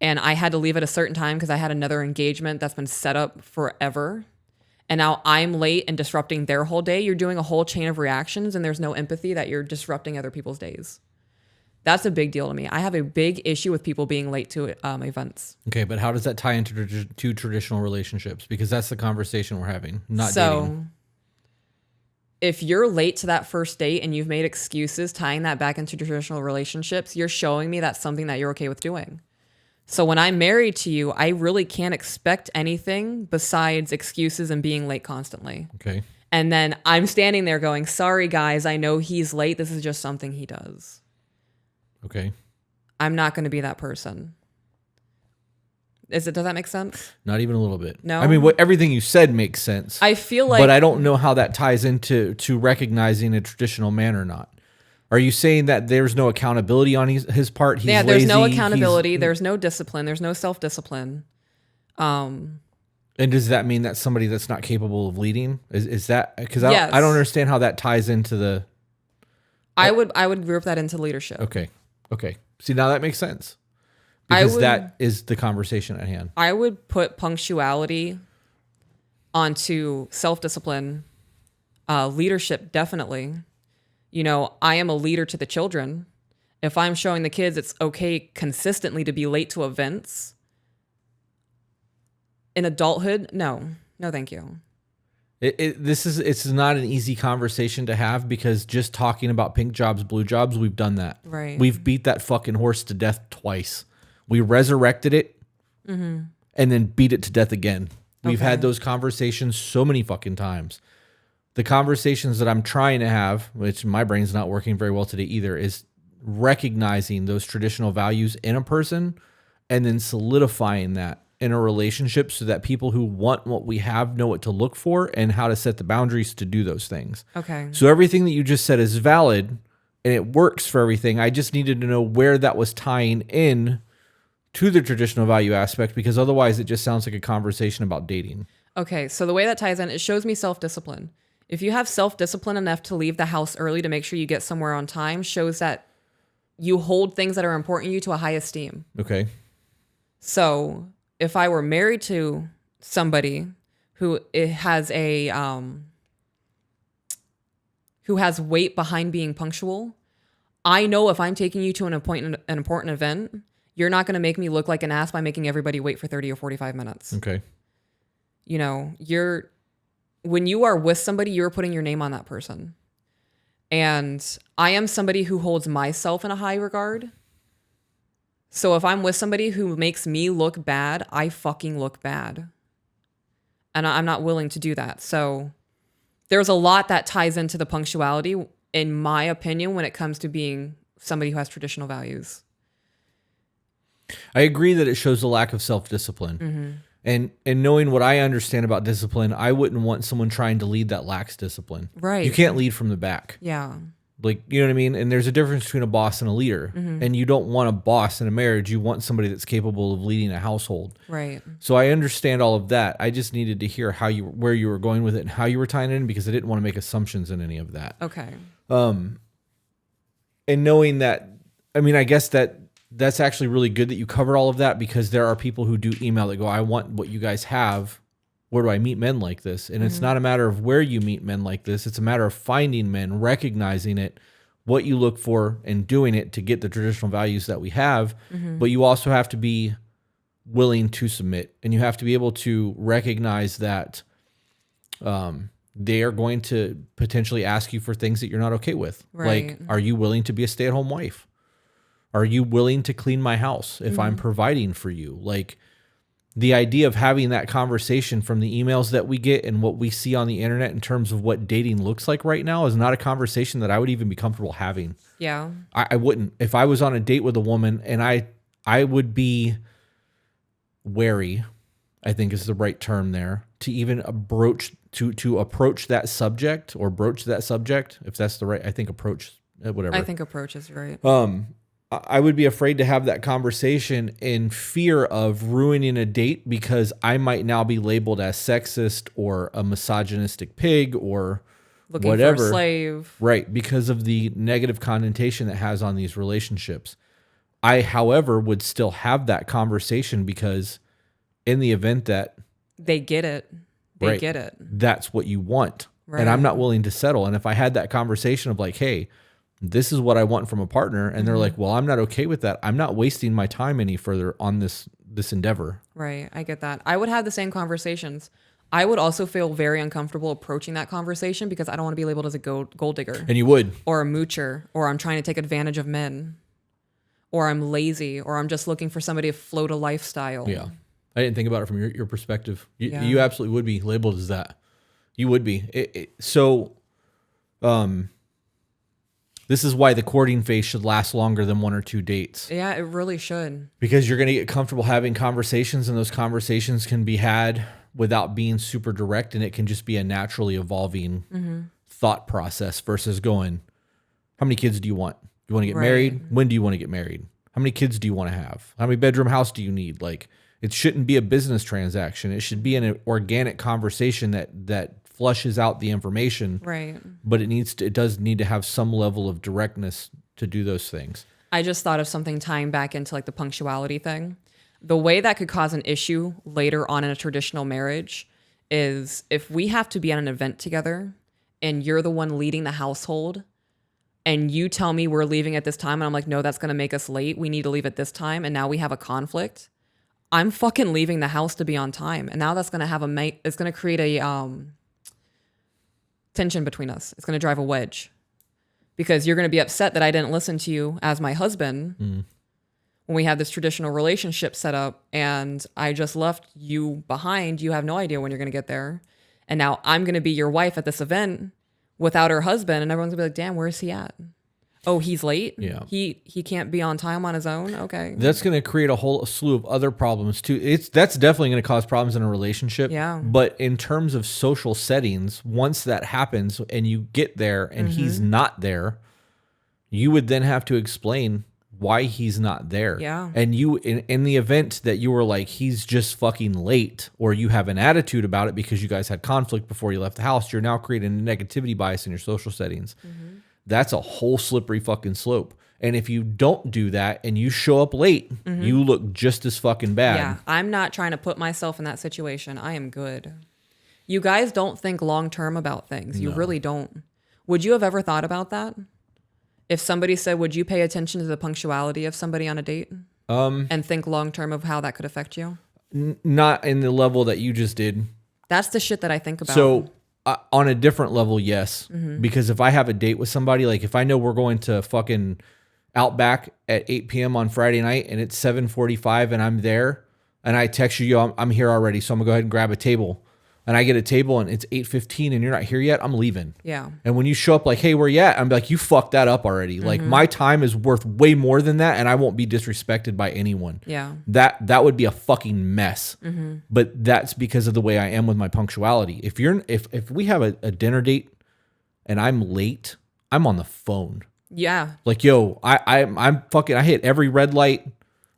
and I had to leave at a certain time because I had another engagement that's been set up forever. And now I'm late and disrupting their whole day. You're doing a whole chain of reactions and there's no empathy that you're disrupting other people's days. That's a big deal to me. I have a big issue with people being late to events. Okay, but how does that tie into to traditional relationships? Because that's the conversation we're having, not dating. If you're late to that first date and you've made excuses tying that back into traditional relationships, you're showing me that's something that you're okay with doing. So when I'm married to you, I really can't expect anything besides excuses and being late constantly. Okay. And then I'm standing there going, sorry, guys, I know he's late. This is just something he does. Okay. I'm not going to be that person. Does that make sense? Not even a little bit. No. I mean, everything you said makes sense. I feel like, but I don't know how that ties into recognizing a traditional man or not. Are you saying that there's no accountability on his part? He's there's lazy, no accountability. There's no discipline. There's no self-discipline. And does that mean that somebody that's not capable of leading? Is that because yes. I don't understand how that ties into the. I would group that into leadership. Okay. See, now that makes sense. Because that is the conversation at hand. I would put punctuality onto self-discipline, leadership, definitely. You know, I am a leader to the children. If I'm showing the kids it's okay consistently to be late to events, in adulthood, no, thank you. It's not an easy conversation to have because just talking about pink jobs, blue jobs, we've done that. Right. We've beat that fucking horse to death twice. We resurrected it and then beat it to death again. We've had those conversations so many fucking times. The conversations that I'm trying to have, which my brain's not working very well today either, is recognizing those traditional values in a person and then solidifying that in a relationship so that people who want what we have know what to look for and how to set the boundaries to do those things. Okay. So everything that you just said is valid and it works for everything. I just needed to know where that was tying in to the traditional value aspect because otherwise it just sounds like a conversation about dating. Okay, so the way that ties in, it shows me self-discipline. If you have self-discipline enough to leave the house early to make sure you get somewhere on time, shows that you hold things that are important to you to a high esteem. Okay. So if I were married to somebody who has who has weight behind being punctual, I know if I'm taking you to an important event, you're not going to make me look like an ass by making everybody wait for 30 or 45 minutes. Okay. You know, when you are with somebody, you're putting your name on that person. And I am somebody who holds myself in a high regard. So if I'm with somebody who makes me look bad, I fucking look bad. And I'm not willing to do that. So there's a lot that ties into the punctuality, in my opinion, when it comes to being somebody who has traditional values. I agree that it shows a lack of self-discipline. Mm-hmm. And knowing what I understand about discipline, I wouldn't want someone trying to lead that lacks discipline. Right. You can't lead from the back. Yeah. Like, you know what I mean? And there's a difference between a boss and a leader. Mm-hmm. And you don't want a boss in a marriage. You want somebody that's capable of leading a household. Right. So I understand all of that. I just needed to hear where you were going with it and how you were tying it in because I didn't want to make assumptions in any of that. Okay. And knowing that, I mean, I guess that's actually really good that you covered all of that because there are people who do email that go, I want what you guys have. Where do I meet men like this? And it's not a matter of where you meet men like this. It's a matter of finding men, recognizing it, what you look for, and doing it to get the traditional values that we have. Mm-hmm. But you also have to be willing to submit. And you have to be able to recognize that they are going to potentially ask you for things that you're not okay with. Right. Like, are you willing to be a stay-at-home wife? Are you willing to clean my house if I'm providing for you? Like, the idea of having that conversation from the emails that we get and what we see on the internet in terms of what dating looks like right now is not a conversation that I would even be comfortable having. Yeah. I wouldn't. If I was on a date with a woman, and I would be wary, I think is the right term there, to even approach that subject or broach that subject, if that's the right, I think approach, whatever. I think approach is right. I would be afraid to have that conversation in fear of ruining a date because I might now be labeled as sexist or a misogynistic pig or looking whatever. For a slave. Right, because of the negative connotation that has on these relationships. I, however, would still have that conversation because in the event that they get it, they get it. That's what you want. Right. And I'm not willing to settle. And if I had that conversation of like, hey, this is what I want from a partner. And they're like, well, I'm not okay with that. I'm not wasting my time any further on this endeavor. Right. I get that. I would have the same conversations. I would also feel very uncomfortable approaching that conversation because I don't want to be labeled as a gold digger. And you would. Or a moocher. Or I'm trying to take advantage of men. Or I'm lazy. Or I'm just looking for somebody to float a lifestyle. Yeah. I didn't think about it from your perspective. You absolutely would be labeled as that. You would be. So this is why the courting phase should last longer than 1 or 2 dates. Yeah, it really should. Because you're going to get comfortable having conversations, and those conversations can be had without being super direct, and it can just be a naturally evolving thought process versus going, how many kids do you want? You want to get married? When do you want to get married? How many kids do you want to have? How many bedroom house do you need? Like, it shouldn't be a business transaction. It should be an organic conversation that flushes out the information. Right. But it does need to have some level of directness to do those things. I just thought of something tying back into like the punctuality thing. The way that could cause an issue later on in a traditional marriage is if we have to be at an event together and you're the one leading the household and you tell me we're leaving at this time and I'm like, no, that's going to make us late. We need to leave at this time. And now we have a conflict. I'm fucking leaving the house to be on time. And now that's going to have it's going to create a tension between us. It's going to drive a wedge because you're going to be upset that I didn't listen to you as my husband when we had this traditional relationship set up and I just left you behind. You have no idea when you're going to get there. And now I'm going to be your wife at this event without her husband. And everyone's gonna be like, damn, where is he at? Oh, he's late? Yeah. He can't be on time on his own? Okay. That's going to create a whole slew of other problems too. That's definitely going to cause problems in a relationship. Yeah. But in terms of social settings, once that happens and you get there and he's not there, you would then have to explain why he's not there. Yeah. And you, in the event that you were like, he's just fucking late, or you have an attitude about it because you guys had conflict before you left the house, you're now creating a negativity bias in your social settings. That's a whole slippery fucking slope. And if you don't do that and you show up late, you look just as fucking bad. Yeah, I'm not trying to put myself in that situation. I am good. You guys don't think long-term about things. You really don't. Would you have ever thought about that? If somebody said, would you pay attention to the punctuality of somebody on a date? And think long-term of how that could affect you? Not in the level that you just did. That's the shit that I think about. So on a different level, yes. Because if I have a date with somebody, like if I know we're going to fucking Outback at 8 p.m. on Friday night and it's 7:45 and I'm there and I text you, yo, I'm here already, so I'm gonna go ahead and grab a table. And I get a table and it's 8:15 and you're not here yet, I'm leaving. Yeah. And when you show up like, hey, where you at? I'm like, you fucked that up already. Like my time is worth way more than that and I won't be disrespected by anyone. Yeah. That would be a fucking mess. But that's because of the way I am with my punctuality. If we have a dinner date and I'm late, I'm on the phone. Yeah. Like, yo, I'm fucking, I hit every red light.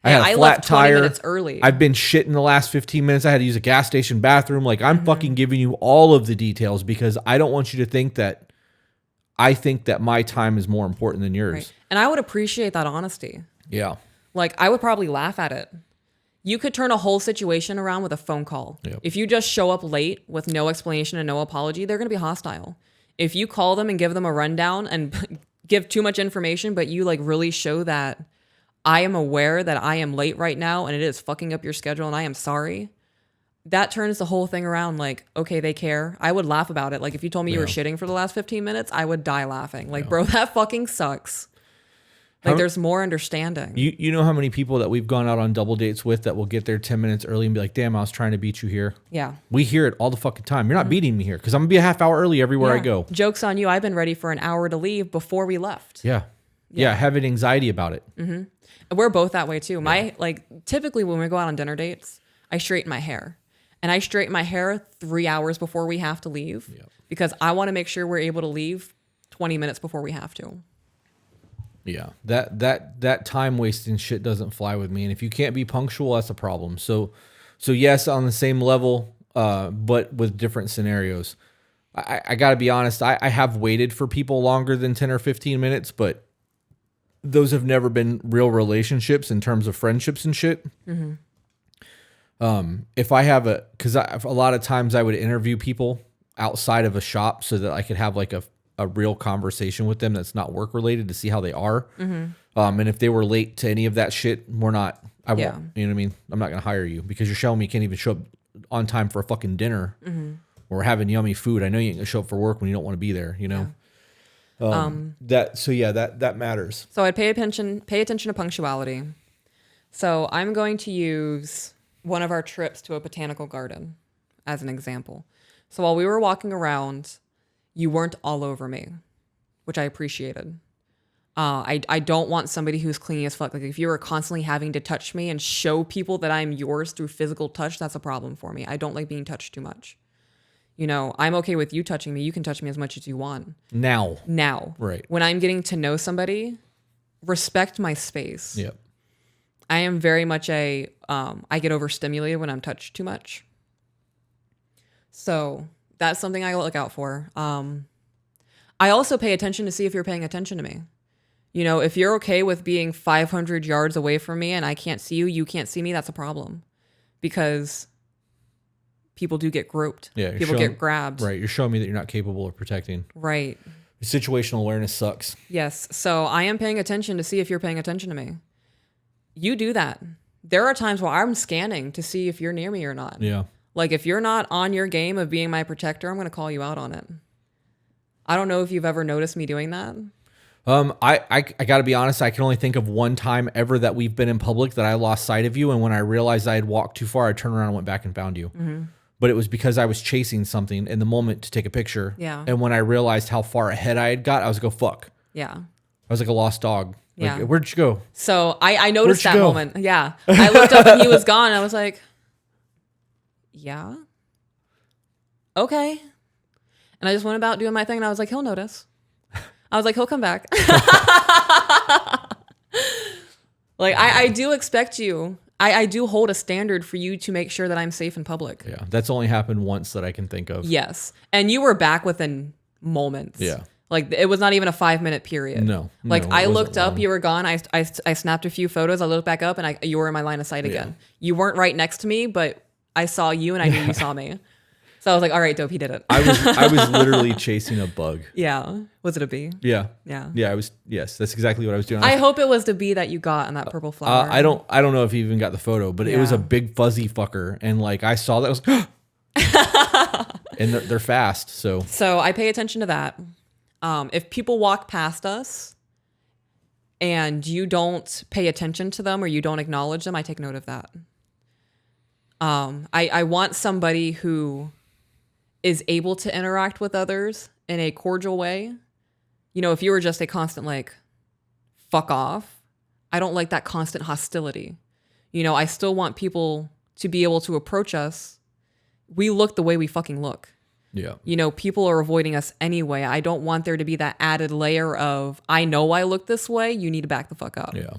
I had a flat left 20 tire. minutes early. I've been shit in the last 15 minutes. I had to use a gas station bathroom. Like, I'm fucking giving you all of the details because I don't want you to think that I think that my time is more important than yours. Right. And I would appreciate that honesty. Yeah. Like, I would probably laugh at it. You could turn a whole situation around with a phone call. Yep. If you just show up late with no explanation and no apology, they're going to be hostile. If you call them and give them a rundown and give too much information, but you like really show that I am aware that I am late right now and it is fucking up your schedule and I am sorry, that turns the whole thing around. Like, okay, they care. I would laugh about it. Like, if you told me you were shitting for the last 15 minutes, I would die laughing. Like, bro, that fucking sucks. Like, there's more understanding. You know how many people that we've gone out on double dates with that will get there 10 minutes early and be like, damn, I was trying to beat you here. Yeah. We hear it all the fucking time. You're not beating me here because I'm going to be a half hour early everywhere I go. Joke's on you. I've been ready for an hour to leave before we left. Yeah. Yeah. Having anxiety about it. We're both that way too. Typically when we go out on dinner dates, I straighten my hair. And I straighten my hair 3 hours before we have to leave because I want to make sure we're able to leave 20 minutes before we have to. Yeah, that time wasting shit doesn't fly with me. And if you can't be punctual, that's a problem. So yes, on the same level, but with different scenarios. I got to be honest. I have waited for people longer than 10 or 15 minutes, but those have never been real relationships in terms of friendships and shit. If I have because a lot of times I would interview people outside of a shop so that I could have like a real conversation with them that's not work related to see how they are. And if they were late to any of that shit, I won't, you know what I mean? I'm not going to hire you because you're showing me you can't even show up on time for a fucking dinner or having yummy food. I know you ain't going to show up for work when you don't want to be there, you know? That matters. So I'd pay attention to punctuality. So I'm going to use one of our trips to a botanical garden as an example. So while we were walking around, you weren't all over me, which I appreciated. I don't want somebody who's clingy as fuck. Like if you were constantly having to touch me and show people that I'm yours through physical touch, that's a problem for me. I don't like being touched too much. You know, I'm okay with you touching me. You can touch me as much as you want. Now. Right. When I'm getting to know somebody, respect my space. Yep. I am very much I get overstimulated when I'm touched too much. So that's something I look out for. I also pay attention to see if you're paying attention to me. You know, if you're okay with being 500 yards away from me and I can't see you, you can't see me, that's a problem. Because people do get groped. Yeah, people get grabbed. Right. You're showing me that you're not capable of protecting. Right. Situational awareness sucks. Yes. So I am paying attention to see if you're paying attention to me. You do that. There are times where I'm scanning to see if you're near me or not. Yeah. Like if you're not on your game of being my protector, I'm going to call you out on it. I don't know if you've ever noticed me doing that. I got to be honest. I can only think of one time ever that we've been in public that I lost sight of you. And when I realized I had walked too far, I turned around and went back and found you. But it was because I was chasing something in the moment to take a picture. Yeah. And when I realized how far ahead I had got, I was like, oh, fuck. Yeah. I was like a lost dog. Like, Yeah. where'd you go? So I noticed that go? moment. Yeah. I looked up and he was gone. And I was like, yeah. Okay. And I just went about doing my thing and I was like, he'll notice. I was like, he'll come back. Like, I do expect you. I do hold a standard for you to make sure that I'm safe in public. Yeah. That's only happened once that I can think of. Yes. And you were back within moments. Yeah. Like, it was not even a 5-minute period. No. Like, no, I it wasn't looked up, long. you were gone. I snapped a few photos. I looked back up and you were in my line of sight again. You weren't right next to me, but I saw you and I knew you saw me. So I was like, all right, dope, he did it. I was literally chasing a bug. Yeah. Was it a bee? Yeah. Yeah. Yeah, yes, that's exactly what I was doing. I hope it was the bee that you got on that purple flower. I don't know if you even got the photo, but it was Yeah. a big fuzzy fucker. And like I saw that, I was and they're fast. So I pay attention to that. If people walk past us and you don't pay attention to them or you don't acknowledge them, I take note of that. I want somebody who is able to interact with others in a cordial way. You know, if you were just a constant like, fuck off, I don't like that constant hostility. You know, I still want people to be able to approach us. We look the way we fucking look. yeah. You know, people are avoiding us anyway. I don't want there to be that added layer of, I know I look this way, you need to back the fuck up. Yeah.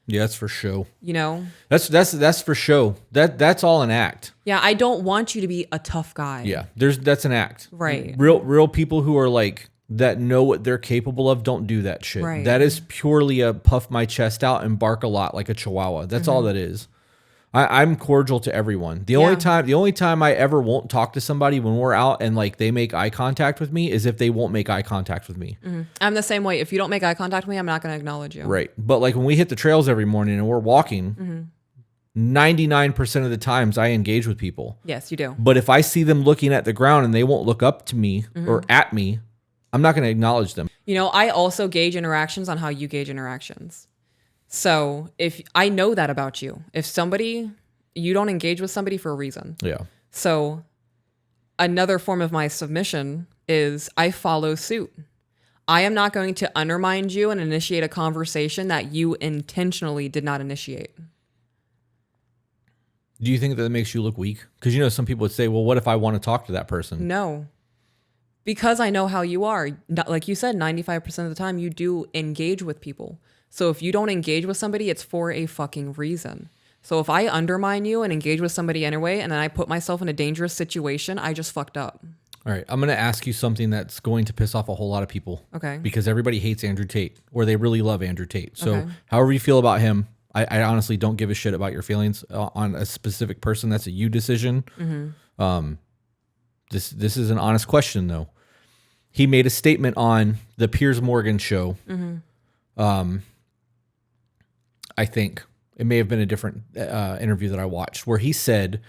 Yeah, that's for show. You know? That's for show. That's all an act. Yeah, I don't want you to be a tough guy. Yeah. That's an act. Right. Real people who are like that know what they're capable of don't do that shit. Right. That is purely a puff my chest out and bark a lot like a chihuahua. That's all that is. I'm cordial to everyone. The only time I ever won't talk to somebody when we're out and like they make eye contact with me is if they won't make eye contact with me. I'm the same way. If you don't make eye contact with me, I'm not going to acknowledge you. Right. But like when we hit the trails every morning and we're walking, 99% of the times I engage with people. Yes, you do. But if I see them looking at the ground and they won't look up to me or at me, I'm not going to acknowledge them. You know, I also gauge interactions on how you gauge interactions. So if I know that about you, you don't engage with somebody for a reason. Yeah. So another form of my submission is I follow suit. I am not going to undermine you and initiate a conversation that you intentionally did not initiate. Do you think that makes you look weak? Because, you know, some people would say, well, what if I want to talk to that person? No. Because I know how you are. Like you said, 95% of the time you do engage with people. So if you don't engage with somebody, it's for a fucking reason. So if I undermine you and engage with somebody anyway, and then I put myself in a dangerous situation, I just fucked up. All right. I'm going to ask you something that's going to piss off a whole lot of people. Okay. Because everybody hates Andrew Tate, or they really love Andrew Tate. So Okay. however you feel about him, I honestly don't give a shit about your feelings on a specific person. That's a you decision. This is an honest question, though. He made a statement on the Piers Morgan show. I think it may have been a different interview that I watched, where he said,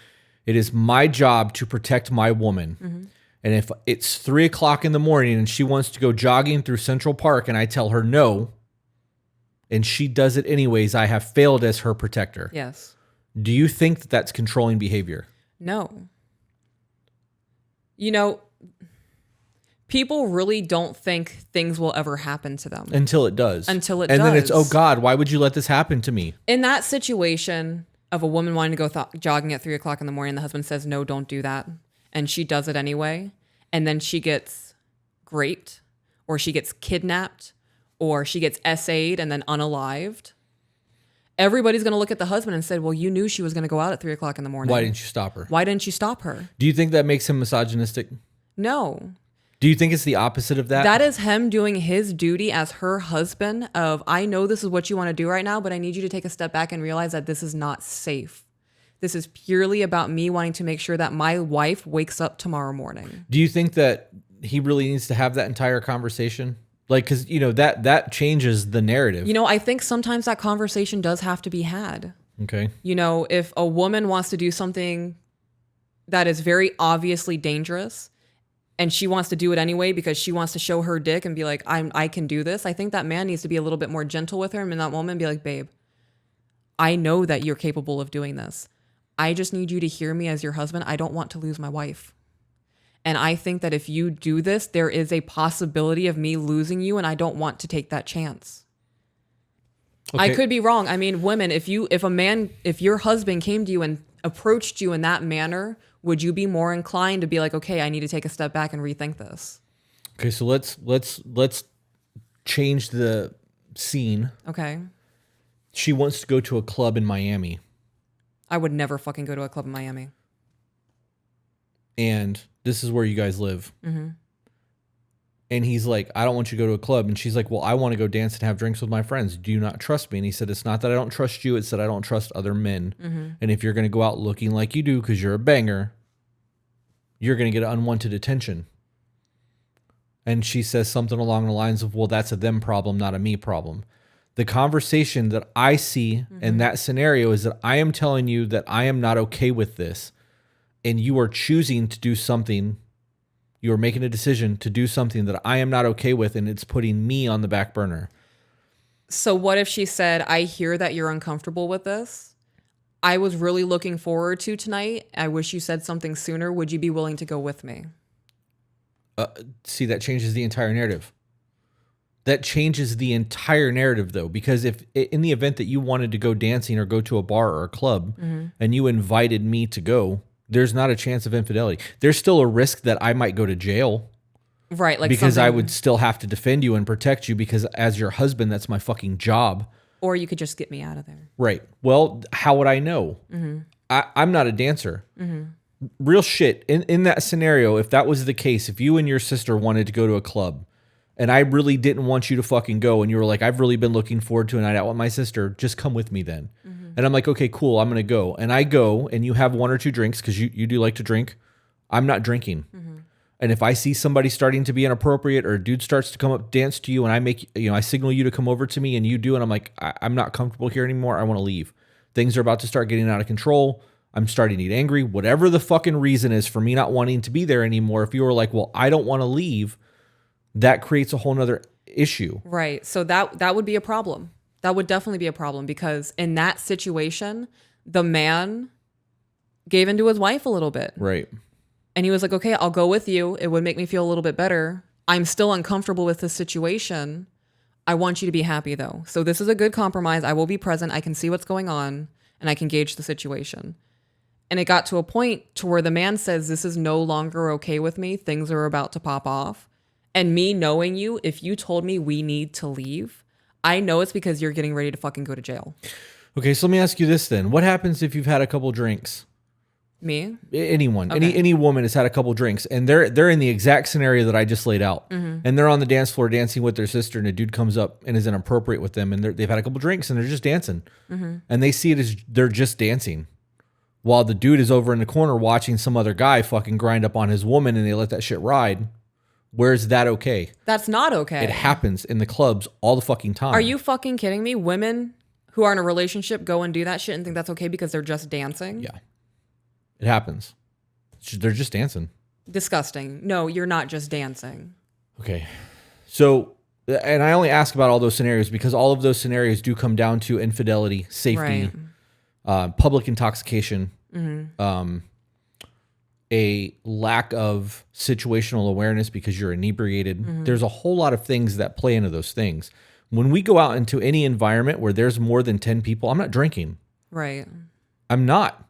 "It is my job to protect my woman. And if it's 3:00 in the morning and she wants to go jogging through Central Park and I tell her no, and she does it anyways, I have failed as her protector." Yes. Do you think that that's controlling behavior? No. You know, people really don't think things will ever happen to them. Until it does. And does. then it's, oh God, why would you let this happen to me? In that situation of a woman wanting to go jogging at 3:00 in the morning, the husband says, no, don't do that. And she does it anyway. And then she gets raped, or she gets kidnapped, or she gets SA'd and then unalived. Everybody's going to look at the husband and say, well, you knew she was going to go out at 3:00 in the morning. Why didn't you stop her? Why didn't you stop her? Do you think that makes him misogynistic? No. Do you think it's the opposite of that? That is him doing his duty as her husband of, I know this is what you want to do right now, but I need you to take a step back and realize that this is not safe. This is purely about me wanting to make sure that my wife wakes up tomorrow morning. Do you think that he really needs to have that entire conversation? Like, because, you know, that changes the narrative. You know, I think sometimes that conversation does have to be had. Okay. You know, if a woman wants to do something that is very obviously dangerous and she wants to do it anyway because she wants to show her dick and be like, I can do this, I think that man needs to be a little bit more gentle with her in that moment and be like, babe, I know that you're capable of doing this. I just need you to hear me as your husband. I don't want to lose my wife. And I think that if you do this, there is a possibility of me losing you, and I don't want to take that chance. Okay. I could be wrong. I mean, women, if your husband came to you and approached you in that manner, would you be more inclined to be like, okay, I need to take a step back and rethink this? Okay, so let's change the scene. Okay. She wants to go to a club in Miami. I would never fucking go to a club in Miami. And this is where you guys live. Mm-hmm. And he's like, I don't want you to go to a club. And she's like, well, I want to go dance and have drinks with my friends. Do you not trust me? And he said, it's not that I don't trust you. It's that I don't trust other men. Mm-hmm. And if you're going to go out looking like you do because you're a banger, you're going to get unwanted attention. And she says something along the lines of, well, that's a them problem, not a me problem. The conversation that I see in that scenario is that I am telling you that I am not okay with this, and you are choosing to do something. You are making a decision to do something that I am not okay with, and it's putting me on the back burner. So what if she said, I hear that you're uncomfortable with this. I was really looking forward to tonight. I wish you said something sooner. Would you be willing to go with me? See, that changes the entire narrative. That changes the entire narrative, though, because if in the event that you wanted to go dancing or go to a bar or a club and you invited me to go, there's not a chance of infidelity. There's still a risk that I might go to jail. Right. Like because I would still have to defend you and protect you because as your husband, that's my fucking job. Or you could just get me out of there. Right. Well, how would I know? I'm not a dancer. Real shit. In that scenario, if that was the case, if you and your sister wanted to go to a club, and I really didn't want you to fucking go, and you were like, I've really been looking forward to a night out with my sister, just come with me then. And I'm like, okay, cool, I'm going to go. And I go, and you have one or two drinks, because you do like to drink. I'm not drinking. And if I see somebody starting to be inappropriate, or a dude starts to come up, dance to you, and I signal you to come over to me, and you do, and I'm like, I'm not comfortable here anymore, I want to leave. Things are about to start getting out of control. I'm starting to get angry. Whatever the fucking reason is for me not wanting to be there anymore, if you were like, well, I don't want to leave, that creates a whole nother issue. Right. So that would be a problem. That would definitely be a problem because in that situation, the man gave into his wife a little bit. Right. And he was like, okay, I'll go with you. It would make me feel a little bit better. I'm still uncomfortable with this situation. I want you to be happy though. So this is a good compromise. I will be present. I can see what's going on and I can gauge the situation. And it got to a point to where the man says, this is no longer okay with me. Things are about to pop off. And me knowing you, if you told me we need to leave, I know it's because you're getting ready to fucking go to jail. Okay, so let me ask you this then. What happens if you've had a couple drinks? Me? Anyone, Okay. any woman has had a couple drinks, and they're in the exact scenario that I just laid out, and they're on the dance floor dancing with their sister, and a dude comes up and is inappropriate with them, and they've had a couple drinks and they're just dancing, and they see it as they're just dancing, while the dude is over in the corner watching some other guy fucking grind up on his woman, and they let that shit ride. Where's that okay? That's not okay. It happens in the clubs all the fucking time. Are you fucking kidding me? Women who are in a relationship go and do that shit and think that's okay because they're just dancing? Yeah. It happens. They're just dancing. Disgusting. No, you're not just dancing. Okay. So, and I only ask about all those scenarios because all of those scenarios do come down to infidelity, safety, public intoxication, a lack of situational awareness because you're inebriated. There's a whole lot of things that play into those things. When we go out into any environment where there's more than 10 people, I'm not drinking. Right. I'm not.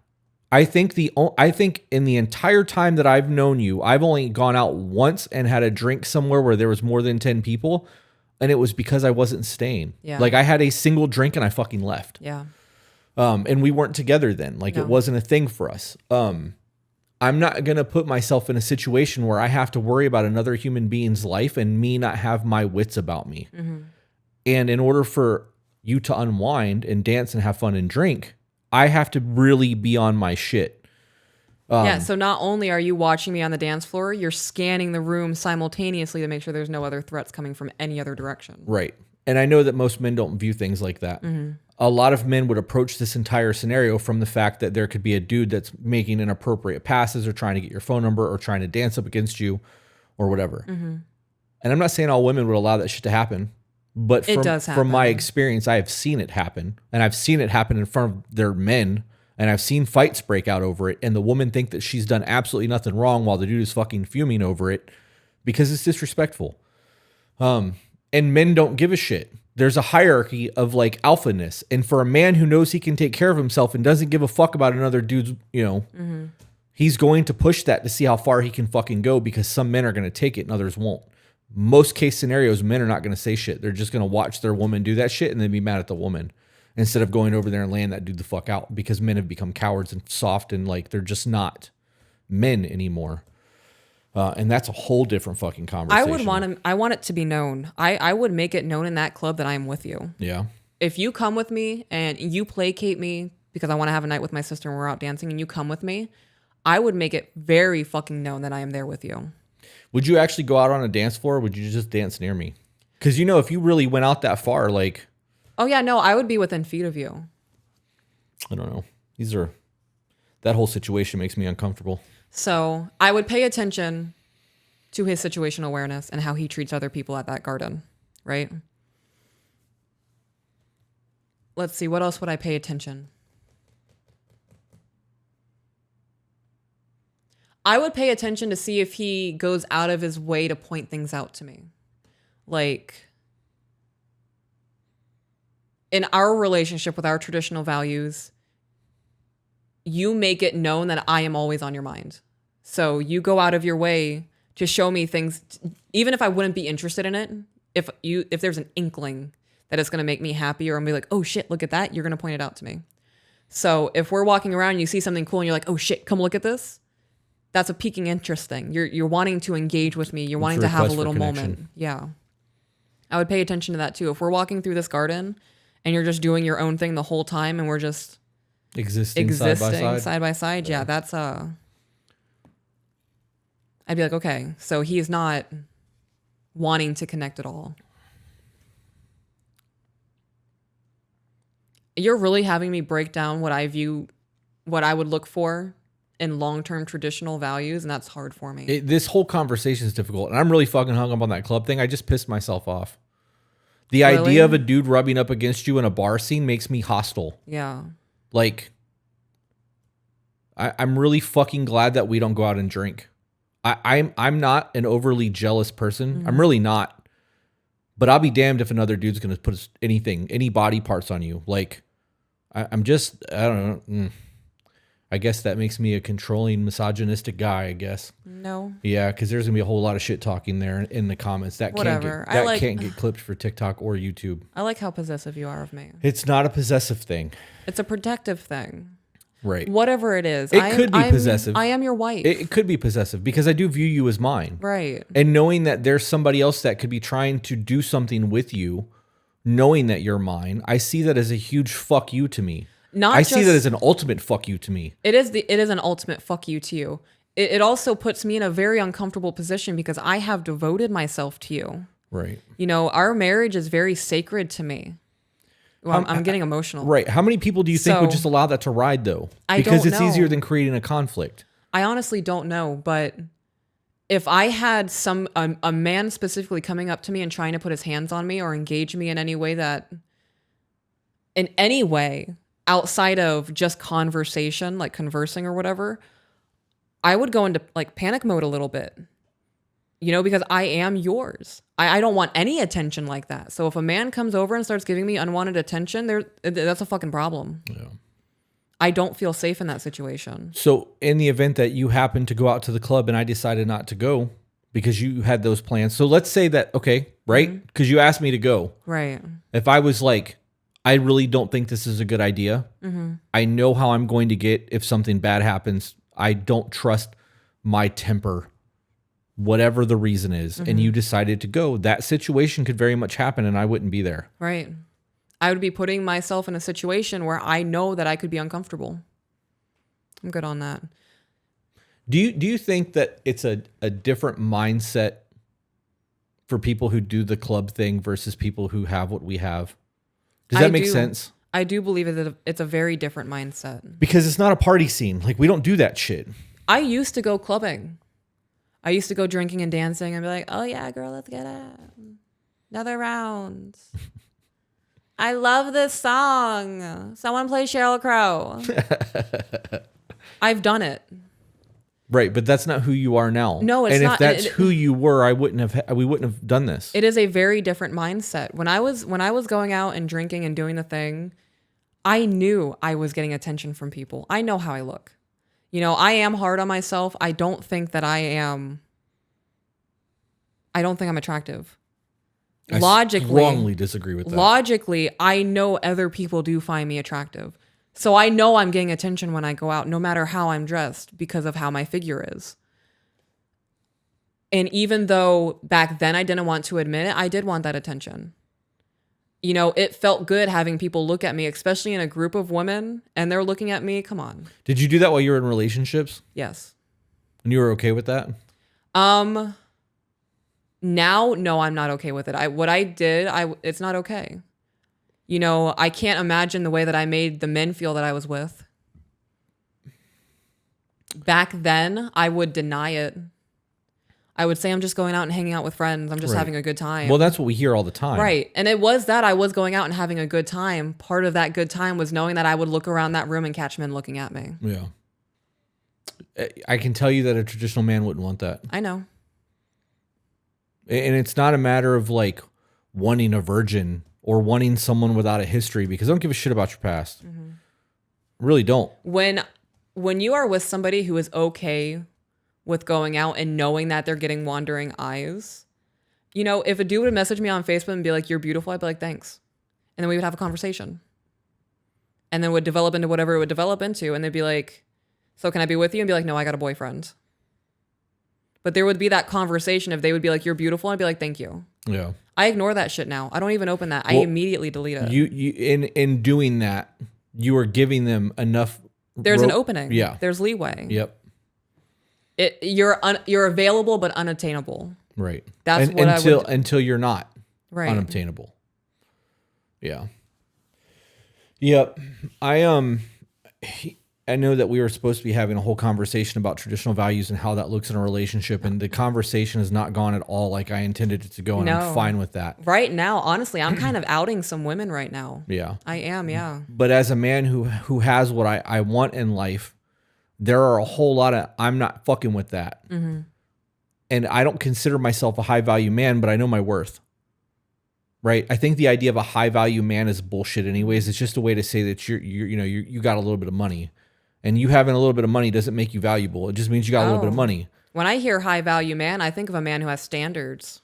I think in the entire time that I've known you, I've only gone out once and had a drink somewhere where there was more than 10 people, and it was because I wasn't staying. Yeah. Like I had a single drink and I fucking left. Yeah. And we weren't together then. Like it wasn't a thing for us. I'm not going to put myself in a situation where I have to worry about another human being's life and me not have my wits about me. And in order for you to unwind and dance and have fun and drink, I have to really be on my shit. Yeah, so not only are you watching me on the dance floor, you're scanning the room simultaneously to make sure there's no other threats coming from any other direction. Right. And I know that most men don't view things like that. A lot of men would approach this entire scenario from the fact that there could be a dude that's making inappropriate passes or trying to get your phone number or trying to dance up against you or whatever. And I'm not saying all women would allow that shit to happen. But from my experience, I have seen it happen, and I've seen it happen in front of their men, and I've seen fights break out over it, and the woman think that she's done absolutely nothing wrong while the dude is fucking fuming over it because it's disrespectful. And men don't give a shit. There's a hierarchy of like alphaness, and for a man who knows he can take care of himself and doesn't give a fuck about another dude's, he's going to push that to see how far he can fucking go because some men are going to take it and others won't. Most case scenarios, men are not going to say shit. They're just going to watch their woman do that shit and then be mad at the woman instead of going over there and laying that dude the fuck out because men have become cowards and soft and like they're just not men anymore. And that's a whole different fucking conversation. I want it to be known. I would make it known in that club that I'm with you. Yeah. If you come with me and you placate me because I want to have a night with my sister and we're out dancing and you come with me, I would make it very fucking known that I am there with you. Would you actually go out on a dance floor or would you just dance near me? Because, if you really went out that far, like... Oh, yeah, no, I would be within feet of you. I don't know. That whole situation makes me uncomfortable. So I would pay attention to his situational awareness and how he treats other people at that garden, right? Let's see, what else would I pay attention? I would pay attention to see if he goes out of his way to point things out to me. Like, in our relationship with our traditional values, you make it known that I am always on your mind. So you go out of your way to show me things, even if I wouldn't be interested in it. If there's an inkling that it's going to make me happy or I'm gonna be like, oh shit, look at that, you're going to point it out to me. So if we're walking around and you see something cool and you're like, oh shit, come look at this. That's a piquing interest thing. You're wanting to engage with me. You're wanting to have a little moment. Yeah. I would pay attention to that too. If we're walking through this garden and you're just doing your own thing the whole time and we're just existing side by side. Yeah, that's I'd be like, okay, so he's not wanting to connect at all. You're really having me break down what I would look for in long-term traditional values, and that's hard for me. This whole conversation is difficult, and I'm really fucking hung up on that club thing. I just pissed myself off. The idea of a dude rubbing up against you in a bar scene makes me hostile. Yeah. Like, I'm really fucking glad that we don't go out and drink. I'm not an overly jealous person. Mm-hmm. I'm really not. But I'll be damned if another dude's going to put any body parts on you. Like, I don't know. I guess that makes me a controlling, misogynistic guy, I guess. No. Yeah, because there's going to be a whole lot of shit talking there in the comments. That can't get clipped for TikTok or YouTube. I like how possessive you are of me. It's not a possessive thing. It's a protective thing. Right. Whatever it is. It could be possessive. I am your wife. It could be possessive because I do view you as mine. Right. And knowing that there's somebody else that could be trying to do something with you, knowing that you're mine, I see that as a huge fuck you to me. I see that as an ultimate fuck you to me. It is an ultimate fuck you to you. It also puts me in a very uncomfortable position because I have devoted myself to you. Right. You know, our marriage is very sacred to me. Well, I'm getting emotional. Right. How many people do you think would just allow that to ride, though? Because it's easier than creating a conflict. I honestly don't know, but if I had a man specifically coming up to me and trying to put his hands on me or engage me in any way outside of just conversation, like conversing or whatever, I would go into like panic mode a little bit. You know, because I am yours. I don't want any attention like that. So if a man comes over and starts giving me unwanted attention, that's a fucking problem. Yeah. I don't feel safe in that situation. So in the event that you happen to go out to the club and I decided not to go because you had those plans. So let's say that, okay, right? Because you asked me to go. Right. If I was like, I really don't think this is a good idea. I know how I'm going to get if something bad happens. I don't trust my temper, whatever the reason is, and you decided to go, that situation could very much happen and I wouldn't be there. Right. I would be putting myself in a situation where I know that I could be uncomfortable. I'm good on that. Do you think that it's a different mindset for people who do the club thing versus people who have what we have? Does that make sense? I do believe that it's a very different mindset. Because it's not a party scene. Like, we don't do that shit. I used to go clubbing. I used to go drinking and dancing and be like, oh yeah, girl, let's get it. Another round. I love this song. Someone play Sheryl Crow. I've done it. Right, but that's not who you are now. No, it's not. not. And if that's who you were, we wouldn't have done this. It is a very different mindset. When I was going out and drinking and doing the thing, I knew I was getting attention from people. I know how I look. You know, I am hard on myself. I don't think I'm attractive. I strongly disagree with that. Logically, I know other people do find me attractive. So I know I'm getting attention when I go out, no matter how I'm dressed, because of how my figure is. And even though back then I didn't want to admit it, I did want that attention. You know, it felt good having people look at me, especially in a group of women, and they're looking at me. Come on. Did you do that while you were in relationships? Yes. And you were okay with that? Now, no, I'm not okay with it. It's not okay. You know, I can't imagine the way that I made the men feel that I was with. Back then, I would deny it. I would say I'm just going out and hanging out with friends. I'm just having a good time. Well, that's what we hear all the time. Right. And it was that I was going out and having a good time. Part of that good time was knowing that I would look around that room and catch men looking at me. Yeah. I can tell you that a traditional man wouldn't want that. I know. And it's not a matter of like wanting a virgin or wanting someone without a history, because I don't give a shit about your past. Mm-hmm. Really don't. When you are with somebody who is okay with going out and knowing that they're getting wandering eyes, you know, if a dude would message me on Facebook and be like, you're beautiful, I'd be like, thanks. And then we would have a conversation. And then it would develop into whatever it would develop into. And they'd be like, so can I be with you? And be like, no, I got a boyfriend. But there would be that conversation if they would be like, you're beautiful. I'd be like, thank you. Yeah. I ignore that shit now. I don't even open that. I immediately delete it. You in doing that, you are giving them enough. There's an opening. Yeah. There's leeway. Yep. You're available but unattainable. Right. That's until you're not unobtainable. Yeah. Yep. I know that we were supposed to be having a whole conversation about traditional values and how that looks in a relationship, and the conversation has not gone at all like I intended it to go, and I'm fine with that. Right now, honestly, I'm kind of outing some women right now. Yeah. I am, yeah. But as a man who has what I want in life, there are a whole lot of, I'm not fucking with that. Mm-hmm. And I don't consider myself a high value man, but I know my worth. Right? I think the idea of a high value man is bullshit anyways. It's just a way to say that you got a little bit of money. And you having a little bit of money doesn't make you valuable. It just means you got a little bit of money. When I hear high value man, I think of a man who has standards.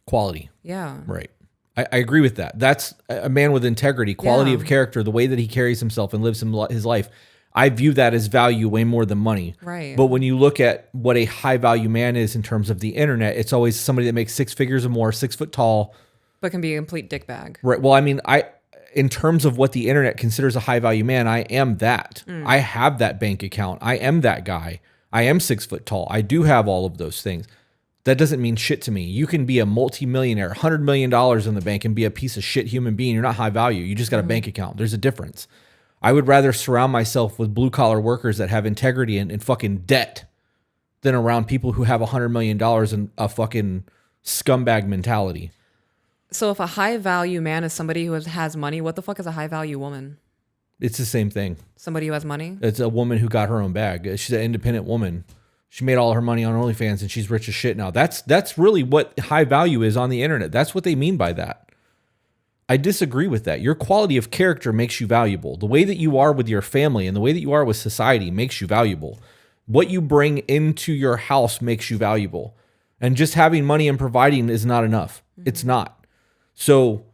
Quality. Yeah. Right. I agree with that. That's a man with integrity, quality of character, the way that he carries himself and lives his life. I view that as value way more than money. Right. But when you look at what a high value man is in terms of the internet, it's always somebody that makes 6 figures or more, 6 foot tall. But can be a complete dick bag. Right. Well, I mean, in terms of what the internet considers a high value man, I am that. I have that bank account. I am that guy. I am 6 foot tall. I do have all of those things. That doesn't mean shit to me. You can be a multi-millionaire, $100 million in the bank and be a piece of shit human being. You're not high value. You just got a bank account. There's a difference. I would rather surround myself with blue collar workers that have integrity and fucking debt than around people who have $100 million and a fucking scumbag mentality. So if a high value man is somebody who has money, what the fuck is a high value woman? It's the same thing. Somebody who has money? It's a woman who got her own bag. She's an independent woman. She made all her money on OnlyFans and she's rich as shit now. That's really what high value is on the internet. That's what they mean by that. I disagree with that. Your quality of character makes you valuable. The way that you are with your family and the way that you are with society makes you valuable. What you bring into your house makes you valuable. And just having money and providing is not enough. It's not. So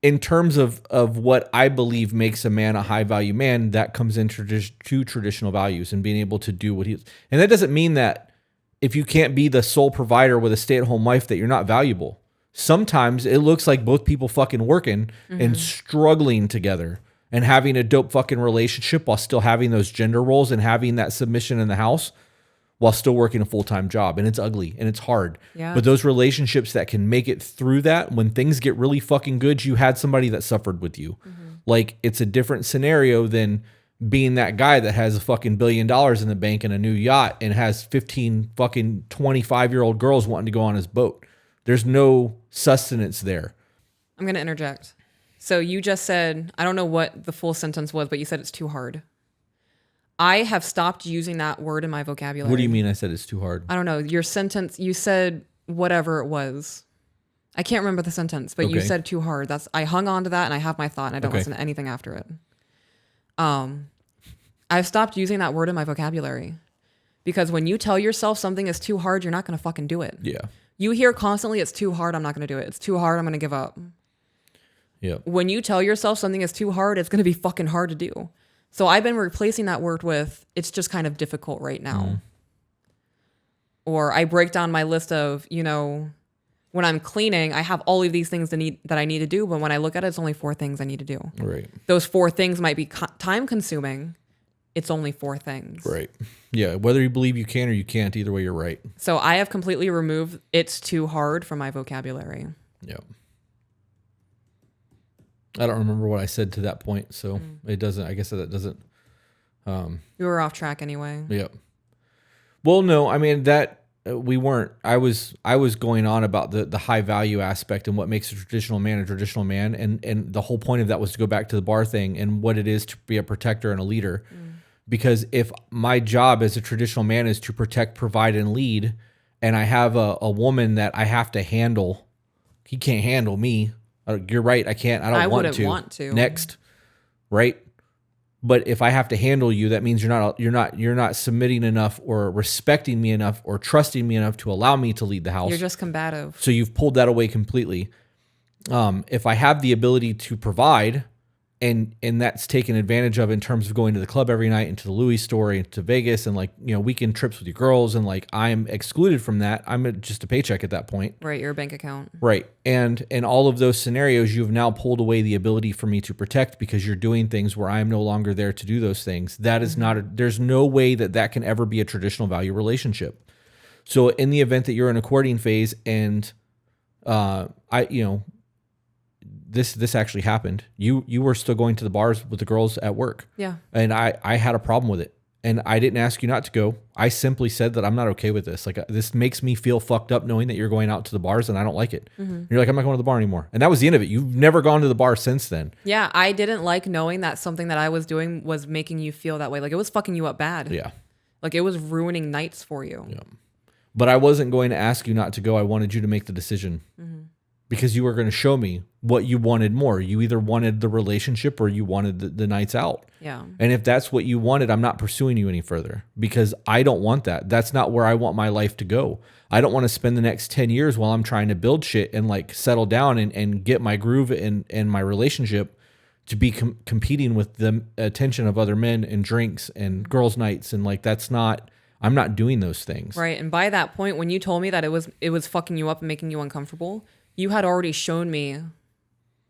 in terms of what I believe makes a man a high value man, that comes into traditional values and being able to do what he is. And that doesn't mean that if you can't be the sole provider with a stay-at-home wife that you're not valuable. Sometimes it looks like both people fucking working and struggling together and having a dope fucking relationship while still having those gender roles and having that submission in the house while still working a full-time job. And it's ugly and it's hard. Yeah. But those relationships that can make it through that, when things get really fucking good, you had somebody that suffered with you. Like, it's a different scenario than being that guy that has a fucking $1 billion in the bank and a new yacht and has 15 fucking 25-year-old girls wanting to go on his boat. There's no sustenance there. I'm going to interject. So you just said, I don't know what the full sentence was, but you said it's too hard. I have stopped using that word in my vocabulary. What do you mean I said it's too hard? I don't know. Your sentence, you said whatever it was. I can't remember the sentence, but you said too hard. I hung on to that and I have my thought and I don't listen to anything after it. I've stopped using that word in my vocabulary because when you tell yourself something is too hard, you're not going to fucking do it. Yeah. You hear constantly, it's too hard, I'm not going to do it. It's too hard, I'm going to give up. Yeah. When you tell yourself something is too hard, it's going to be fucking hard to do. So I've been replacing that word with, it's just kind of difficult right now. Or I break down my list of, when I'm cleaning, I have all of these things that I need to do. But when I look at it, it's only 4 things I need to do. Right. Those 4 things might be time consuming. It's only 4 things. Right. Yeah. Whether you believe you can or you can't, either way, you're right. So I have completely removed it's too hard from my vocabulary. Yeah. I don't remember what I said to that point, so it doesn't. I guess that doesn't. You were off track anyway. Yep. Well, no, I mean that we weren't. I was going on about the high value aspect and what makes a traditional man, and the whole point of that was to go back to the bar thing and what it is to be a protector and a leader. Because if my job as a traditional man is to protect, provide, and lead, and I have a woman that I have to handle, he can't handle me. You're right. I can't. I wouldn't want to. Next, right? But if I have to handle you, that means you're not submitting enough or respecting me enough or trusting me enough to allow me to lead the house. You're just combative. So you've pulled that away completely. If I have the ability to provide, and that's taken advantage of in terms of going to the club every night and to the Louis store and to Vegas and weekend trips with your girls, and I'm excluded from that. I'm just a paycheck at that point. Right, your bank account. Right. And in all of those scenarios, you've now pulled away the ability for me to protect because you're doing things where I'm no longer there to do those things. That is there's no way that can ever be a traditional value relationship. So in the event that you're in a courting phase and this actually happened. You were still going to the bars with the girls at work. Yeah. And I had a problem with it. And I didn't ask you not to go. I simply said that I'm not okay with this. This makes me feel fucked up knowing that you're going out to the bars and I don't like it. You're like, I'm not going to the bar anymore. And that was the end of it. You've never gone to the bar since then. Yeah. I didn't like knowing that something that I was doing was making you feel that way. It was fucking you up bad. Yeah. It was ruining nights for you. Yeah. But I wasn't going to ask you not to go. I wanted you to make the decision. Because you were going to show me what you wanted more. You either wanted the relationship or you wanted the nights out. Yeah. And if that's what you wanted, I'm not pursuing you any further because I don't want that. That's not where I want my life to go. I don't want to spend the next 10 years while I'm trying to build shit and settle down and get my groove and my relationship to be competing with the attention of other men and drinks and girls' nights. And like, I'm not doing those things. Right. And by that point, when you told me that it was fucking you up and making you uncomfortable, you had already shown me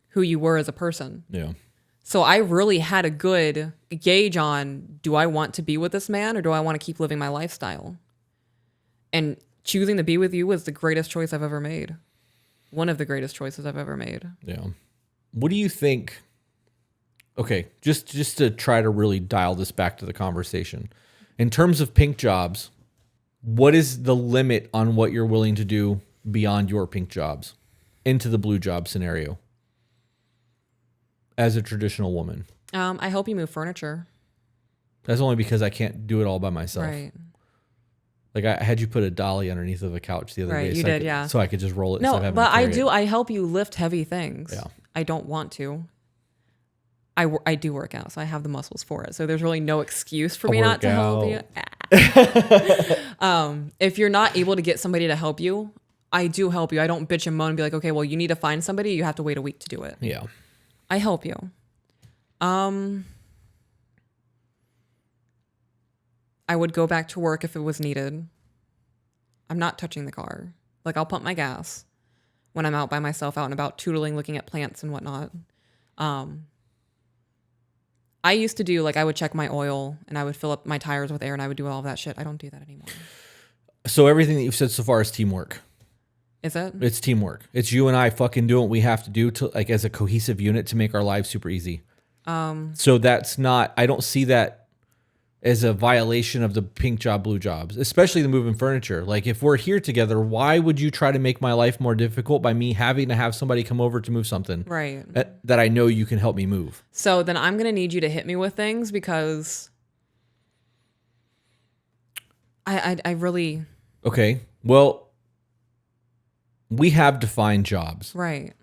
who you were as a person. Yeah. So I really had a good gauge on, do I want to be with this man or do I want to keep living my lifestyle? And choosing to be with you was the greatest choice I've ever made. One of the greatest choices I've ever made. Yeah. What do you think? Okay, just to try to really dial this back to the conversation. In terms of pink jobs, what is the limit on what you're willing to do beyond your pink jobs into the blue job scenario as a traditional woman? I help you move furniture. That's only because I can't do it all by myself. Right. Like I had you put a dolly underneath of a couch the other day. Right, you did, yeah. So I could just roll it. No, but I help you lift heavy things. Yeah. I don't want to. I do work out, so I have the muscles for it. So there's really no excuse for me not to help you. If you're not able to get somebody to help you, I do help you. I don't bitch and moan and be like, okay, well, you need to find somebody. You have to wait a week to do it. Yeah. I help you. I would go back to work if it was needed. I'm not touching the car. Like, I'll pump my gas when I'm out by myself, out and about, tootling, looking at plants and whatnot. I used to do, like, I would check my oil and I would fill up my tires with air and I would do all of that shit. I don't do that anymore. So everything that you've said so far is teamwork. Is it? It's teamwork. It's you and I fucking doing what we have to do to, like, as a cohesive unit to make our lives super easy. So that's not, I don't see that as a violation of the pink job, blue jobs, especially the moving furniture. Like, if we're here together, why would you try to make my life more difficult by me having to have somebody come over to move something Right. that I know you can help me move? So then I'm going to need you to hit me with things because I really... Okay. Well, we have defined jobs. Right.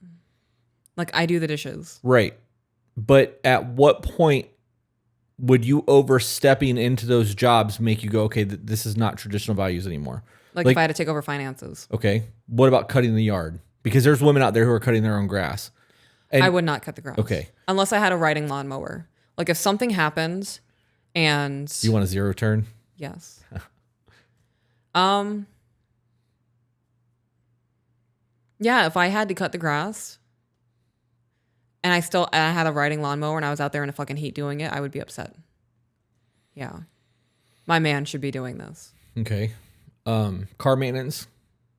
Like, I do the dishes. Right. But at what point would you overstepping into those jobs make you go, okay, this is not traditional values anymore? Like if I had to take over finances. Okay. What about cutting the yard? Because there's women out there who are cutting their own grass. And I would not cut the grass. Okay. Unless I had a riding lawnmower. Like if something happened and... You want a zero turn? Yes. Yeah, if I had to cut the grass and I had a riding lawnmower and I was out there in a fucking heat doing it, I would be upset. Yeah. My man should be doing this. Okay. Car maintenance?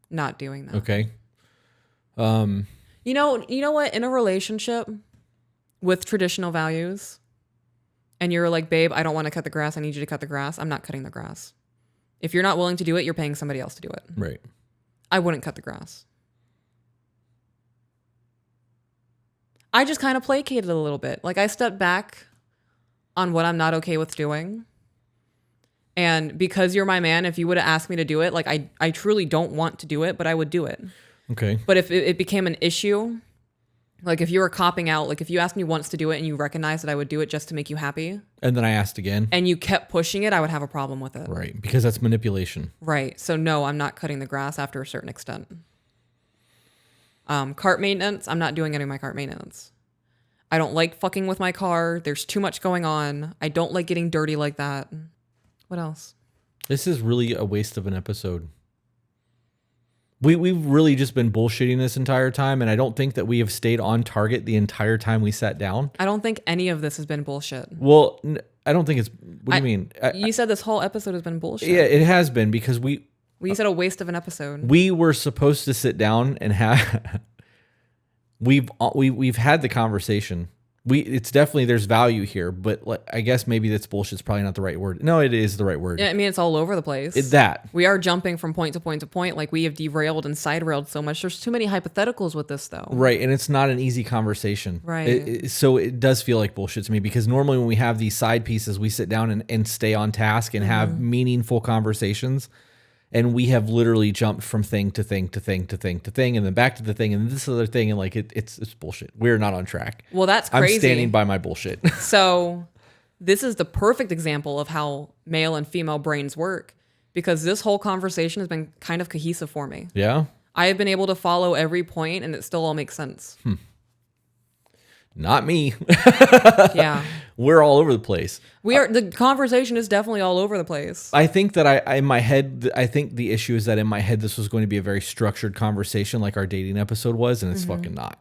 Not doing that. Okay. You know what? In a relationship with traditional values, and you're like, babe, I don't want to cut the grass. I need you to cut the grass. I'm not cutting the grass. If you're not willing to do it, you're paying somebody else to do it. Right. I wouldn't cut the grass. I just kind of placated a little bit. Like I stepped back on what I'm not okay with doing. And because you're my man, if you would have asked me to do it, like I truly don't want to do it, but I would do it. Okay. But if it became an issue, like if you were copping out, like if you asked me once to do it and you recognized that I would do it just to make you happy. And then I asked again. And you kept pushing it, I would have a problem with it. Right. Because that's manipulation. Right. So no, I'm not cutting the grass after a certain extent. Cart maintenance, I'm not doing any of my cart maintenance. I don't like fucking with my car. There's too much going on. I don't like getting dirty like that. What else? This is really a waste of an episode. We've really just been bullshitting this entire time, and I don't think that we have stayed on target the entire time we sat down. I don't think any of this has been bullshit. Well, I don't think it's... What do you mean? You said this whole episode has been bullshit. Yeah, it has been because Well, you said a waste of an episode. we were supposed to sit down and have... We've had the conversation. It's definitely, there's value here, but I guess maybe that's bullshit's probably not the right word. No, it is the right word. Yeah, I mean, it's all over the place. That. We are jumping from point to point to point. Like we have derailed and side railed so much. There's too many hypotheticals with this though. Right. And it's not an easy conversation. Right. So it does feel like bullshit to me because normally when we have these side pieces, we sit down and stay on task and have meaningful conversations. And we have literally jumped from thing to thing to thing to thing to thing, and then back to the thing and this other thing, and like it's bullshit. We're not on track. Well, that's crazy. I'm standing by my bullshit. So this is the perfect example of how male and female brains work, because this whole conversation has been kind of cohesive for me. Yeah. I have been able to follow every point, and it still all makes sense. Not me. Yeah. We're all over the place. We are. The conversation is definitely all over the place. I think that I in my head, I think the issue is that in my head, this was going to be a very structured conversation like our dating episode was, and it's fucking not.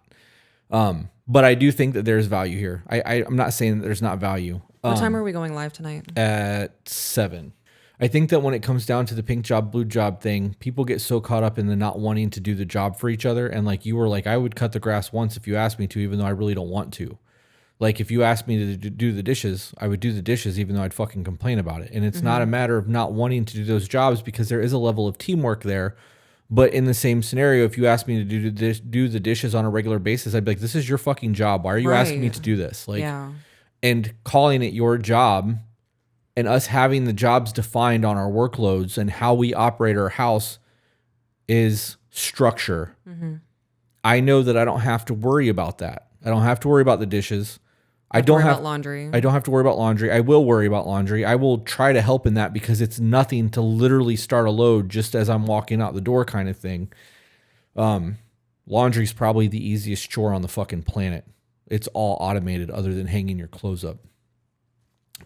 But I do think that there's value here. I'm not saying that there's not value. What time are we going live tonight? At 7. I think that when it comes down to the pink job, blue job thing, people get so caught up in the not wanting to do the job for each other. And like you were like, I would cut the grass once if you asked me to, even though I really don't want to. Like if you asked me to do the dishes, I would do the dishes, even though I'd fucking complain about it. And it's not a matter of not wanting to do those jobs because there is a level of teamwork there. But in the same scenario, if you asked me to do the dishes on a regular basis, I'd be like, this is your fucking job. Why are you asking me to do this? Like, and calling it your job and us having the jobs defined on our workloads and how we operate our house is structure. I know that I don't have to worry about that. I don't have to worry about the dishes. I don't have laundry. I don't have to worry about laundry. I will worry about laundry. I will try to help in that because it's nothing to literally start a load just as I'm walking out the door kind of thing. Laundry's probably the easiest chore on the fucking planet. It's all automated other than hanging your clothes up.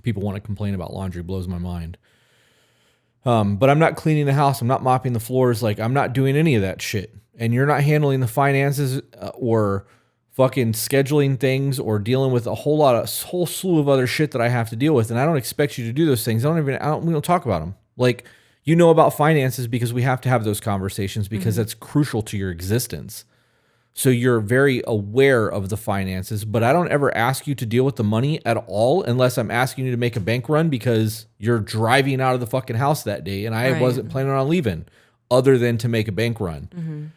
People want to complain about laundry, blows my mind. But I'm not cleaning the house. I'm not mopping the floors. Like I'm not doing any of that shit. And you're not handling the finances or fucking scheduling things or dealing with a whole slew of other shit that I have to deal with. And I don't expect you to do those things. We don't talk about them. Like, you know about finances because we have to have those conversations because that's crucial to your existence. So you're very aware of the finances, but I don't ever ask you to deal with the money at all unless I'm asking you to make a bank run because you're driving out of the fucking house that day and I wasn't planning on leaving other than to make a bank run.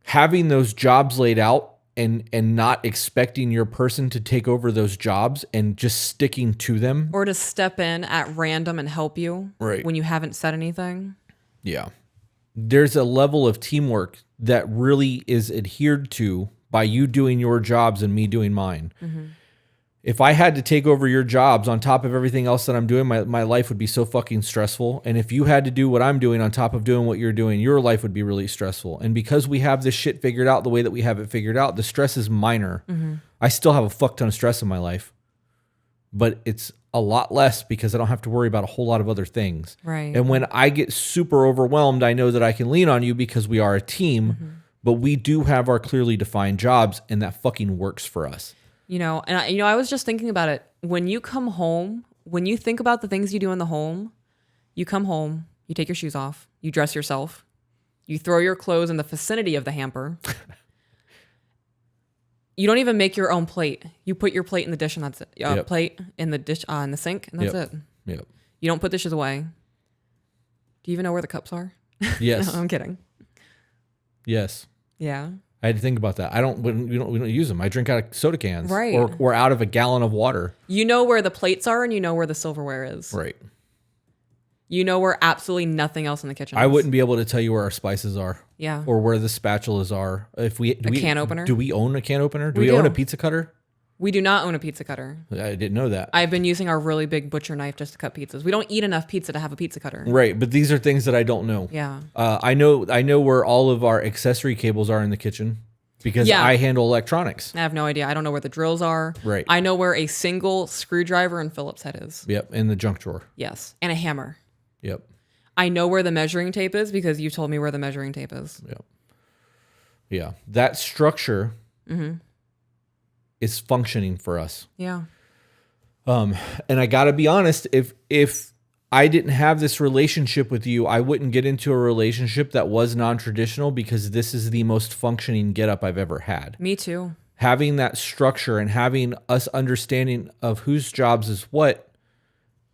Having those jobs laid out and not expecting your person to take over those jobs and just sticking to them. Or to step in at random and help you when you haven't said anything. Yeah. There's a level of teamwork that really is adhered to by you doing your jobs and me doing mine. If I had to take over your jobs on top of everything else that I'm doing, my life would be so fucking stressful. And if you had to do what I'm doing on top of doing what you're doing, your life would be really stressful. And because we have this shit figured out the way that we have it figured out, the stress is minor. I still have a fuck ton of stress in my life, but it's a lot less because I don't have to worry about a whole lot of other things. And when I get super overwhelmed, I know that I can lean on you because we are a team, but we do have our clearly defined jobs and that fucking works for us. I was just thinking about it. When you come home, when you think about the things you do in the home, you come home, you take your shoes off, you dress yourself, you throw your clothes in the vicinity of the hamper. You don't even make your own plate. You put your plate in the dish and that's it. Plate in the dish in the sink and that's it. You don't put dishes away. Do you even know where the cups are? Yes. No, I'm kidding. Yes. Yeah. I had to think about that. We don't use them. I drink out of soda cans, right? Or out of a gallon of water. You know where the plates are, and you know where the silverware is, right? You know where absolutely nothing else in the kitchen is. I wouldn't be able to tell you where our spices are, yeah, or where the spatulas are. Can opener? Do we own a can opener? Do we own a pizza cutter? We do not own a pizza cutter. I didn't know that. I've been using our really big butcher knife just to cut pizzas. We don't eat enough pizza to have a pizza cutter. Right, but these are things that I don't know. Yeah. I know where all of our accessory cables are in the kitchen because I handle electronics. I have no idea. I don't know where the drills are. Right. I know where a single screwdriver and Phillips head is. Yep, in the junk drawer. Yes, and a hammer. Yep. I know where the measuring tape is because you told me where the measuring tape is. Yep. Yeah, that structure is functioning for us. Yeah. And I got to be honest, if I didn't have this relationship with you, I wouldn't get into a relationship that was non-traditional because this is the most functioning get-up I've ever had. Me too. Having that structure and having us understanding of whose jobs is what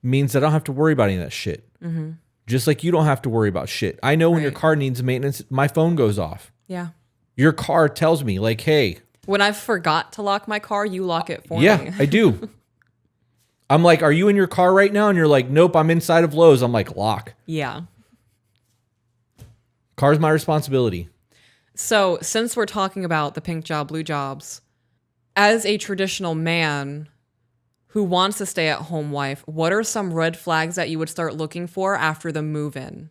means I don't have to worry about any of that shit. Just like you don't have to worry about shit. I know when your car needs maintenance, my phone goes off. Yeah. Your car tells me like, hey. When I forgot to lock my car, you lock it for me. Yeah, I do. I'm like, are you in your car right now? And you're like, nope, I'm inside of Lowe's. I'm like, lock. Yeah. Car's my responsibility. So since we're talking about the pink job, blue jobs, as a traditional man who wants a stay-at-home wife, what are some red flags that you would start looking for after the move-in?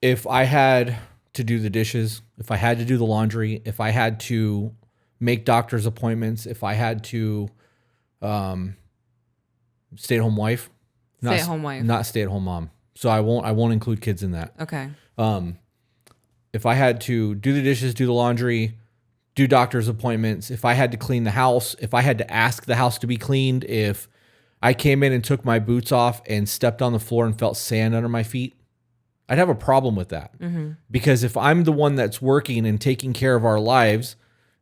If I had to do the dishes, if I had to do the laundry, if I had to make doctor's appointments, if I had to stay-at-home wife. Stay-at-home wife. Not stay-at-home mom. So I won't include kids in that. Okay. If I had to do the dishes, do the laundry, do doctor's appointments, if I had to clean the house, if I had to ask the house to be cleaned, if I came in and took my boots off and stepped on the floor and felt sand under my feet, I'd have a problem with that. Because if I'm the one that's working and taking care of our lives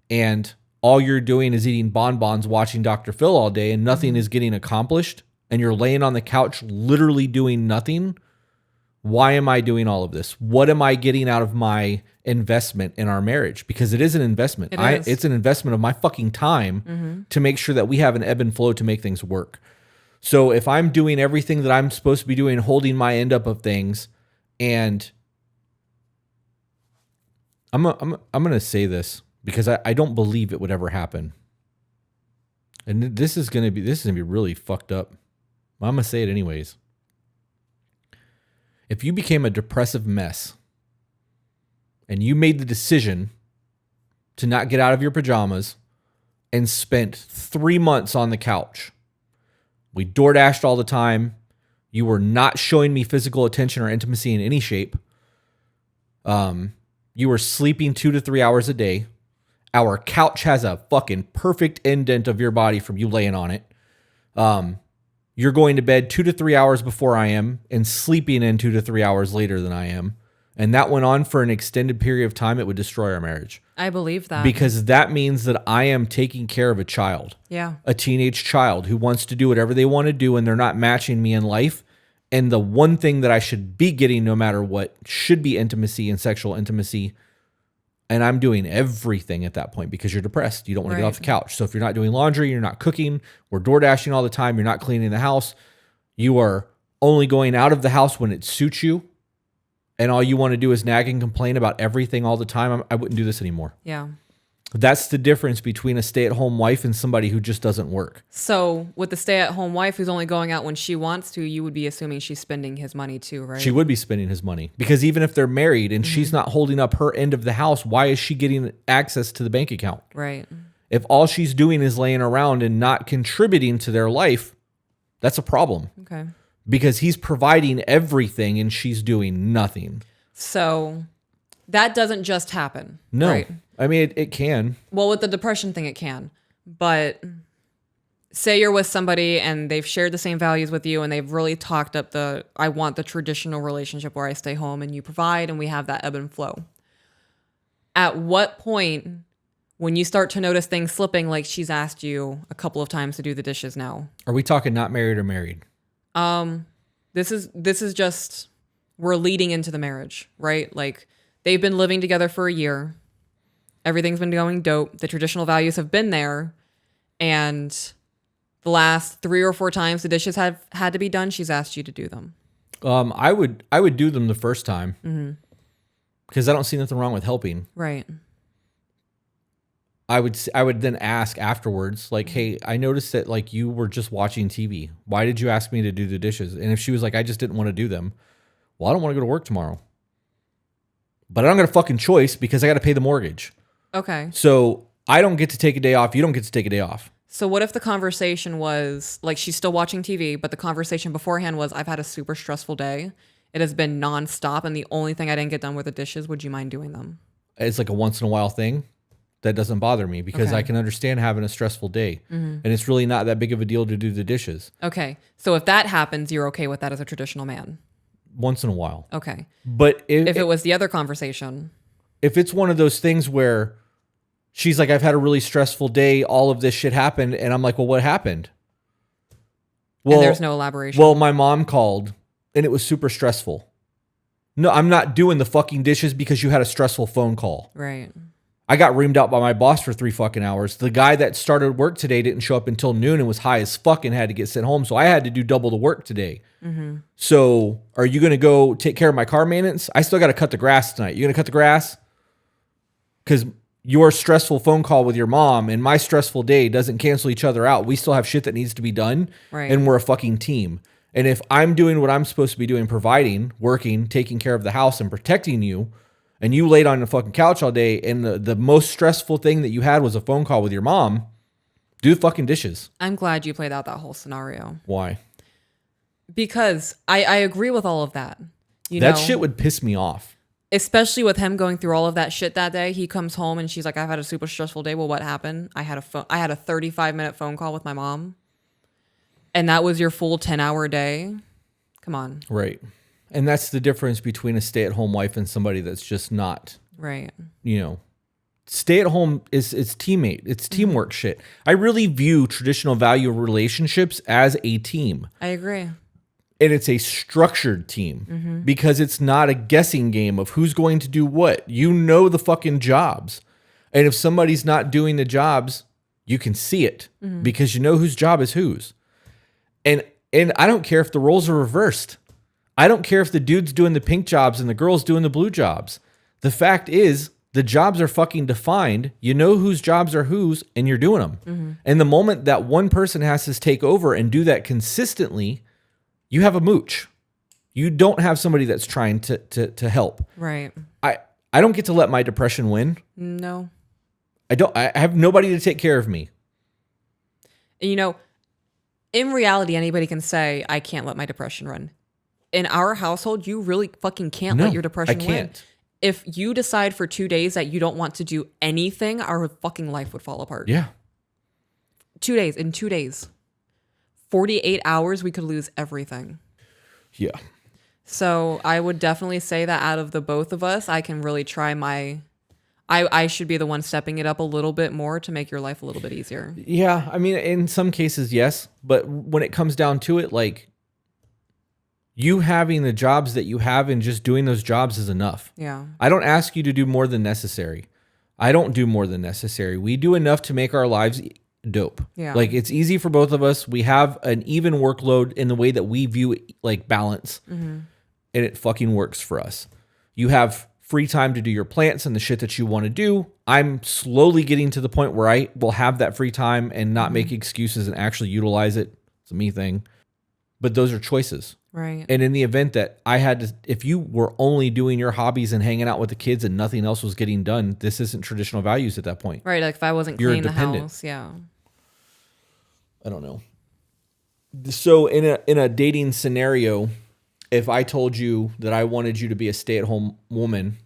and all you're doing is eating bonbons, watching Dr. Phil all day and nothing is getting accomplished and you're laying on the couch literally doing nothing, why am I doing all of this? What am I getting out of my investment in our marriage? Because it is an investment. It's an investment of my fucking time to make sure that we have an ebb and flow to make things work. So if I'm doing everything that I'm supposed to be doing, holding my end up of things, and I'm going to say this because I don't believe it would ever happen. And this is going to be really fucked up. I'm going to say it anyways. If you became a depressive mess and you made the decision to not get out of your pajamas and spent 3 months on the couch, we DoorDashed all the time. You were not showing me physical attention or intimacy in any shape. You were sleeping 2 to 3 hours a day. Our couch has a fucking perfect indent of your body from you laying on it. You're going to bed 2 to 3 hours before I am and sleeping in 2 to 3 hours later than I am. And that went on for an extended period of time. It would destroy our marriage. I believe that. Because that means that I am taking care of a child. Yeah. A teenage child who wants to do whatever they want to do and they're not matching me in life. And the one thing that I should be getting no matter what should be intimacy and sexual intimacy. And I'm doing everything at that point because you're depressed. You don't want to get off the couch. So if you're not doing laundry, you're not cooking, we're DoorDashing all the time, you're not cleaning the house, you are only going out of the house when it suits you, and all you want to do is nag and complain about everything all the time, I wouldn't do this anymore. Yeah. That's the difference between a stay-at-home wife and somebody who just doesn't work. So with the stay-at-home wife who's only going out when she wants to, you would be assuming she's spending his money too, right? She would be spending his money. Because even if they're married and she's not holding up her end of the house, why is she getting access to the bank account? Right. If all she's doing is laying around and not contributing to their life, that's a problem. Okay. Because he's providing everything and she's doing nothing. So that doesn't just happen. No. Right? I mean, it can. Well, with the depression thing, it can. But say you're with somebody and they've shared the same values with you and they've really talked up I want the traditional relationship where I stay home and you provide and we have that ebb and flow. At what point, when you start to notice things slipping, like she's asked you a couple of times to do the dishes now? Are we talking not married or married? This is just, we're leading into the marriage, right? Like they've been living together for a year. Everything's been going dope. The traditional values have been there. And the last 3 or 4 times the dishes have had to be done, she's asked you to do them. I would do them the first time. Because I don't see nothing wrong with helping. Right. I would then ask afterwards, like, hey, I noticed that like you were just watching TV. Why did you ask me to do the dishes? And if she was like, I just didn't want to do them. Well, I don't want to go to work tomorrow. But I don't got a fucking choice because I got to pay the mortgage. Okay. So I don't get to take a day off. You don't get to take a day off. So what if the conversation was like she's still watching TV, but the conversation beforehand was, I've had a super stressful day. It has been nonstop. And the only thing I didn't get done were the dishes. Would you mind doing them? It's like a once in a while thing. That doesn't bother me because Okay. I can understand having a stressful day. And it's really not that big of a deal to do the dishes. Okay. So if that happens, you're okay with that as a traditional man? Once in a while. Okay. But If it was the other conversation. If it's one of those things where she's like, I've had a really stressful day, all of this shit happened, and I'm like, well, what happened? Well, And there's no elaboration. Well, my mom called and it was super stressful. No, I'm not doing the fucking dishes because you had a stressful phone call. Right. I got reamed out by my boss for 3 fucking hours. The guy that started work today didn't show up until noon and was high as fuck and had to get sent home. So I had to do double the work today. So are you going to go take care of my car maintenance? I still got to cut the grass tonight. You going to cut the grass? Because your stressful phone call with your mom and my stressful day doesn't cancel each other out. We still have shit that needs to be done. Right. And we're a fucking team. And if I'm doing what I'm supposed to be doing, providing, working, taking care of the house and protecting you, and you laid on the fucking couch all day and the most stressful thing that you had was a phone call with your mom, do the fucking dishes. I'm glad you played out that whole scenario. Why? Because I agree with all of that. That shit would piss me off. Especially with him going through all of that shit that day. He comes home and she's like, I've had a super stressful day. Well, what happened? I had a 35-minute phone call with my mom. And that was your full 10-hour day? Come on. Right. And that's the difference between a stay-at-home wife and somebody that's just not. Right. Stay-at-home is teammate. It's teamwork shit. I really view traditional value relationships as a team. I agree. And it's a structured team because it's not a guessing game of who's going to do what. You know the fucking jobs. And if somebody's not doing the jobs, you can see it because you know whose job is whose. And I don't care if the roles are reversed. I don't care if the dude's doing the pink jobs and the girl's doing the blue jobs. The fact is, the jobs are fucking defined. You know whose jobs are whose, and you're doing them. And the moment that one person has to take over and do that consistently, you have a mooch. You don't have somebody that's trying to help. Right. I don't get to let my depression win. No. I don't. I have nobody to take care of me. In reality, anybody can say, I can't let my depression run. In our household, you really fucking can't let your depression win. I can't. If you decide for 2 days that you don't want to do anything, our fucking life would fall apart. Yeah. 2 days. In 2 days. 48 hours, we could lose everything. Yeah. So I would definitely say that out of the both of us, I can really try I should be the one stepping it up a little bit more to make your life a little bit easier. Yeah. I mean, in some cases, yes. But when it comes down to it, like, you having the jobs that you have and just doing those jobs is enough. Yeah. I don't ask you to do more than necessary. I don't do more than necessary. We do enough to make our lives dope. Yeah. Like, it's easy for both of us. We have an even workload in the way that we view like balance. And it fucking works for us. You have free time to do your plants and the shit that you want to do. I'm slowly getting to the point where I will have that free time and not make excuses and actually utilize it. It's a me thing. But those are choices. Right. And in the event that I had to, if you were only doing your hobbies and hanging out with the kids and nothing else was getting done, this isn't traditional values at that point. Right. Like if I wasn't You're cleaning the independent. house. Yeah. I don't know. So in a dating scenario, if I told you that I wanted you to be a stay-at-home woman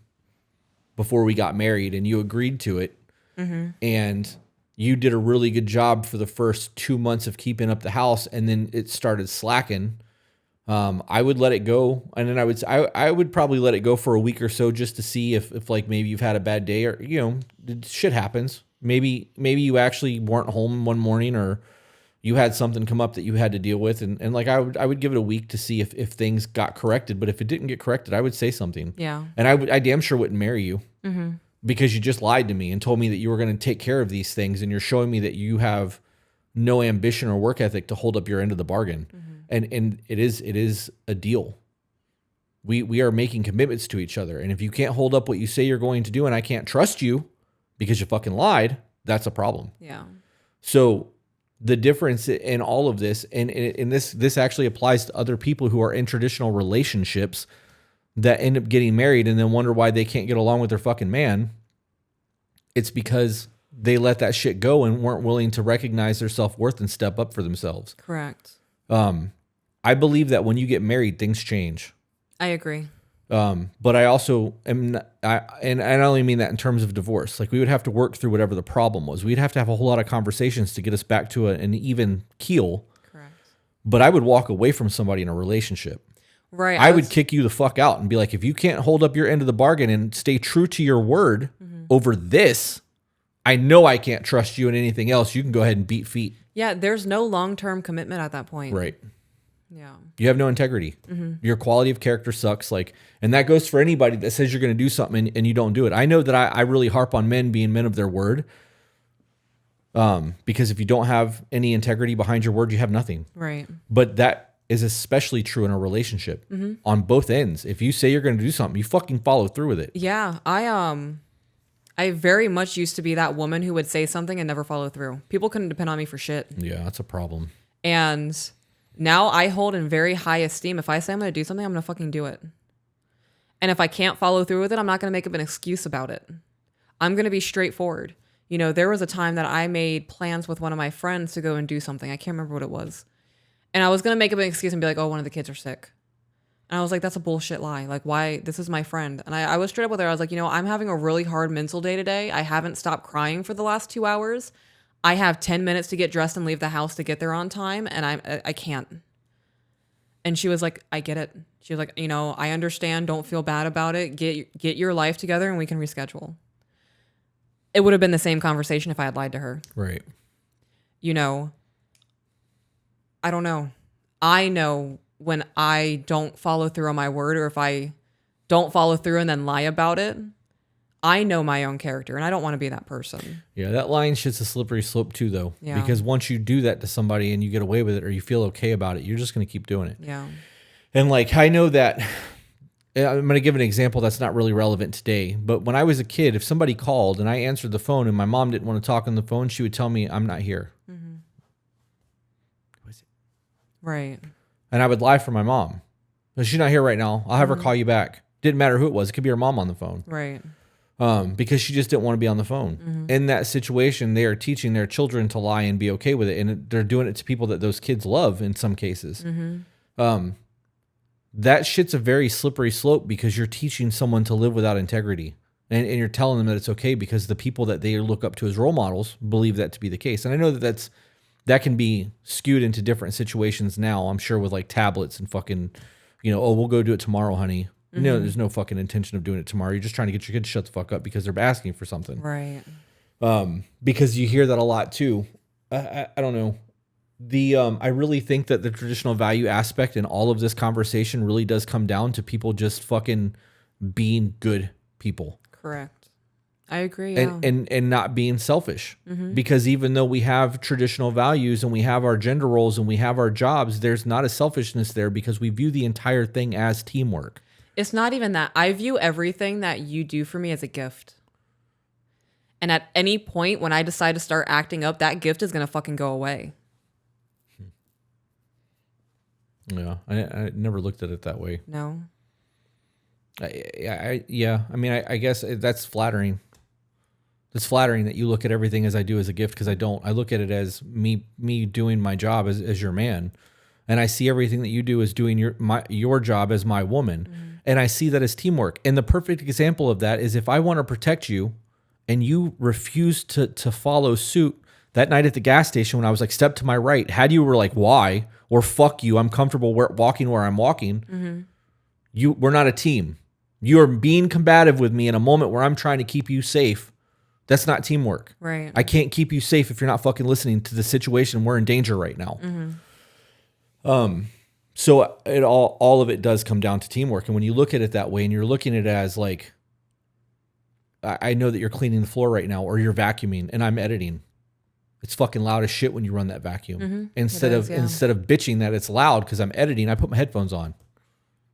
before we got married and you agreed to it, and you did a really good job for the first 2 months of keeping up the house, and then it started slacking, I would let it go. And then I would probably let it go for a week or so just to see if like maybe you've had a bad day or, shit happens. Maybe you actually weren't home one morning or you had something come up that you had to deal with. And like, I would give it a week to see if things got corrected. But if it didn't get corrected, I would say something. Yeah. And I damn sure wouldn't marry you because you just lied to me and told me that you were going to take care of these things. And you're showing me that you have no ambition or work ethic to hold up your end of the bargain. And it is a deal. We are making commitments to each other. And if you can't hold up what you say you're going to do and I can't trust you because you fucking lied, that's a problem. Yeah. So the difference in all of this, and this actually applies to other people who are in traditional relationships that end up getting married and then wonder why they can't get along with their fucking man. It's because they let that shit go and weren't willing to recognize their self-worth and step up for themselves. Correct. I believe that when you get married, things change. I agree. But I also and I only mean that in terms of divorce. Like we would have to work through whatever the problem was. We'd have to have a whole lot of conversations to get us back to an even keel. Correct. But I would walk away from somebody in a relationship. Right. I would kick you the fuck out and be like, if you can't hold up your end of the bargain and stay true to your word over this, I know I can't trust you in anything else. You can go ahead and beat feet. Yeah, there's no long-term commitment at that point. Right. Yeah. You have no integrity. Your quality of character sucks. And that goes for anybody that says you're going to do something and you don't do it. I know that I really harp on men being men of their word. Because if you don't have any integrity behind your word, you have nothing. Right. But that is especially true in a relationship on both ends. If you say you're going to do something, you fucking follow through with it. Yeah. I very much used to be that woman who would say something and never follow through. People couldn't depend on me for shit. Yeah, that's a problem. And now I hold in very high esteem. If I say I'm going to do something, I'm going to fucking do it. And if I can't follow through with it, I'm not going to make up an excuse about it. I'm going to be straightforward. You know, there was a time that I made plans with one of my friends to go and do something. I can't remember what it was. And I was going to make up an excuse and be like, oh, one of the kids are sick. And I was like, that's a bullshit lie. Like, why? This is my friend. And I was straight up with her. I was like, you know, I'm having a really hard mental day today. I haven't stopped crying for the last 2 hours. I have 10 minutes to get dressed and leave the house to get there on time. And I can't. And she was like, I get it. She was like, you know, I understand. Don't feel bad about it. Get your life together and we can reschedule. It would have been the same conversation if I had lied to her. Right. You know, I don't know. I know when I don't follow through on my word, or if I don't follow through and then lie about it, I know my own character and I don't want to be that person. Yeah, that line shit's a slippery slope too, though. Yeah. Because once you do that to somebody and you get away with it or you feel okay about it, you're just going to keep doing it. Yeah. And like, I know that I'm going to give an example that's not really relevant today, but when I was a kid, if somebody called and I answered the phone and my mom didn't want to talk on the phone, she would tell me, I'm not here. Mm-hmm. Right. And I would lie for my mom. She's not here right now. I'll have her call you back. Didn't matter who it was. It could be her mom on the phone. Right. Because she just didn't want to be on the phone. Mm-hmm. In that situation, they are teaching their children to lie and be okay with it. And they're doing it to people that those kids love in some cases. Mm-hmm. That shit's a very slippery slope because you're teaching someone to live without integrity. And you're telling them that it's okay because the people that they look up to as role models believe that to be the case. And I know that can be skewed into different situations now, I'm sure, with like tablets and fucking, you know, oh, we'll go do it tomorrow, honey. Mm-hmm. No, there's no fucking intention of doing it tomorrow. You're just trying to get your kids to shut the fuck up because they're asking for something. Right. Because you hear that a lot too. I don't know. I really think that the traditional value aspect in all of this conversation really does come down to people just fucking being good people. Correct. I agree. Yeah. And not being selfish. Mm-hmm. Because even though we have traditional values and we have our gender roles and we have our jobs, there's not a selfishness there because we view the entire thing as teamwork. It's not even that. I view everything that you do for me as a gift. And at any point when I decide to start acting up, that gift is going to fucking go away. Yeah. I never looked at it that way. No. Yeah. I mean, I guess that's flattering. It's flattering that you look at everything as I do as a gift because I don't. I look at it as me doing my job as your man. And I see everything that you do as doing your job as my woman. Mm-hmm. And I see that as teamwork. And the perfect example of that is if I want to protect you and you refuse to follow suit that night at the gas station when I was like, step to my right, had you were like, why? Or fuck you, I'm comfortable walking where I'm walking. Mm-hmm. We're not a team. You are being combative with me in a moment where I'm trying to keep you safe. That's not teamwork. Right. I can't keep you safe if you're not fucking listening to the situation. We're in danger right now. Mm-hmm. So all of it does come down to teamwork. And when you look at it that way and you're looking at it as like, I know that you're cleaning the floor right now or you're vacuuming and I'm editing. It's fucking loud as shit when you run that vacuum. Mm-hmm. Instead of bitching that it's loud because I'm editing, I put my headphones on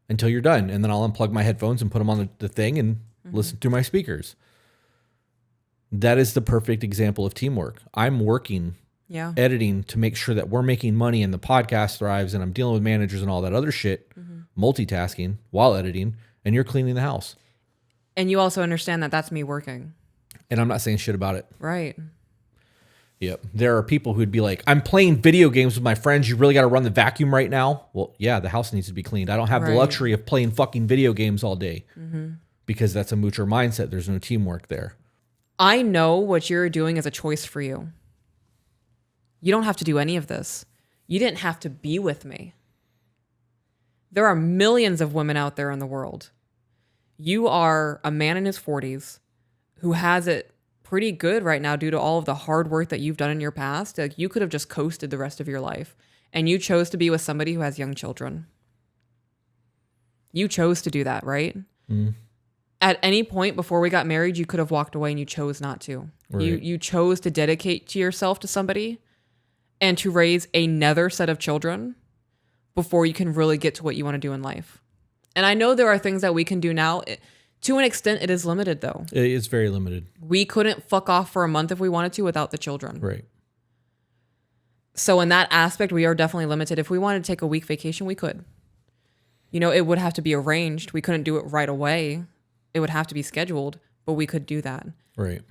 until you're done. And then I'll unplug my headphones and put them on the thing and listen through my speakers. That is the perfect example of teamwork. I'm working, editing to make sure that we're making money and the podcast thrives and I'm dealing with managers and all that other shit, multitasking while editing, and you're cleaning the house. And you also understand that that's me working. And I'm not saying shit about it. Right. Yep. There are people who'd be like, I'm playing video games with my friends. You really got to run the vacuum right now? Well, yeah, the house needs to be cleaned. I don't have the luxury of playing fucking video games all day because that's a moocher mindset. There's no teamwork there. I know what you're doing is a choice for you. You don't have to do any of this. You didn't have to be with me. There are millions of women out there in the world. You are a man in his 40s who has it pretty good right now due to all of the hard work that you've done in your past. Like, you could have just coasted the rest of your life, and you chose to be with somebody who has young children. You chose to do that, right? Mm. At any point before we got married, you could have walked away and you chose not to. Right. You chose to dedicate to yourself to somebody and to raise another set of children before you can really get to what you want to do in life. And I know there are things that we can do now. To an extent, it is limited, though. It's very limited. We couldn't fuck off for a month if we wanted to without the children. Right. So in that aspect, we are definitely limited. If we wanted to take a week vacation, we could. You know, it would have to be arranged. We couldn't do it right away. It would have to be scheduled, but we could do that. Right.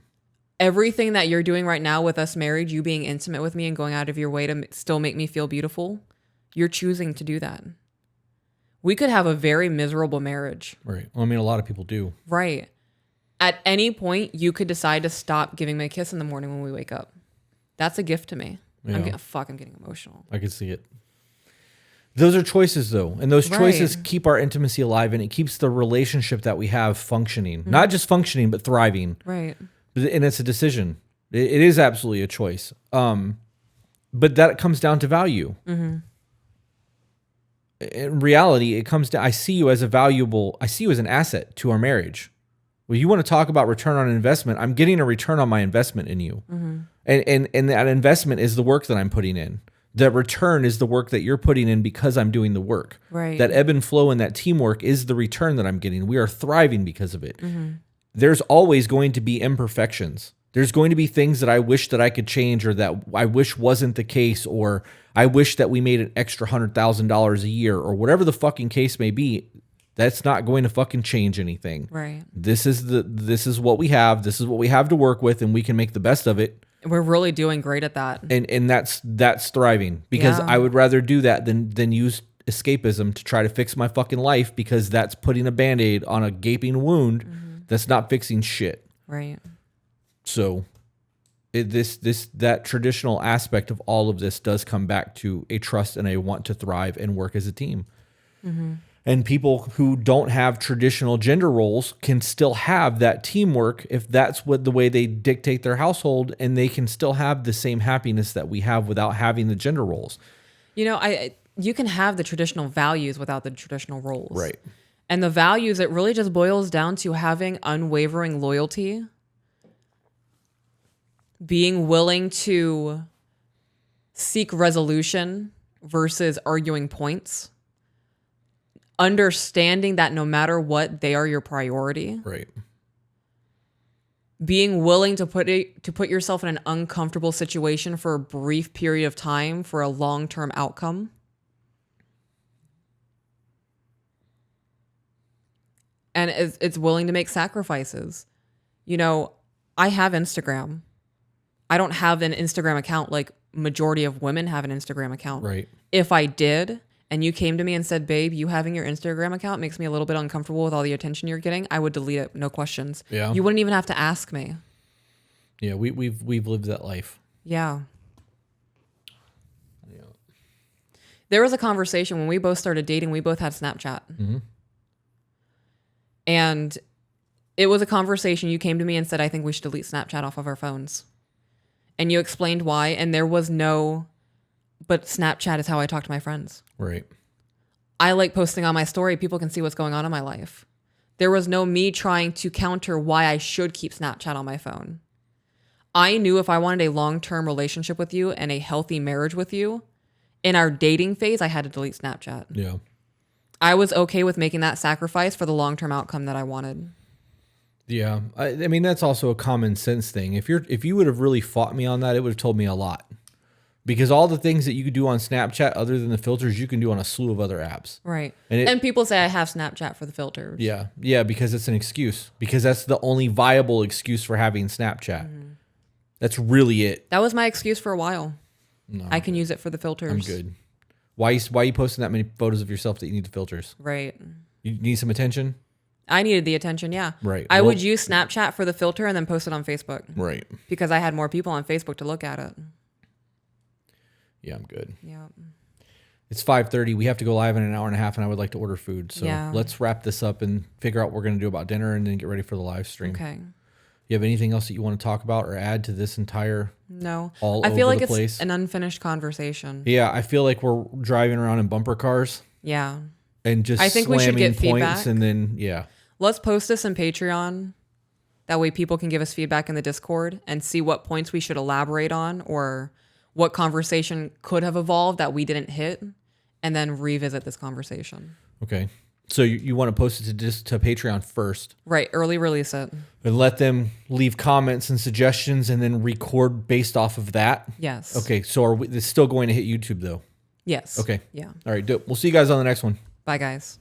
Everything that you're doing right now with us married, you being intimate with me and going out of your way to still make me feel beautiful, you're choosing to do that. We could have a very miserable marriage. Right. Well, I mean, a lot of people do. Right. At any point, you could decide to stop giving me a kiss in the morning when we wake up. That's a gift to me. Yeah. I'm getting emotional. I can see it. Those are choices, though. And those choices Right. keep our intimacy alive, and it keeps the relationship that we have functioning. Not just functioning, but thriving. Right. And it's a decision. It is absolutely a choice. But that comes down to value. In reality, it comes down, I see you as an asset to our marriage. Well, you want to talk about return on investment. I'm getting a return on my investment in you. And that investment is the work that I'm putting in. That return is the work that you're putting in because I'm doing the work. Right. That ebb and flow and that teamwork is the return that I'm getting. We are thriving because of it. There's always going to be imperfections. There's going to be things that I wish that I could change, or that I wish wasn't the case, or I wish that we made an extra $100,000 a year, or whatever the fucking case may be. That's not going to fucking change anything. Right. This is what we have. This is what we have to work with, and we can make the best of it. We're really doing great at that. And that's thriving, because Yeah. I would rather do that than use escapism to try to fix my fucking life, because that's putting a Band-Aid on a gaping wound that's not fixing shit. Right. So that traditional aspect of all of this does come back to a trust and a want to thrive and work as a team. And people who don't have traditional gender roles can still have that teamwork if that's what the way they dictate their household, and they can still have the same happiness that we have without having the gender roles. You know, you can have the traditional values without the traditional roles. Right. And the values, it really just boils down to having unwavering loyalty, being willing to seek resolution versus arguing points, understanding that no matter what, they are your priority. Right. Being willing to put yourself in an uncomfortable situation for a brief period of time for a long-term outcome. And it's willing to make sacrifices. You know, I have Instagram. I don't have an Instagram account like majority of women have an Instagram account. Right. If I did, and you came to me and said, babe, you having your Instagram account makes me a little bit uncomfortable with all the attention you're getting, I would delete it, no questions. Yeah. You wouldn't even have to ask me. Yeah, we've lived that life. Yeah. There was a conversation when we both started dating, we both had Snapchat. And it was a conversation. You came to me and said, I think we should delete Snapchat off of our phones. And you explained why, and there was no, but Snapchat is how I talk to my friends. Right. I like posting on my story. People can see what's going on in my life. There was no me trying to counter why I should keep Snapchat on my phone. I knew if I wanted a long-term relationship with you and a healthy marriage with you, in our dating phase, I had to delete Snapchat. Yeah. I was okay with making that sacrifice for the long-term outcome that I wanted. Yeah. I mean, that's also a common sense thing. If you would have really fought me on that, it would have told me a lot. Because all the things that you could do on Snapchat, other than the filters, you can do on a slew of other apps. Right. And And people say I have Snapchat for the filters. Yeah. Yeah, because it's an excuse. Because that's the only viable excuse for having Snapchat. That's really it. That was my excuse for a while. No, I can use it for the filters. I'm good. Why are you posting that many photos of yourself that you need the filters? Right. You need some attention? I needed the attention, yeah. Right. I would use Snapchat for the filter and then post it on Facebook. Right. Because I had more people on Facebook to look at it. Yeah, I'm good. Yeah. It's 5:30. We have to go live in an hour and a half, and I would like to order food. So Yeah. let's wrap this up and figure out what we're going to do about dinner, and then get ready for the live stream. Okay. You have anything else that you want to talk about or add to this entire No. all I feel over like the it's place? an unfinished conversation. Yeah, I feel like we're driving around in bumper cars Yeah. and just I think we should slamming get points, feedback. and then yeah. Let's post this in Patreon. That way people can give us feedback in the Discord and see what points we should elaborate on or what conversation could have evolved that we didn't hit, and then revisit this conversation. Okay. So you want to post it to Patreon first. Right. Early release it. And let them leave comments and suggestions, and then record based off of that. Yes. Okay. So it's still going to hit YouTube though? Yes. Okay. Yeah. All right. Dope. We'll see you guys on the next one. Bye, guys.